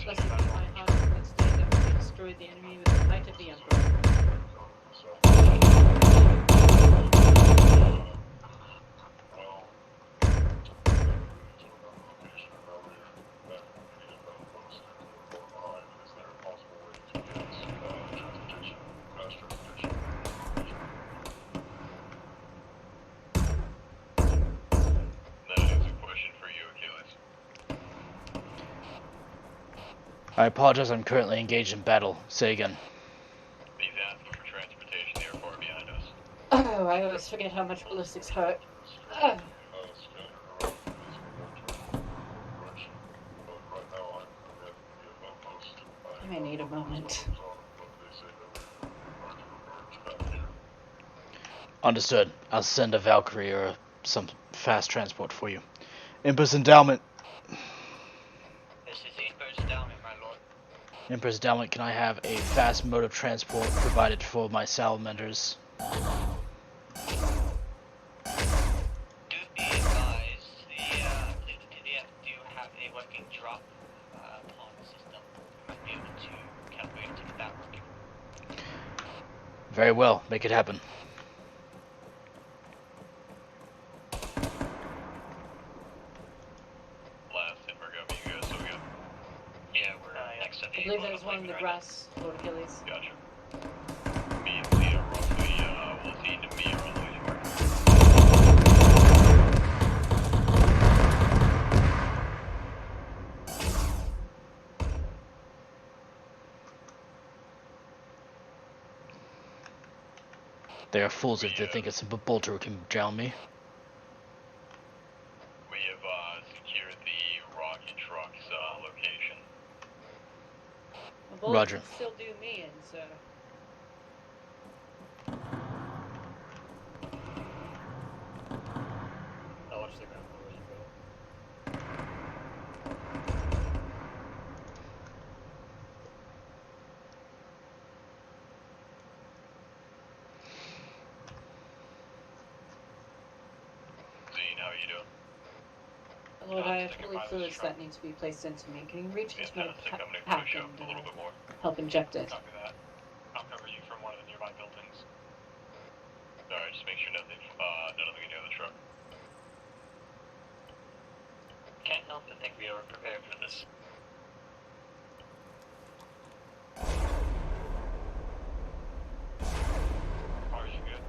Speaker 6: Blessed be my heart from its day that we destroyed the enemy with the might of the Emperor.
Speaker 3: I apologize, I'm currently engaged in battle. Say again.
Speaker 8: He's asking for transportation, they are far behind us.
Speaker 6: Oh, I always forget how much ballistics hurt. I may need a moment.
Speaker 3: Understood. I'll send a Valkyrie or some fast transport for you. Empress Endowment.
Speaker 13: This is Emperor's Endowment, my lord.
Speaker 3: Empress Endowment, can I have a fast mode of transport provided for my salamanders?
Speaker 13: Do be advised, the PDF do have a working drop upon the system. You might be able to calculate to get that working.
Speaker 3: Very well, make it happen.
Speaker 6: I believe there's one in the grass, Lord Achilles.
Speaker 8: Gotcha. Me and Leah roughly, we'll see to me around the way you are.
Speaker 3: They are fools if they think it's a bolter can drown me.
Speaker 8: We have secured the rocket truck's location.
Speaker 6: A bullet
Speaker 3: Roger.
Speaker 6: can still do me in, so.
Speaker 4: I'll watch the ground where you go.
Speaker 8: Zane, how are you doing?
Speaker 6: Lord, I have fully fluids that need to be placed into me. Can you reach this med pack and help inject it?
Speaker 10: Copy that. I'll cover you from one of the nearby buildings.
Speaker 8: Alright, just make sure nothing near the truck.
Speaker 11: Can't help but think we are prepared for this.
Speaker 10: Mars, you good?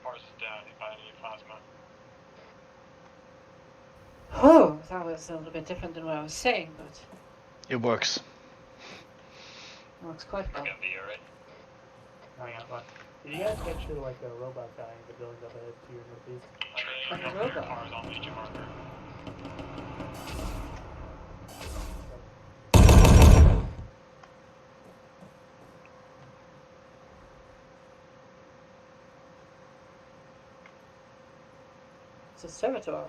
Speaker 10: Mars is down. If I need plasma.
Speaker 6: Oh, that was a little bit different than what I was saying, but
Speaker 3: It works.
Speaker 6: it works quite well.
Speaker 11: Gumby, you alright?
Speaker 9: Hang on, what? Did you guys picture like a robot guy in the building up ahead to your northeast?
Speaker 6: Like a robot.
Speaker 10: Mars on Legion marker.
Speaker 6: It's a servitor.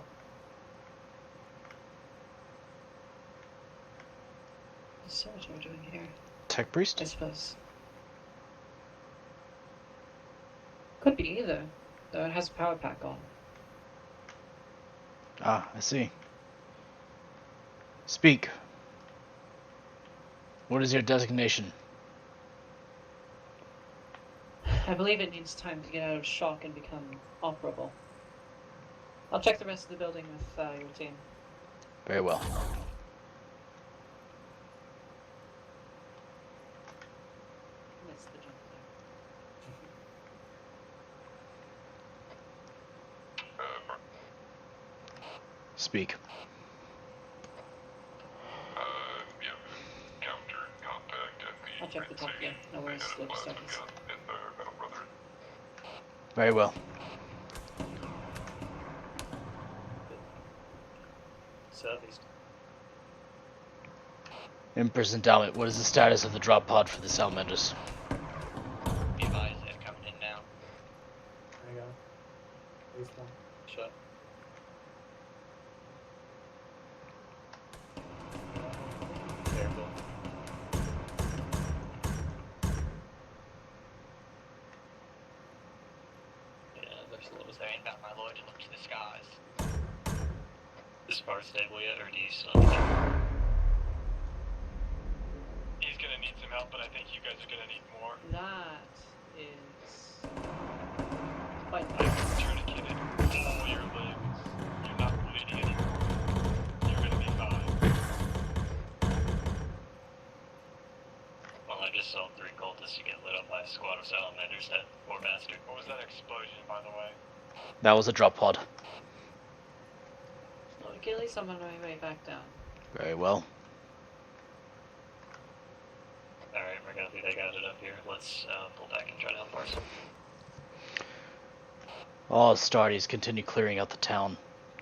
Speaker 6: What's the servitor doing here?
Speaker 3: Tech Priest?
Speaker 6: I suppose. Could be either, though it has a power pack on.
Speaker 3: Ah, I see. Speak. What is your designation?
Speaker 6: I believe it needs time to get out of shock and become operable. I'll check the rest of the building with your team.
Speaker 3: Very well.
Speaker 6: Missed the jump there.
Speaker 3: Speak.
Speaker 1: We have counter contact at the
Speaker 6: I'll check the top, yeah. No worries, slow seconds.
Speaker 1: in the Metal Brother.
Speaker 3: Very well.
Speaker 12: Southeast.
Speaker 3: Empress Endowment, what is the status of the drop pod for the Salamanders?
Speaker 13: Be advised, they're coming in now.
Speaker 9: Hang on. Base one.
Speaker 12: Shut. Careful. Yeah, there's a little.
Speaker 13: They're inbound, my lord, to look to the skies.
Speaker 12: Is Far stable yet, or do you still need help?
Speaker 10: He's gonna need some help, but I think you guys are gonna need more.
Speaker 6: That is quite
Speaker 10: I've tourniqueted all your limbs. You're not bleeding anymore. You're gonna be fine.
Speaker 12: Well, I just saw 3 cultists get lit up by a squad of salamanders at Poor Bastard.
Speaker 10: What was that explosion, by the way?
Speaker 3: That was a drop pod.
Speaker 6: Gilly's on my way back down.
Speaker 3: Very well.
Speaker 12: Alright, we're gonna they got it up here. Let's pull back and try to help ours.
Speaker 3: All Astartes continue clearing out the town.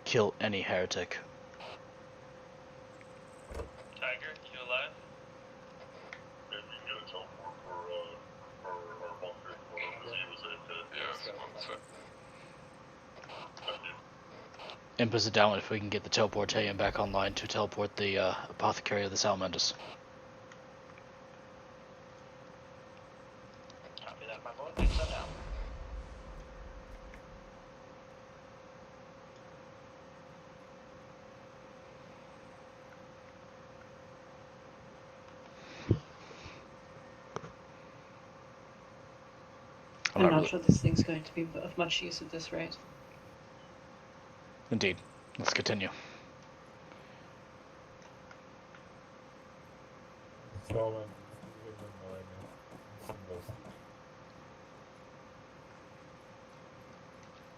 Speaker 3: Kill any heretic.
Speaker 10: Tiger, you alive?
Speaker 16: Maybe we can get a teleport for our bunker. Whatever he was at.
Speaker 1: Yes, one sec.
Speaker 3: Empress Endowment, if we can get the teleportation back online to teleport the apothecary of the Salamanders.
Speaker 13: Copy that, my lord. Please shut down.
Speaker 6: I'm not sure this thing's going to be of much use at this rate.
Speaker 3: Indeed. Let's continue.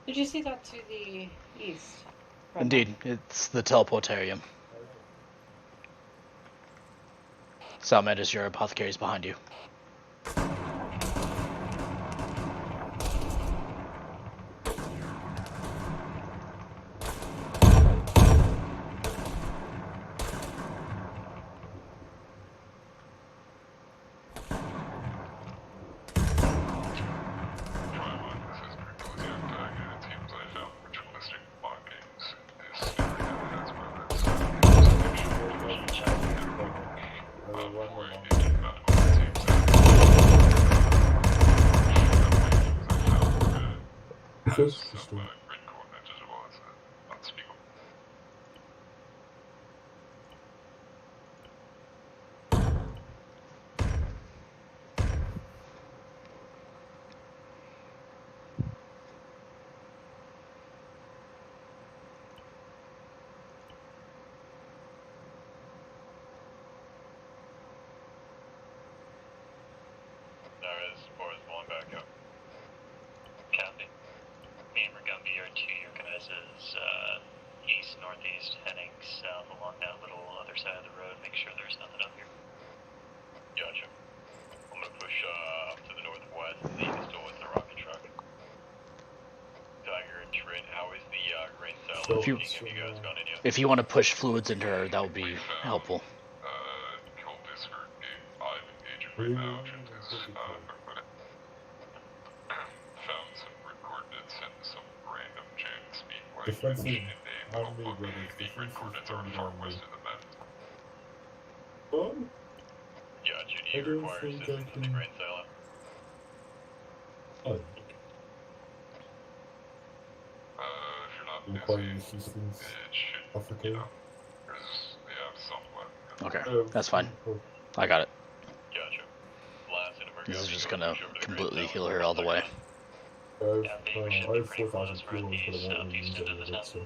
Speaker 3: Did you see that to the east? Indeed, it's the teleportarium. Salamanders, your apothecary is behind you.
Speaker 8: Alright, this board is pulling back up.
Speaker 12: Copy. Me and Ragumby are to your guys' east, northeast, heading south along that little other side of the road. Make sure there's nothing up here.
Speaker 8: Gotcha. I'm gonna push up to the northwest, the still with the rocket truck. Tiger and Trent, how is the grain cell looking? Have you guys gone in yet?
Speaker 3: If you want to push fluids into her, that would be helpful.
Speaker 1: Cultists are live engaging right now. Trent is found some coordinates and some random chain speed
Speaker 16: Defensive
Speaker 1: language in a
Speaker 16: army
Speaker 1: notebook.
Speaker 16: brothers,
Speaker 1: The grid coordinates are
Speaker 16: defensive
Speaker 1: far
Speaker 16: army.
Speaker 1: west of the map.
Speaker 8: Gotcha. Do
Speaker 16: I
Speaker 8: you
Speaker 16: don't
Speaker 8: require
Speaker 16: think I
Speaker 8: assistance in the
Speaker 16: can-
Speaker 8: grain silo?
Speaker 1: If you're not
Speaker 16: require assistance, Africa?
Speaker 1: You know, they have someone.
Speaker 3: Okay, that's fine. I got it.
Speaker 8: Gotcha. Last in
Speaker 3: This is
Speaker 8: America,
Speaker 3: just
Speaker 8: we
Speaker 3: gonna
Speaker 8: push over to the
Speaker 3: completely
Speaker 8: Great
Speaker 3: heal
Speaker 8: Tower.
Speaker 3: her all the way.
Speaker 16: I have 4,000 kilos, but I won't really use any of it, so.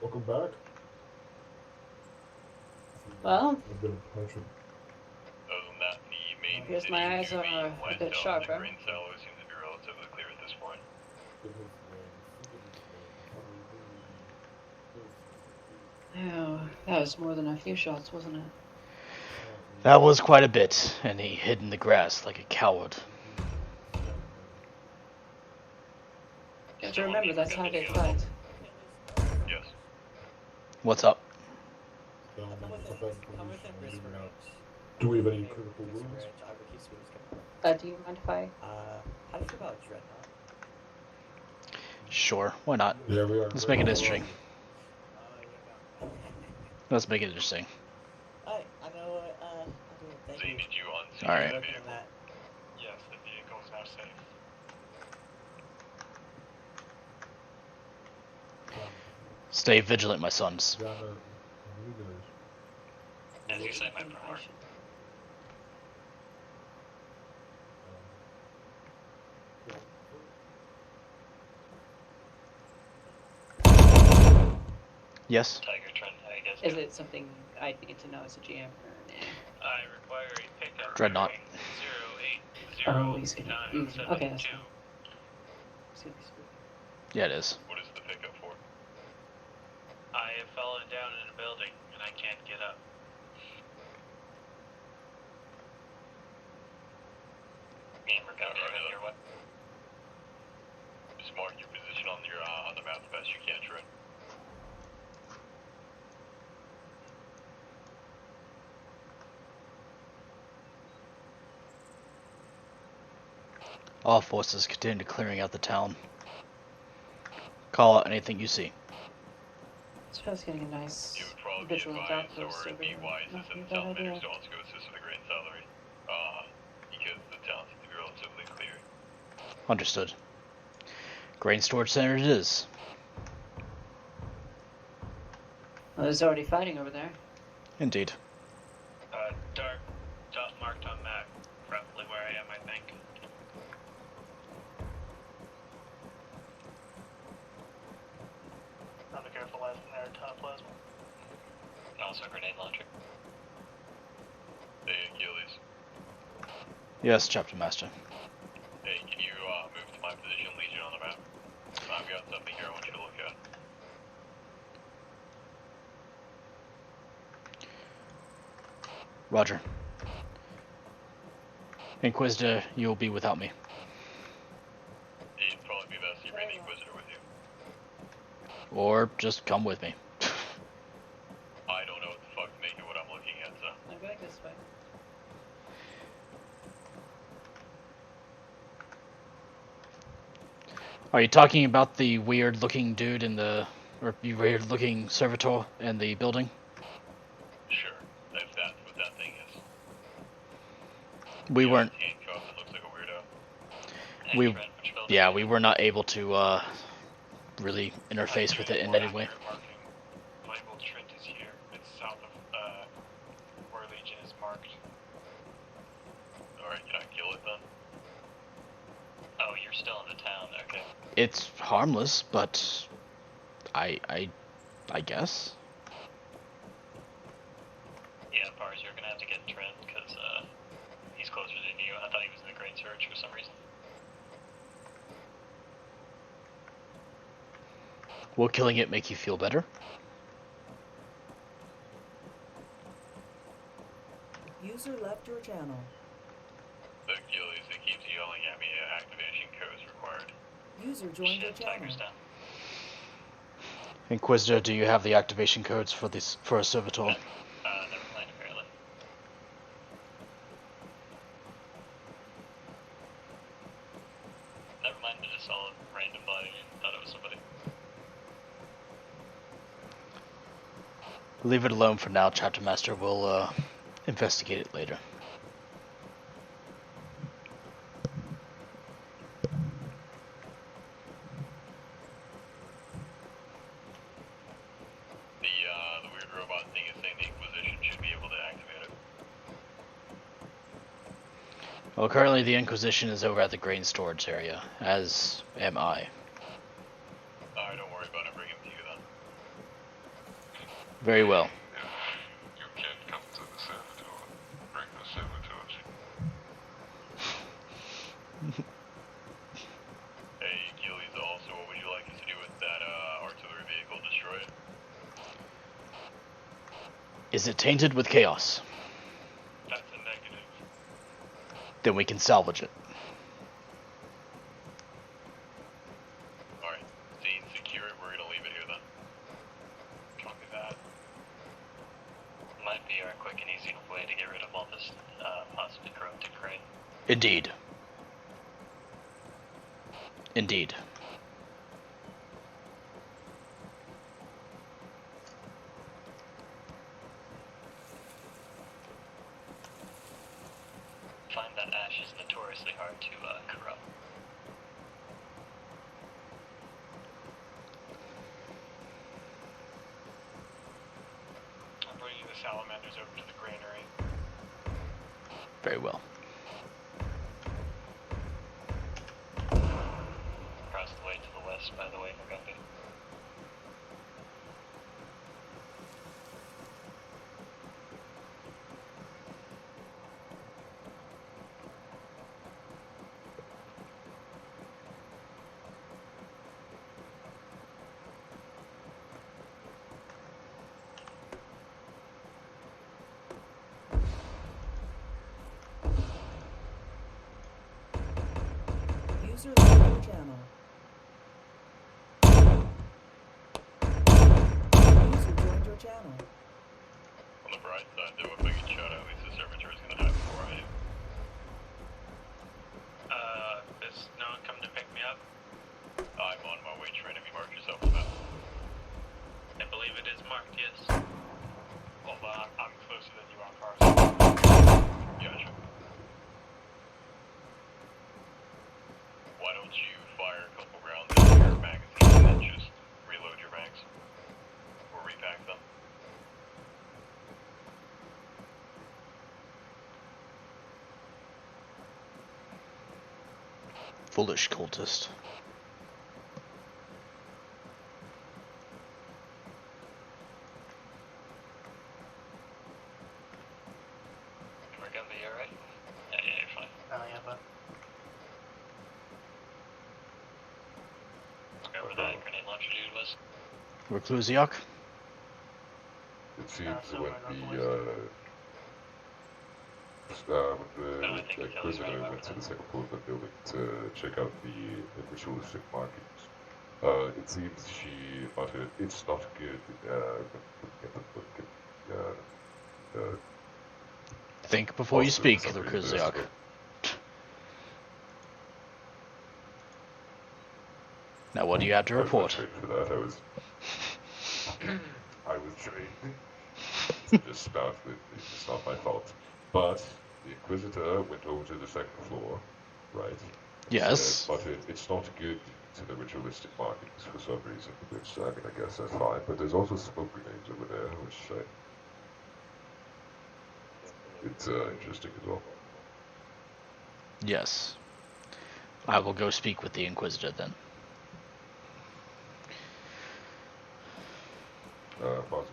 Speaker 16: Welcome back.
Speaker 6: Well,
Speaker 16: I've been a patron.
Speaker 8: Other than that, the main
Speaker 6: I guess
Speaker 8: city
Speaker 6: my eyes
Speaker 8: to
Speaker 6: are
Speaker 8: the
Speaker 6: a
Speaker 8: west
Speaker 6: bit
Speaker 8: of
Speaker 6: sharper.
Speaker 8: the Green Sallow seems to be relatively clear at this point.
Speaker 6: Oh, that was more than a few shots, wasn't it?
Speaker 3: That was quite a bit, and he hid in the grass like a coward.
Speaker 6: You have to remember, that's how they fight.
Speaker 8: Yes.
Speaker 3: What's up?
Speaker 7: Do we have any critical wounds?
Speaker 6: Do you mind if I...
Speaker 5: How do you feel about Dreadnought?
Speaker 3: Sure, why not?
Speaker 7: Yeah, we are.
Speaker 3: Let's make it interesting. Let's make it interesting.
Speaker 5: I know what, I'll do it. Thank you.
Speaker 8: Did you unsee
Speaker 3: Alright.
Speaker 8: the vehicle?
Speaker 10: Yes, the vehicle is now safe.
Speaker 3: Stay vigilant, my sons.
Speaker 11: As you say, my power.
Speaker 3: Yes?
Speaker 11: Tiger Trent, I guess.
Speaker 6: Is it something I need to know as a GM? Or
Speaker 10: I require a pickup.
Speaker 3: Dreadnought.
Speaker 10: 0800972.
Speaker 6: Okay, that's fine.
Speaker 3: Yeah, it is.
Speaker 8: What is the pickup for?
Speaker 10: I have fallen down in a building and I can't get up.
Speaker 11: Me and Mercado are here, what?
Speaker 8: Just mark your position on your on the map the best you can, Trent.
Speaker 3: All forces continue clearing out the town. Call out anything you see.
Speaker 6: It's just getting a nice
Speaker 8: You would probably be
Speaker 6: vigilant
Speaker 8: advised,
Speaker 6: outpost
Speaker 8: or
Speaker 6: over
Speaker 8: be
Speaker 6: here.
Speaker 8: wise to
Speaker 6: Not a
Speaker 8: send
Speaker 6: bad
Speaker 8: some
Speaker 6: idea.
Speaker 8: miners to also go assist with the grain salary. Because the town seems to be relatively clear.
Speaker 3: Understood. Grain storage center it is.
Speaker 6: Well, there's already fighting over there.
Speaker 3: Indeed.
Speaker 10: Dark dot marked on map, roughly where I am, I think.
Speaker 11: Not be careful, last in there, ton of plasma. And also a grenade launcher.
Speaker 8: Hey, Achilles.
Speaker 3: Yes, Chapter Master.
Speaker 8: Hey, can you move to my position, Legion, on the map? I've got something here I want you to look at.
Speaker 3: Roger. Inquisitor, you'll be without me.
Speaker 8: It'd probably be best you bring the Inquisitor with you.
Speaker 3: Or just come with me.
Speaker 8: I don't know what the fuck to make of what I'm looking at, so.
Speaker 6: I'm going this way.
Speaker 3: Are you talking about the weird looking dude in the, or the weird looking servitor in the building?
Speaker 8: Sure, if that's what that thing is.
Speaker 3: We weren't,
Speaker 8: Handcuffed, it looks like a weirdo.
Speaker 3: we, yeah, we were not able to, really interface with it in any way.
Speaker 10: Labeled Trent is here. It's south of where Legion is marked.
Speaker 8: Alright, can I kill it then?
Speaker 11: Oh, you're still in the town, okay.
Speaker 3: It's harmless, but I guess.
Speaker 11: Yeah, Pars, you're gonna have to get Trent, because he's closer than you. I thought he was in the Great Search for some reason.
Speaker 3: Will killing it make you feel better?
Speaker 2: User left your channel.
Speaker 8: The Achilles, it keeps yelling at me, activation codes required.
Speaker 2: User joined your channel.
Speaker 3: Inquisitor, do you have the activation codes for this for a servitor?
Speaker 11: Never mind, apparently. Never mind, I just saw a random body and thought it was somebody.
Speaker 3: Leave it alone for now, Chapter Master. We'll investigate it later. Well, currently the Inquisition is over at the grain storage area, as am I.
Speaker 8: Alright, don't worry about it. Bring him to you then.
Speaker 3: Very well.
Speaker 1: You can come to the servitor. Bring the servitor.
Speaker 8: Hey, Gillies, also, what would you like us to do with that artillery vehicle? Destroy it?
Speaker 3: Is it tainted with chaos?
Speaker 10: That's a negative.
Speaker 3: Then we can salvage it.
Speaker 8: Alright, Zane, secure it. We're gonna leave it here then.
Speaker 10: Copy that.
Speaker 12: Might be our quick and easy way to get rid of all this possibly corrupted crane.
Speaker 3: Indeed. Indeed.
Speaker 12: Find that ash is notoriously hard to corrupt.
Speaker 10: I'm bringing the salamanders over to the granary.
Speaker 3: Very well.
Speaker 12: Across the way to the west, by the way, Morgumby.
Speaker 2: User left your channel. User joined your channel.
Speaker 8: On the bright side, though, if I get shot, at least the servitor is gonna have before I do.
Speaker 10: Is no one coming to pick me up?
Speaker 8: I'm on my way, trying to be marked yourself on that.
Speaker 10: I believe it is marked, yes.
Speaker 8: Well, I'm closer than you are, Carson. Gotcha. Why don't you fire a couple rounds into your magazine and then just reload your mags? Or repack them?
Speaker 3: Foolish cultist.
Speaker 12: Morgumby, you alright? Yeah, you're fine.
Speaker 9: Oh, yeah, but
Speaker 12: Forgot where that grenade launcher dude was.
Speaker 3: Reclusiok?
Speaker 1: It seems
Speaker 9: somewhere
Speaker 1: when
Speaker 9: northwest.
Speaker 1: the Inquisitor went to the second floor of the building to check out the ritualistic markings. It seems she uttered, "It's not good,"
Speaker 3: Think before you
Speaker 1: also,
Speaker 3: speak,
Speaker 1: for some reason,
Speaker 3: Reclusiok. Now what do you have to
Speaker 1: I was not
Speaker 3: report?
Speaker 1: trained for that. I was trained to just spout that it's not my fault. But the Inquisitor went over to the second floor, right? and
Speaker 3: Yes.
Speaker 1: Said, but it's not good to the ritualistic markings for some reason, which, I mean, I guess that's fine. But there's also smoke grenades over there, which it's interesting as well.
Speaker 3: Yes. I will go speak with the Inquisitor then.
Speaker 1: Possible.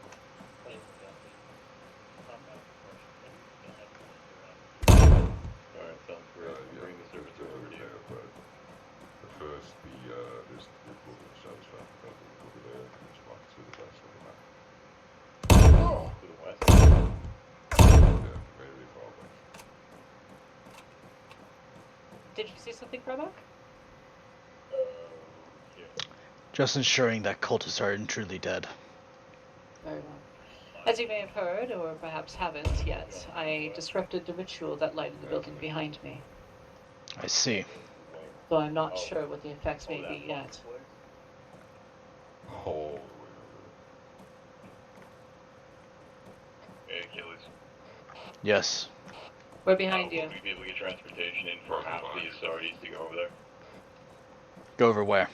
Speaker 4: Alright, sounds great.
Speaker 1: Yeah,
Speaker 4: Bring the servitor over to you.
Speaker 1: there, but first, there's the building satisfied about over there, which marks to the west of the map.
Speaker 4: To the west?
Speaker 1: Yeah, very far west.
Speaker 6: Did you say something, Rabak?
Speaker 4: Yeah.
Speaker 3: Just ensuring that cultists are truly dead.
Speaker 6: Very well. As you may have heard, or perhaps haven't yet, I disrupted the ritual that lighted the building behind me.
Speaker 3: I see.
Speaker 6: Though I'm not sure what the effects may be yet.
Speaker 1: Oh,
Speaker 8: Hey, Achilles.
Speaker 3: Yes.
Speaker 6: We're behind you.
Speaker 8: Will we be able to get transportation in for half the authorities to go over there?
Speaker 3: Go over where?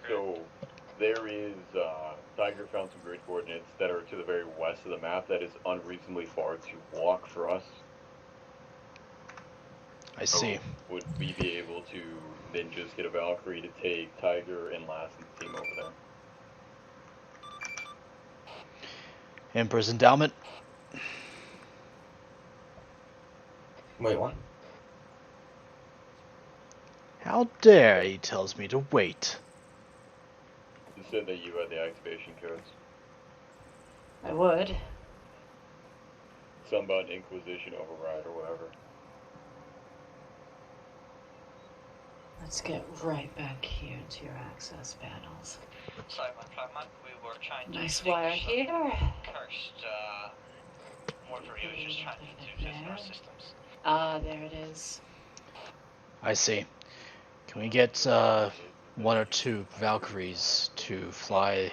Speaker 8: So, there is,
Speaker 4: Tiger found some grid coordinates that are to the very west of the map that is unreasonably far to walk for us.
Speaker 3: I see.
Speaker 4: Would we be able to then just get a Valkyrie to take Tiger and Lass and team over there?
Speaker 3: Emperor's Endowment.
Speaker 14: Wait, what?
Speaker 3: How dare he tells me to wait.
Speaker 4: You said that you had the activation codes.
Speaker 6: I would.
Speaker 4: Something about Inquisition override or whatever.
Speaker 6: Let's get right back here into your access panels.
Speaker 13: Sorry, my Primarch, we were trying to
Speaker 6: Nice
Speaker 13: fix
Speaker 6: wire
Speaker 13: some
Speaker 6: here.
Speaker 13: cursed, morphary was just trying to test our systems.
Speaker 6: Ah, there it is.
Speaker 3: I see. Can we get one or two Valkyries to fly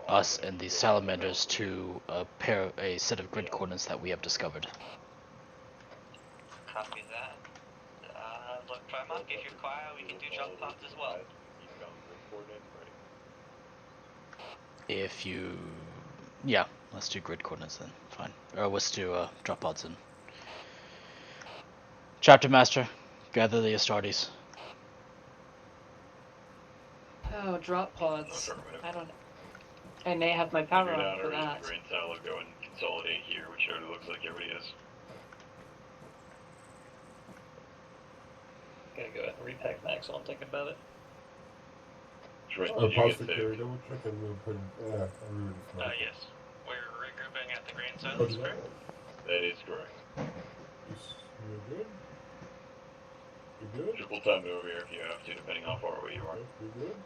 Speaker 3: us and the salamanders to a set of grid coordinates that we have discovered?
Speaker 13: Copy that. Look, Primarch, if you require, we can do jump pods as well.
Speaker 3: If you... Yeah, let's do grid coordinates then. Fine. Or let's do drop pods then. Chapter Master, gather the Astartes.
Speaker 6: Oh, drop pods. I don't... I may have my power on for that.
Speaker 4: Green silo, go and consolidate here, which already looks like everybody is.
Speaker 12: Gotta go ahead and repack Max while I'm thinking about it.
Speaker 4: Troy, did you
Speaker 16: pause
Speaker 4: get
Speaker 16: the
Speaker 4: saved?
Speaker 16: carry, double check and we'll put yeah, I really just know.
Speaker 10: Yes. We're regrouping at the Grand
Speaker 16: Oh,
Speaker 10: Silence,
Speaker 16: yeah.
Speaker 10: correct?
Speaker 4: That is correct.
Speaker 16: You're good? You're good?
Speaker 4: Triple time over here if you have to, depending how far away you are.
Speaker 16: You're good?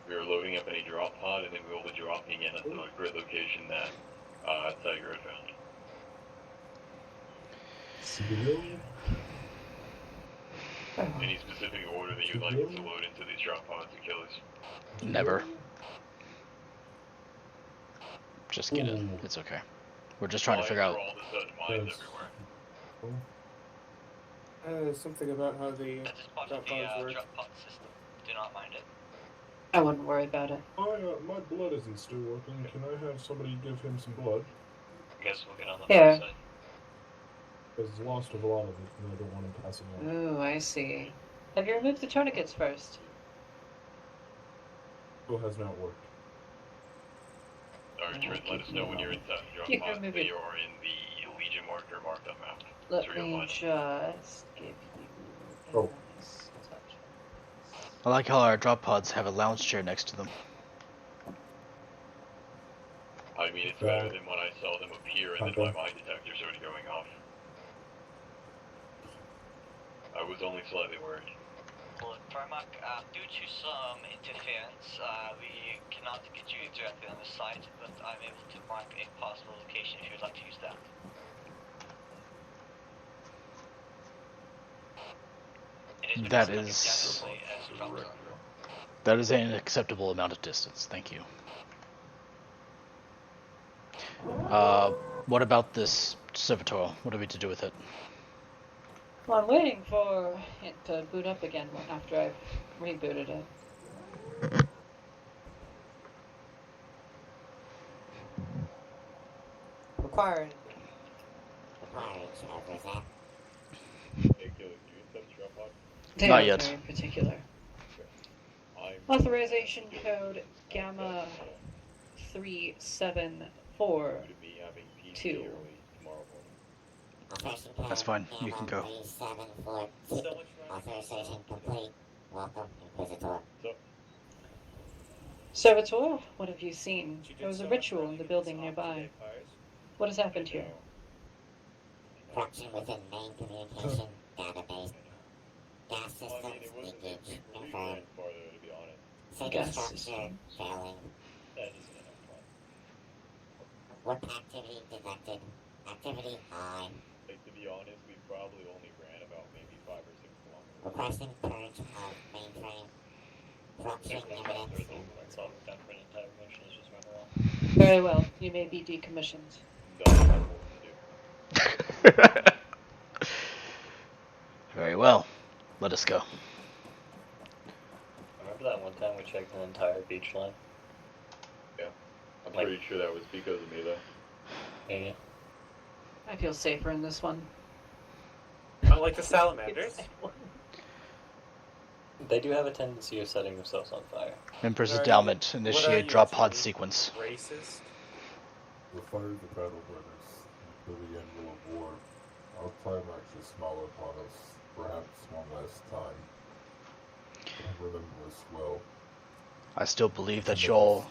Speaker 4: We are loading up any drop pod, and then we will be dropping in at the grid location that Tiger had found. Any specific order that you'd like us to load into these drop pods and kill us?
Speaker 3: Never. Just get it. It's okay. We're just trying to figure out...
Speaker 4: All of a sudden, mines everywhere.
Speaker 14: Something about how the
Speaker 13: That's just part of the
Speaker 14: work.
Speaker 13: drop pod system. Do not mind it.
Speaker 6: I wouldn't worry about it.
Speaker 16: My blood isn't still working. Can I have somebody give him some blood?
Speaker 12: I guess we'll get on the
Speaker 6: Here.
Speaker 12: side.
Speaker 16: Because he's lost a lot of it, and I don't want him passing on.
Speaker 6: Ooh, I see. Have you removed the tourniquets first?
Speaker 16: Still has not worked.
Speaker 4: Alright, Trent, let us know when you're inside the drop
Speaker 6: You can
Speaker 4: pod
Speaker 6: remove
Speaker 4: that
Speaker 6: it.
Speaker 4: you're in the Legion marker marked on map.
Speaker 6: Let
Speaker 4: So you'll
Speaker 6: me
Speaker 4: find it.
Speaker 6: just give you a
Speaker 16: Oh.
Speaker 6: nice touch.
Speaker 3: I like how our drop pods have a lounge chair next to them.
Speaker 4: I mean, it's better than when I saw them appear and then my mine detector's already going off. I was only slightly worried.
Speaker 13: Well, Primarch, due to some interference, we cannot get you directly on the site, but I'm able to mark a possible location if you'd like to use that.
Speaker 3: That is an acceptable amount of distance. Thank you. What about this servitor? What are we to do with it?
Speaker 6: Well, I'm waiting for it to boot up again after I've rebooted it.
Speaker 14: Required.
Speaker 6: They
Speaker 3: Not
Speaker 6: are
Speaker 3: yet.
Speaker 6: very particular. Authorization code Gamma 3742.
Speaker 3: That's fine. You can go.
Speaker 17: Authorization complete. Welcome, Inquisitor.
Speaker 6: Servitor, what have you seen? There was a ritual in the building nearby. What has happened here?
Speaker 17: Corruption within main communication database. Gas systems leakage confirmed. City
Speaker 6: Gas
Speaker 17: structure
Speaker 6: system.
Speaker 17: failing. Warp activity detected. Activity high.
Speaker 4: Like, to be honest, we probably only ran about maybe 5 or 6 kilometers.
Speaker 17: Requesting purge of mainframe. Corruption imminent.
Speaker 12: That's all we've done for an entire mission is just run around.
Speaker 6: Very well, you may be decommissioned.
Speaker 3: Very well. Let us go.
Speaker 12: Remember that one time we checked an entire beach line?
Speaker 4: pretty sure that was because of me, though.
Speaker 12: Yeah.
Speaker 6: I feel safer in this one.
Speaker 9: Not like the salamanders.
Speaker 12: They do have a tendency of setting themselves on fire.
Speaker 3: Emperor's
Speaker 9: What are
Speaker 3: Endowment.
Speaker 9: you-
Speaker 3: Initiate
Speaker 9: what are
Speaker 3: drop
Speaker 9: you,
Speaker 3: pod
Speaker 9: Jimmy?
Speaker 3: sequence.
Speaker 9: Racist?
Speaker 16: The fire the battle brothers until the end of war. Our climax is smaller upon us, perhaps one last time. I remember this well.
Speaker 3: I still believe that y'all...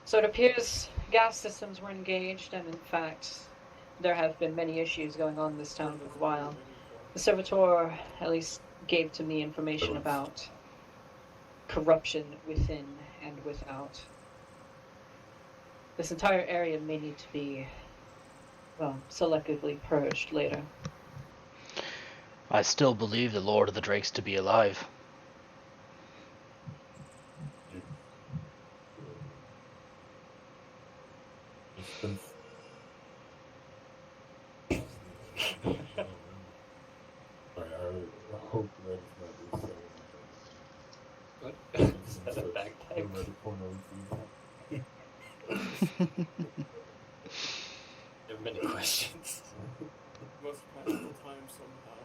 Speaker 6: So it appears gas systems were engaged, and in fact, there have been many issues going on in this town for a while. The servitor at least gave to me information about corruption within and without. This entire area may need to be, well, selectively purged later.
Speaker 3: I still believe the Lord of the Drakes to be alive.
Speaker 16: I hope that is not
Speaker 12: What? Is that a bagpipe? I have many questions.
Speaker 14: Most practical time somehow.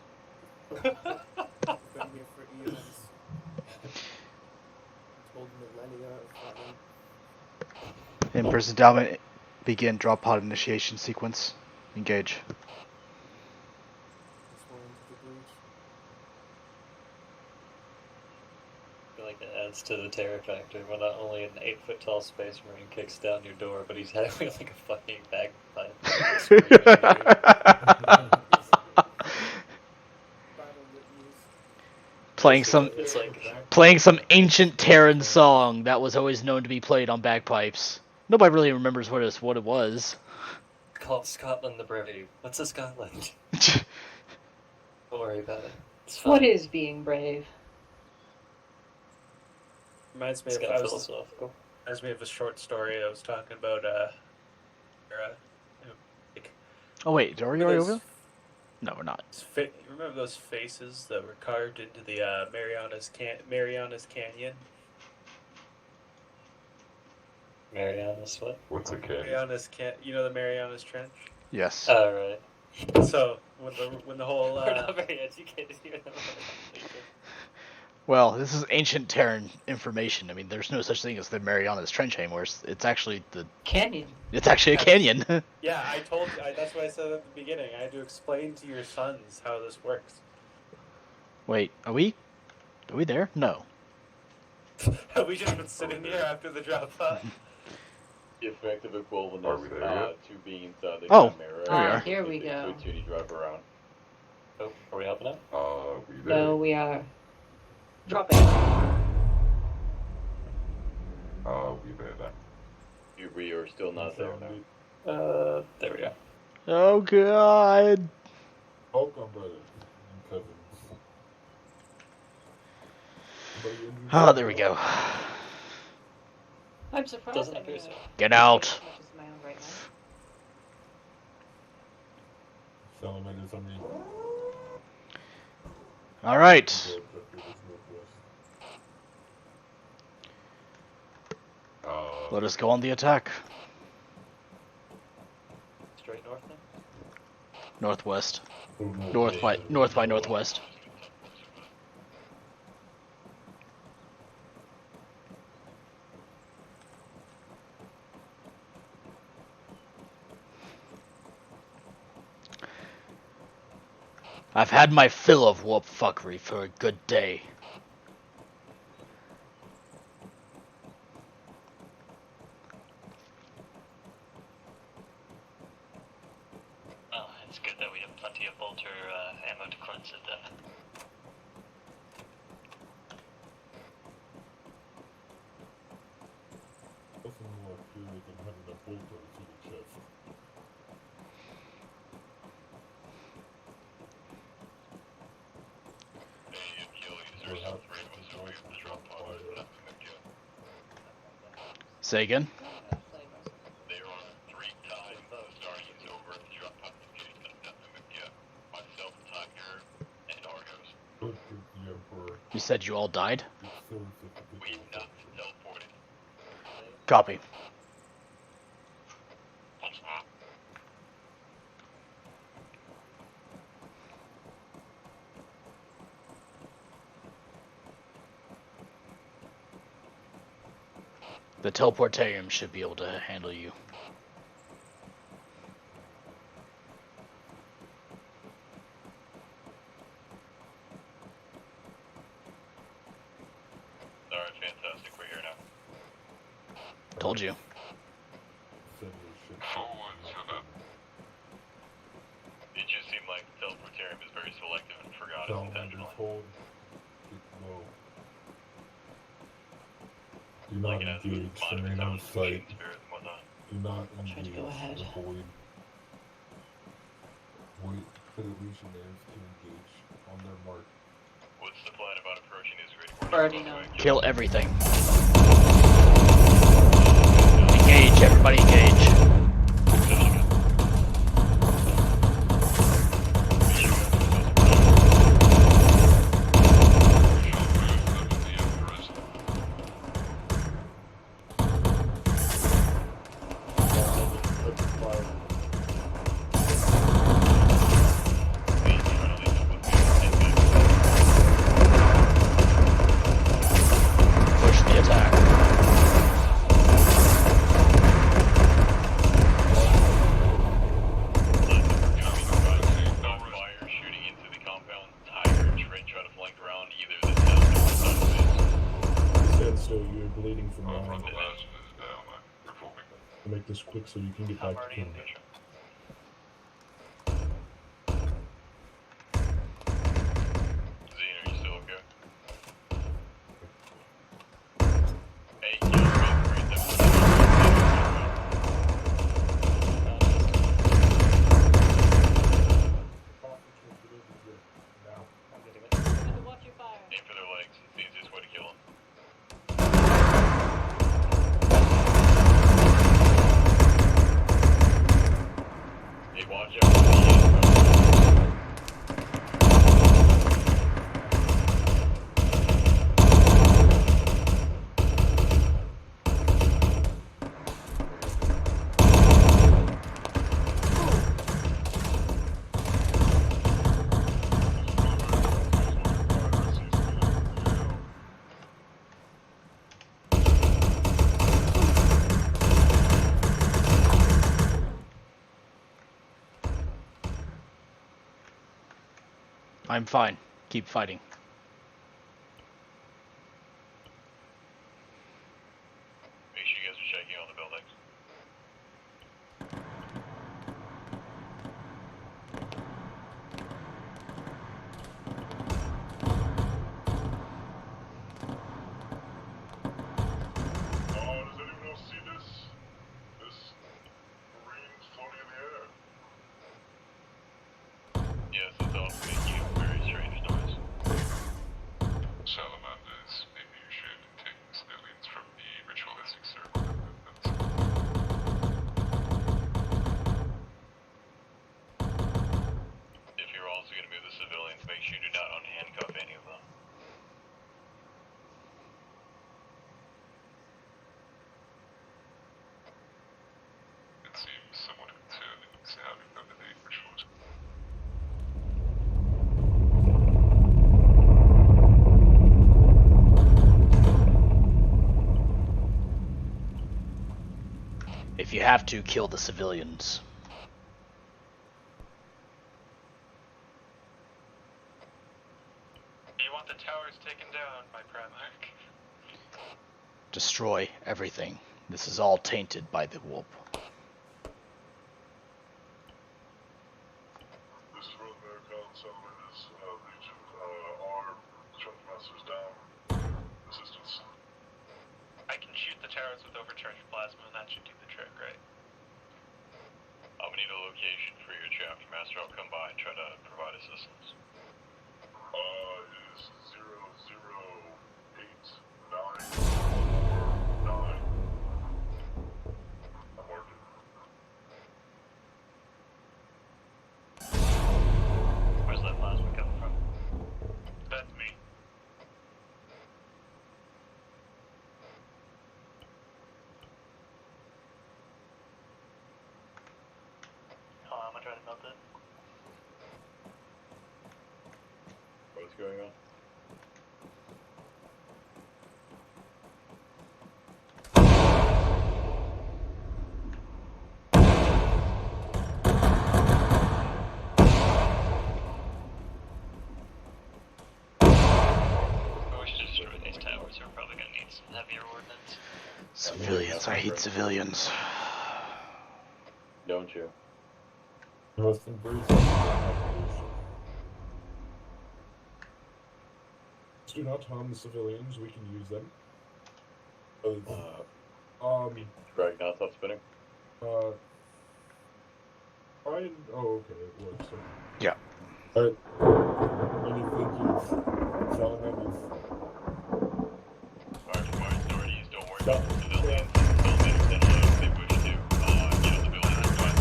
Speaker 14: Been here for eons. Told millennia of running.
Speaker 3: Emperor's Endowment. Begin drop pod initiation sequence. Engage.
Speaker 12: I feel like it adds to the terror factor when not only an 8-foot tall space marine kicks down your door, but he's having like a fucking bagpipe.
Speaker 3: Playing some ancient Terran song that was always known to be played on bagpipes. Nobody really remembers what it was.
Speaker 12: Called Scotland the Brave. What's a Scotland? Don't worry about it. It's fine.
Speaker 6: What is being brave?
Speaker 9: Reminds me
Speaker 12: It's
Speaker 9: of
Speaker 12: kind of philosophical.
Speaker 9: Reminds me of a short story I was talking about.
Speaker 3: Oh wait, are we already over? No, we're not.
Speaker 9: Remember those faces that were carved into the Marianas Canyon?
Speaker 12: Marianas what?
Speaker 1: What's a canyon?
Speaker 9: You know the Marianas Trench?
Speaker 3: Yes.
Speaker 12: Oh, right.
Speaker 9: So when the whole
Speaker 12: We're not very educated here.
Speaker 3: Well, this is ancient Terran information. I mean, there's no such thing as the Marianas Trench anymore. It's actually the
Speaker 6: canyon.
Speaker 3: It's actually a canyon.
Speaker 9: Yeah, that's what I said at the beginning. I had to explain to your sons how this works.
Speaker 3: Wait, are we there? No.
Speaker 9: Have we just been sitting here after the drop pod?
Speaker 4: The effective equivalent
Speaker 1: Are we there yet?
Speaker 4: to being inside the
Speaker 3: Oh,
Speaker 4: camera.
Speaker 3: there we are.
Speaker 6: Here we go.
Speaker 4: So you drive around.
Speaker 12: Oh, are we helping out?
Speaker 1: We there?
Speaker 6: No, we are dropping.
Speaker 1: We there then.
Speaker 4: We are still not there now.
Speaker 12: There we go.
Speaker 3: Oh god.
Speaker 16: Welcome, brother. And cousins.
Speaker 3: Oh, there we go.
Speaker 6: I'm surprised.
Speaker 12: Doesn't appear so.
Speaker 3: Get out.
Speaker 6: As much as my own right now.
Speaker 16: Salamanders on me.
Speaker 3: All right. Let us go on the attack.
Speaker 12: Straight north then?
Speaker 3: Northwest. North by northwest. I've had my fill of warp fuckery for a good day.
Speaker 11: Well, it's good that we have plenty of bolter ammo to cleanse it then.
Speaker 16: Nothing more clear than having a bolter to the chest.
Speaker 3: Say again?
Speaker 16: The Emperor.
Speaker 3: You said you all died?
Speaker 16: We not teleported
Speaker 3: Copy. The teleportarium should be able to handle you.
Speaker 8: Alright, fantastic. We're here now.
Speaker 3: Told you.
Speaker 1: Forward to them.
Speaker 8: It just seemed like the teleportarium is very selective and forgot it
Speaker 16: Salamanders
Speaker 8: intentionally.
Speaker 16: hold. Get low. Do not engage. Remain out of sight. Do not engage.
Speaker 6: to go ahead.
Speaker 16: Avoid. Wait for the legionnaires to engage on their mark.
Speaker 8: What's the plan about approaching these great
Speaker 6: Already know.
Speaker 3: Kill everything. Engage, everybody engage. Push the attack.
Speaker 7: Stand still, you're bleeding from now on. I'll make this quick so you can get back to killing.
Speaker 8: Aim for their legs. It's the easiest way to kill them. Hey, watch out for
Speaker 3: I'm fine. Keep fighting.
Speaker 8: Make sure you guys are checking all the buildings.
Speaker 7: Does anyone else see this? This marine floating in the air?
Speaker 8: Yes, it's all making a very strange noise.
Speaker 1: Salamanders, maybe you should take the civilians from the ritualistic circle.
Speaker 8: If you're also going to move the civilians, make sure you do not unhandcuff any of them.
Speaker 1: It seems somewhat concerning to having them in the ritualistic.
Speaker 3: If you have to, kill the civilians.
Speaker 10: You want the towers taken down, my Primarch?
Speaker 3: Destroy everything. This is all tainted by the warp.
Speaker 7: This is Road American Salamanders, Legion, our trunk masters down. Assistance.
Speaker 10: I can shoot the towers with overcharged plasma, and that should do the trick, right?
Speaker 8: I'm going to need a location for your chapter master. I'll come by and try to provide assistance.
Speaker 7: It is 008949. I'm working.
Speaker 12: Where's that plasma coming from?
Speaker 10: That's me.
Speaker 4: going on.
Speaker 11: We should destroy these towers. We're probably gonna need some heavier ordnance.
Speaker 3: Civilians. I hate civilians.
Speaker 4: Don't you?
Speaker 16: Must embrace the population. Do not harm the civilians. We can use them.
Speaker 4: Drag not stop spinning.
Speaker 16: Fine. Oh, okay, it works. So.
Speaker 3: Yeah.
Speaker 16: Alright. What do you think is salamanders?
Speaker 8: Alright, from our authorities, don't worry about the civilians. They'll understand what they wish to do. Get out the building and try to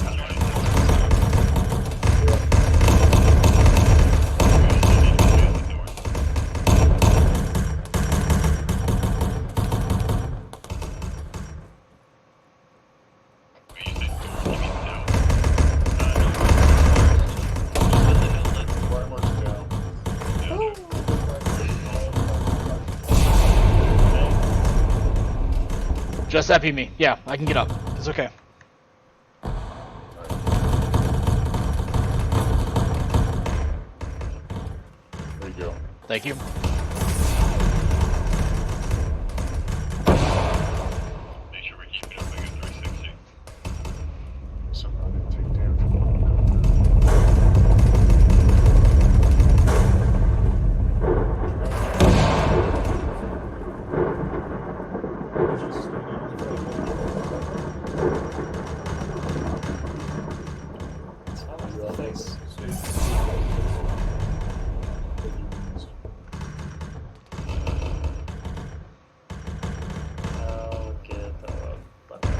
Speaker 3: Just FP me. Yeah, I can get up. It's okay.
Speaker 16: There you go.
Speaker 3: Thank you.
Speaker 8: make sure we're keeping up like a 360.
Speaker 16: Somehow I didn't take damage.
Speaker 12: I'll get the weapon.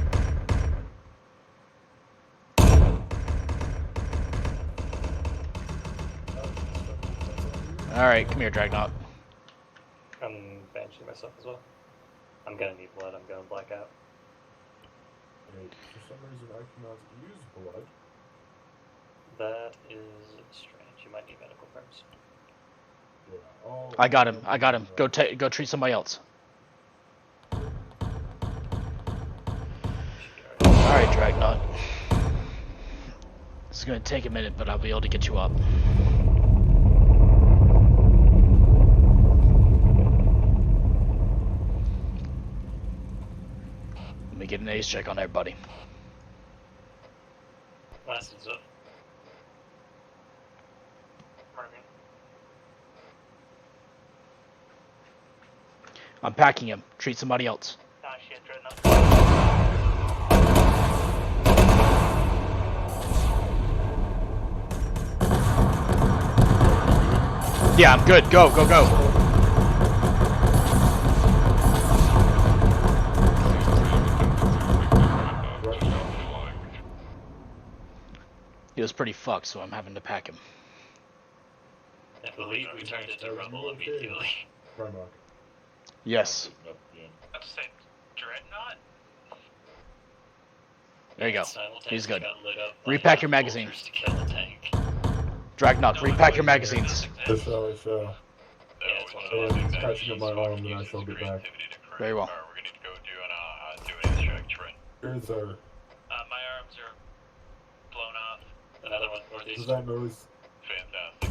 Speaker 3: Alright, come here, Dragnot.
Speaker 12: I'm banishing myself as well. I'm gonna need blood. I'm going blackout.
Speaker 16: Wait, for some reason I cannot use blood.
Speaker 12: That is strange. You might need medical first.
Speaker 16: Yeah,
Speaker 3: I got him. I got him. Go treat somebody else. Alright, Dragnot. This is gonna take a minute, but I'll be able to get you up. Let me get an ace check on everybody.
Speaker 12: Last is up.
Speaker 3: I'm packing him. Treat somebody else.
Speaker 10: Ah, shit, Dreadnought.
Speaker 3: Yeah, I'm good. Go, go, go. He was pretty fucked, so I'm having to pack him.
Speaker 12: I believe we turned it to rubble immediately.
Speaker 16: Primarch.
Speaker 3: Yes.
Speaker 10: I'd say Dreadnought?
Speaker 3: There you go.
Speaker 12: Simultaneously
Speaker 3: He's good.
Speaker 12: got lit up by
Speaker 3: Repack your magazine.
Speaker 12: soldiers to kill a tank.
Speaker 3: Dragnot, repack your magazines.
Speaker 16: I shall.
Speaker 12: Yeah, it's one of
Speaker 16: Oh,
Speaker 12: those
Speaker 16: he's
Speaker 12: things.
Speaker 16: catching up my arm, then I shall get back.
Speaker 3: Very well.
Speaker 8: We're gonna need to go do an ace check, Trent.
Speaker 16: Here's our.
Speaker 10: My arms are blown off.
Speaker 12: Another one
Speaker 16: Does
Speaker 12: northeast.
Speaker 16: that noise?
Speaker 8: Fantastic.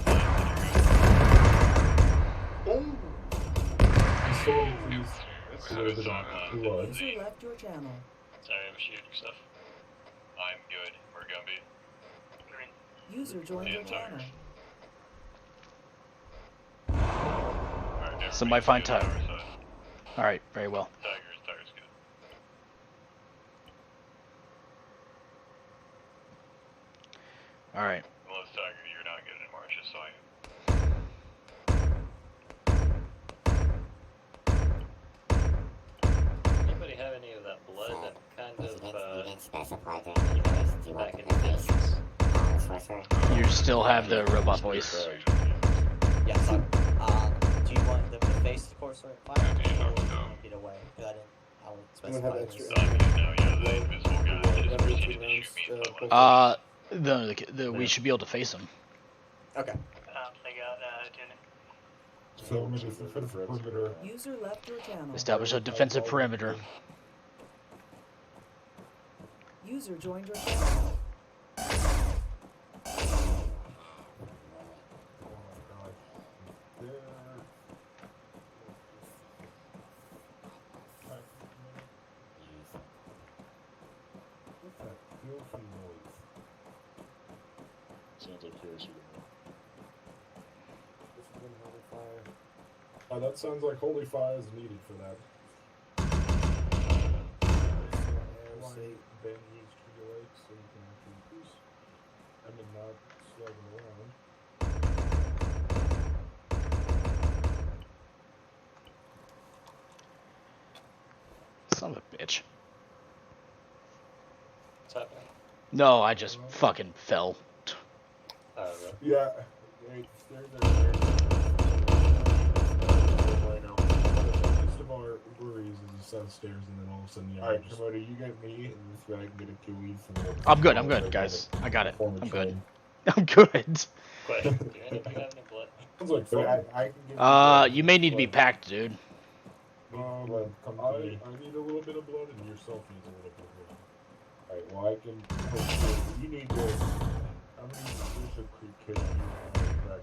Speaker 16: Someone please clear the blood.
Speaker 2: User left your channel.
Speaker 12: Sorry, I'm shooting yourself.
Speaker 8: I'm good. We're gonna be.
Speaker 2: User joined your channel.
Speaker 8: Alright,
Speaker 3: Somebody find Tiger. Alright, very well.
Speaker 8: Tiger's good.
Speaker 3: Alright.
Speaker 8: Unless Tiger, you're not good anymore, it's just so I
Speaker 12: Anybody have any of that blood that kind
Speaker 17: You
Speaker 12: of,
Speaker 17: didn't specify during the voice. Do you want
Speaker 12: back
Speaker 17: the
Speaker 12: in the
Speaker 17: face?
Speaker 12: days?
Speaker 17: Sorcerer?
Speaker 3: You still have the robot voice.
Speaker 5: Yes, do you want them to face the course or fire? Or do you want to get away? Because I won't
Speaker 14: Anyone have
Speaker 5: specify
Speaker 14: extra
Speaker 5: this.
Speaker 8: No, yeah, the invisible guy just
Speaker 14: Remember
Speaker 8: proceeded
Speaker 14: to
Speaker 8: to
Speaker 14: announce,
Speaker 8: shoot me.
Speaker 3: We should be able to face him.
Speaker 5: Okay.
Speaker 10: They got Jenny.
Speaker 16: Settlement is defensive perimeter.
Speaker 2: User left your channel.
Speaker 3: Establish a defensive perimeter.
Speaker 2: User joined your channel.
Speaker 16: Sounds like heresy. Oh, that sounds like holy fire is needed for that. Ben needs to awake so you can actually increase. I mean, not slug around.
Speaker 3: Son of a bitch.
Speaker 12: What's happening?
Speaker 3: No, I just fucking fell.
Speaker 16: Yeah. Most of our breweries is just downstairs, and then all of a sudden, yeah. Alright, Komodo, you get me, and this way I can get a kiwi from the...
Speaker 3: I'm good, guys. I got it. I'm good. I'm good. You may need to be packed, dude.
Speaker 16: I need a little bit of blood, and yourself needs a little bit of blood. Alright, well, I can... You need this. How many Bishop Creek kids do you have?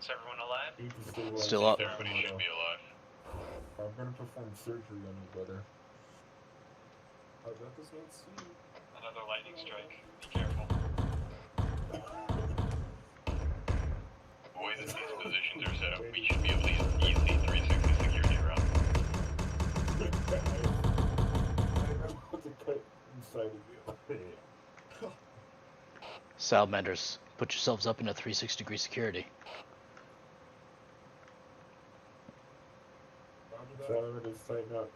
Speaker 10: Is everyone alive?
Speaker 3: Still up.
Speaker 8: Everybody should be alive.
Speaker 16: I'm gonna perform surgery on your brother. That does not see.
Speaker 10: Another lightning strike. Be careful.
Speaker 8: The way that these positions are set up, we should be able to easily 360 security around.
Speaker 16: I want to cut inside of you.
Speaker 3: Salamanders, put yourselves up in a 360-degree security.
Speaker 16: Salamanders, tighten up.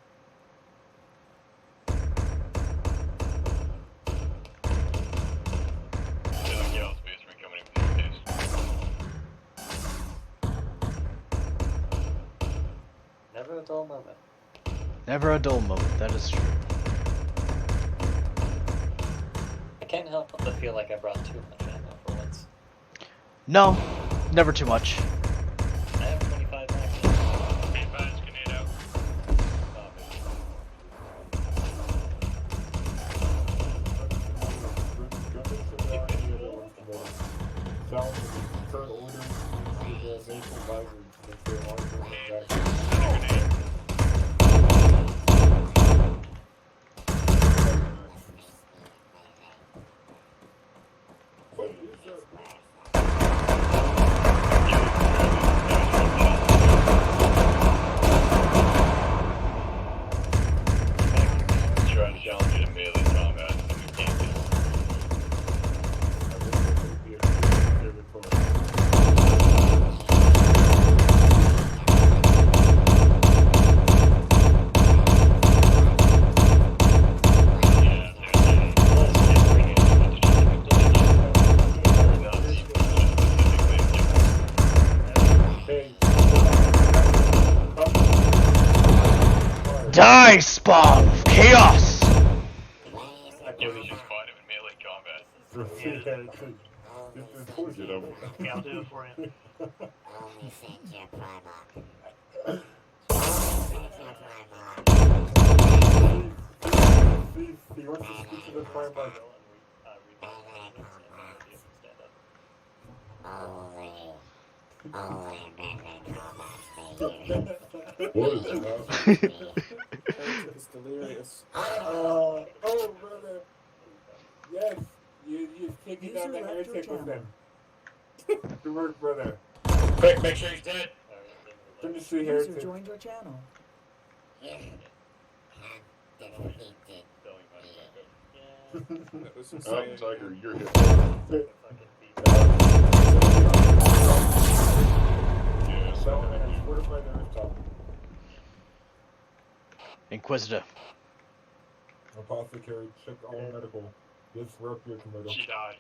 Speaker 12: Never a dull moment.
Speaker 3: Never a dull moment, that is true.
Speaker 12: I can't help but feel like I brought too much ammo for once.
Speaker 3: No, never too much.
Speaker 12: I have 25 max.
Speaker 10: Advise, grenade out.
Speaker 16: Current orders is nasal visors that they are
Speaker 3: Die, Spawn! Chaos!
Speaker 8: Yeah, we should fight him in melee combat.
Speaker 9: Yeah, I'll do it for you.
Speaker 17: Only think you're Primarch.
Speaker 16: He wants to speak to the Primarch.
Speaker 17: Only melee combat
Speaker 16: What is that?
Speaker 14: It's delirious.
Speaker 16: Oh, brother. Yes, you've taken down the heretic with them. Good work, brother.
Speaker 8: Quick, make sure he's dead.
Speaker 16: Finish the
Speaker 2: User
Speaker 16: heretic.
Speaker 2: joined your channel.
Speaker 1: That was insane. Tiger, you're hit.
Speaker 16: Yeah, Salamanders, fortify the rooftop.
Speaker 3: Inquisitor.
Speaker 16: Apothecary, check all medical. Yes, we're up here, Komodo.
Speaker 10: She died.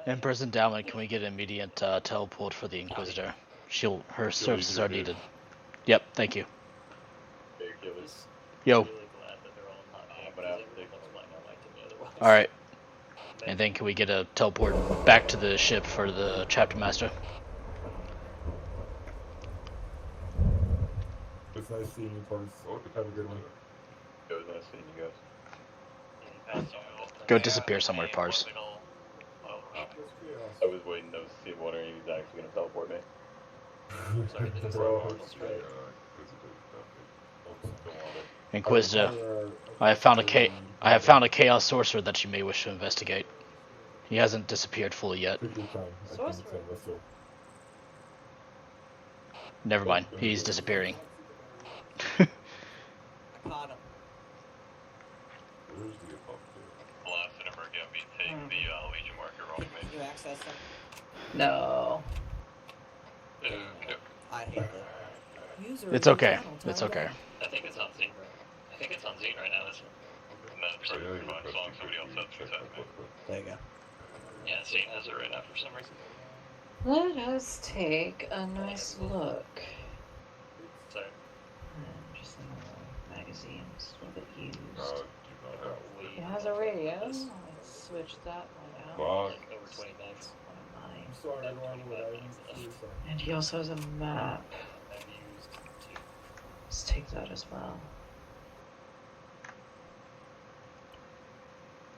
Speaker 3: Empress Endowment, can we get an immediate teleport for the Inquisitor? Her services are needed. Yep, thank you. Yo. Alright. And then can we get a teleport back to the ship for the chapter master?
Speaker 16: nice seeing you, Pars. Have a good one.
Speaker 4: It was nice seeing you guys.
Speaker 3: Go disappear somewhere, Pars.
Speaker 4: I was waiting to see if wondering if he's actually gonna teleport me.
Speaker 3: Inquisitor, I have found a chaos sorcerer that you may wish to investigate. He hasn't disappeared fully yet. Never mind, he's disappearing.
Speaker 5: Caught him.
Speaker 8: Blast and ever get me take the Legion marker off me.
Speaker 5: Can you access him?
Speaker 6: No.
Speaker 5: I hate it.
Speaker 2: User
Speaker 3: It's okay.
Speaker 2: channel
Speaker 3: It's
Speaker 2: timed
Speaker 3: okay.
Speaker 2: out.
Speaker 12: I think it's on Zine. I think it's on Zine right now, isn't it?
Speaker 8: And that's perfectly fine as long as somebody else has me.
Speaker 5: There you go.
Speaker 12: Yeah, Zine has it right now for some reason.
Speaker 6: Let us take a nice look.
Speaker 12: So,
Speaker 6: Just some more magazines. A bit used.
Speaker 8: It
Speaker 6: It has a radio. Let's switch that one out.
Speaker 12: like over 20 megs.
Speaker 6: One of mine.
Speaker 7: I'm sorry, I don't know what I used to do.
Speaker 6: And he also has a map.
Speaker 12: I've used 2.
Speaker 6: Let's take that as well.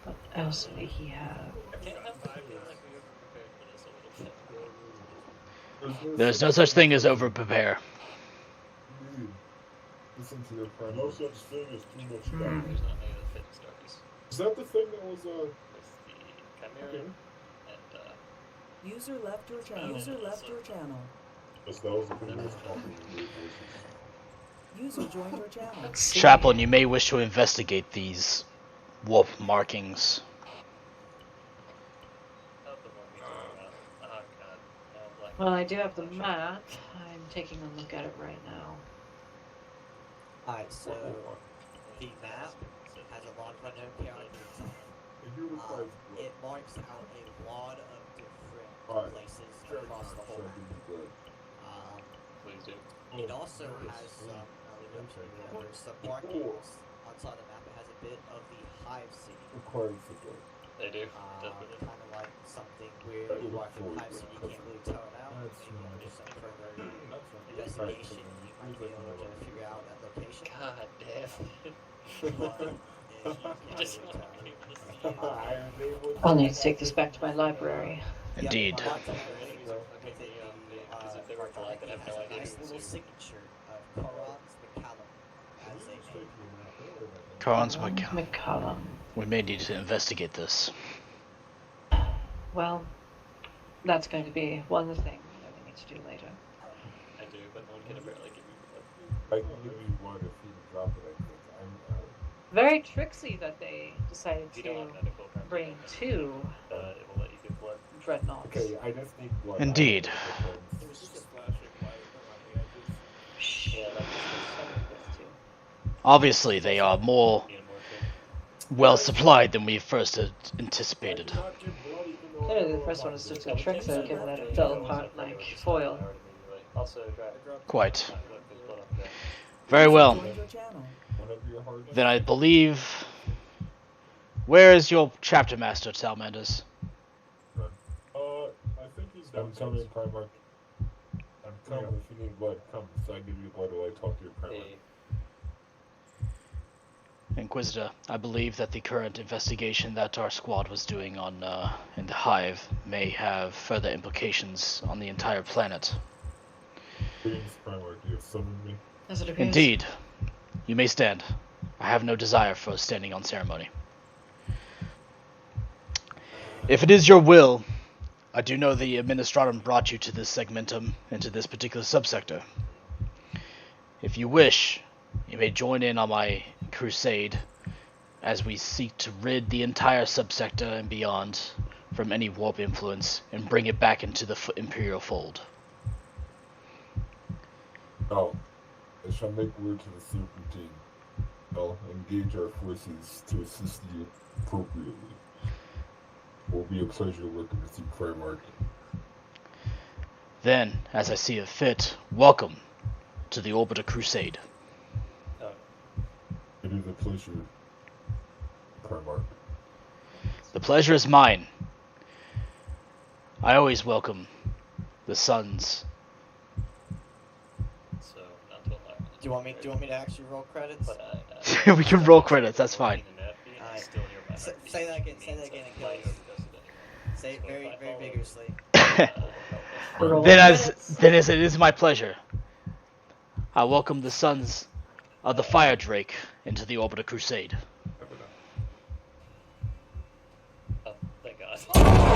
Speaker 6: What else did he have?
Speaker 12: I can't help but feel like we were prepared for this a little bit.
Speaker 3: There's no such thing as over-prepare.
Speaker 16: Dude, listen to your friend. No such thing as too much
Speaker 12: There's not many that fit the stories.
Speaker 16: Is that the thing that was,
Speaker 12: There's the Chimera and,
Speaker 2: User left your channel. User left your channel.
Speaker 16: yes, that was the thing that was talking to me.
Speaker 2: User joined your channel.
Speaker 3: Chaplain, you may wish to investigate these warp markings.
Speaker 6: Well, I do have the map. I'm taking a look at it right now.
Speaker 5: Alright, so the map has a lot of unknown characters on it. It marks out a lot of different places across the whole map.
Speaker 12: Please do.
Speaker 5: It also has some, there's some markings outside the map. It has a bit of the Hive City.
Speaker 12: They do.
Speaker 5: Kind of like something where you walk through Hive City, you can't really tell it out. Maybe do some further investigation, you might be able to figure out that location.
Speaker 12: God damn.
Speaker 6: I'll need to take this back to my library.
Speaker 3: Indeed.
Speaker 5: It has a nice little signature of Karan's McCallum as a name.
Speaker 3: Collins
Speaker 6: McCallum.
Speaker 3: We may need to investigate this.
Speaker 6: Well, that's going to be one thing that we need to do later.
Speaker 12: I do, but no one can apparently give you
Speaker 16: I can give you one if you drop it, I think.
Speaker 6: Very tricksy that they decided
Speaker 12: You
Speaker 6: to
Speaker 12: don't have medical permit.
Speaker 6: bring 2
Speaker 12: it will let you give blood.
Speaker 6: dreadnoughts.
Speaker 16: Okay, I just need blood.
Speaker 3: Indeed.
Speaker 9: It was just a flashing light around the edges.
Speaker 12: Yeah, that's just
Speaker 3: Obviously, they are more well supplied than we first had anticipated.
Speaker 6: Clearly, the first one is just a trick, so given that it fell apart like foil.
Speaker 12: Also,
Speaker 3: Quite. Very well.
Speaker 2: Joined your channel.
Speaker 3: Then I believe... Where is your chapter master, Salmanders?
Speaker 16: I think he's I'm coming, Primarch. I'm coming. If you need blood, come. So I give you blood while I talk to your Primarch.
Speaker 3: Inquisitor, I believe that the current investigation that our squad was doing on in the Hive may have further implications on the entire planet.
Speaker 16: Greetings, Primarch. You have summoned me?
Speaker 6: As it appears.
Speaker 3: Indeed. You may stand. I have no desire for standing on ceremony. If it is your will, I do know the Administratum brought you to this segmentum and to this particular subsector. If you wish, you may join in on my crusade as we seek to rid the entire subsector and beyond from any warp influence and bring it back into the Imperial fold.
Speaker 16: Now, I shall make word to the Serpentine. I'll engage our forces to assist you appropriately. It will be a pleasure working with you, Primarch.
Speaker 3: Then, as I see it fit, welcome to the Orbita Crusade.
Speaker 16: It is a pleasure, Primarch.
Speaker 3: The pleasure is mine. I always welcome the sons.
Speaker 12: So, not till 5 minutes.
Speaker 5: Do you want me to actually roll credits?
Speaker 3: We can roll credits. That's fine.
Speaker 5: Alright. Say that again. Say that again, Achilles. Say it very, very vigorously.
Speaker 3: Then as it is my pleasure, I welcome the sons of the Fire Drake into the Orbita Crusade.
Speaker 12: Oh, thank God.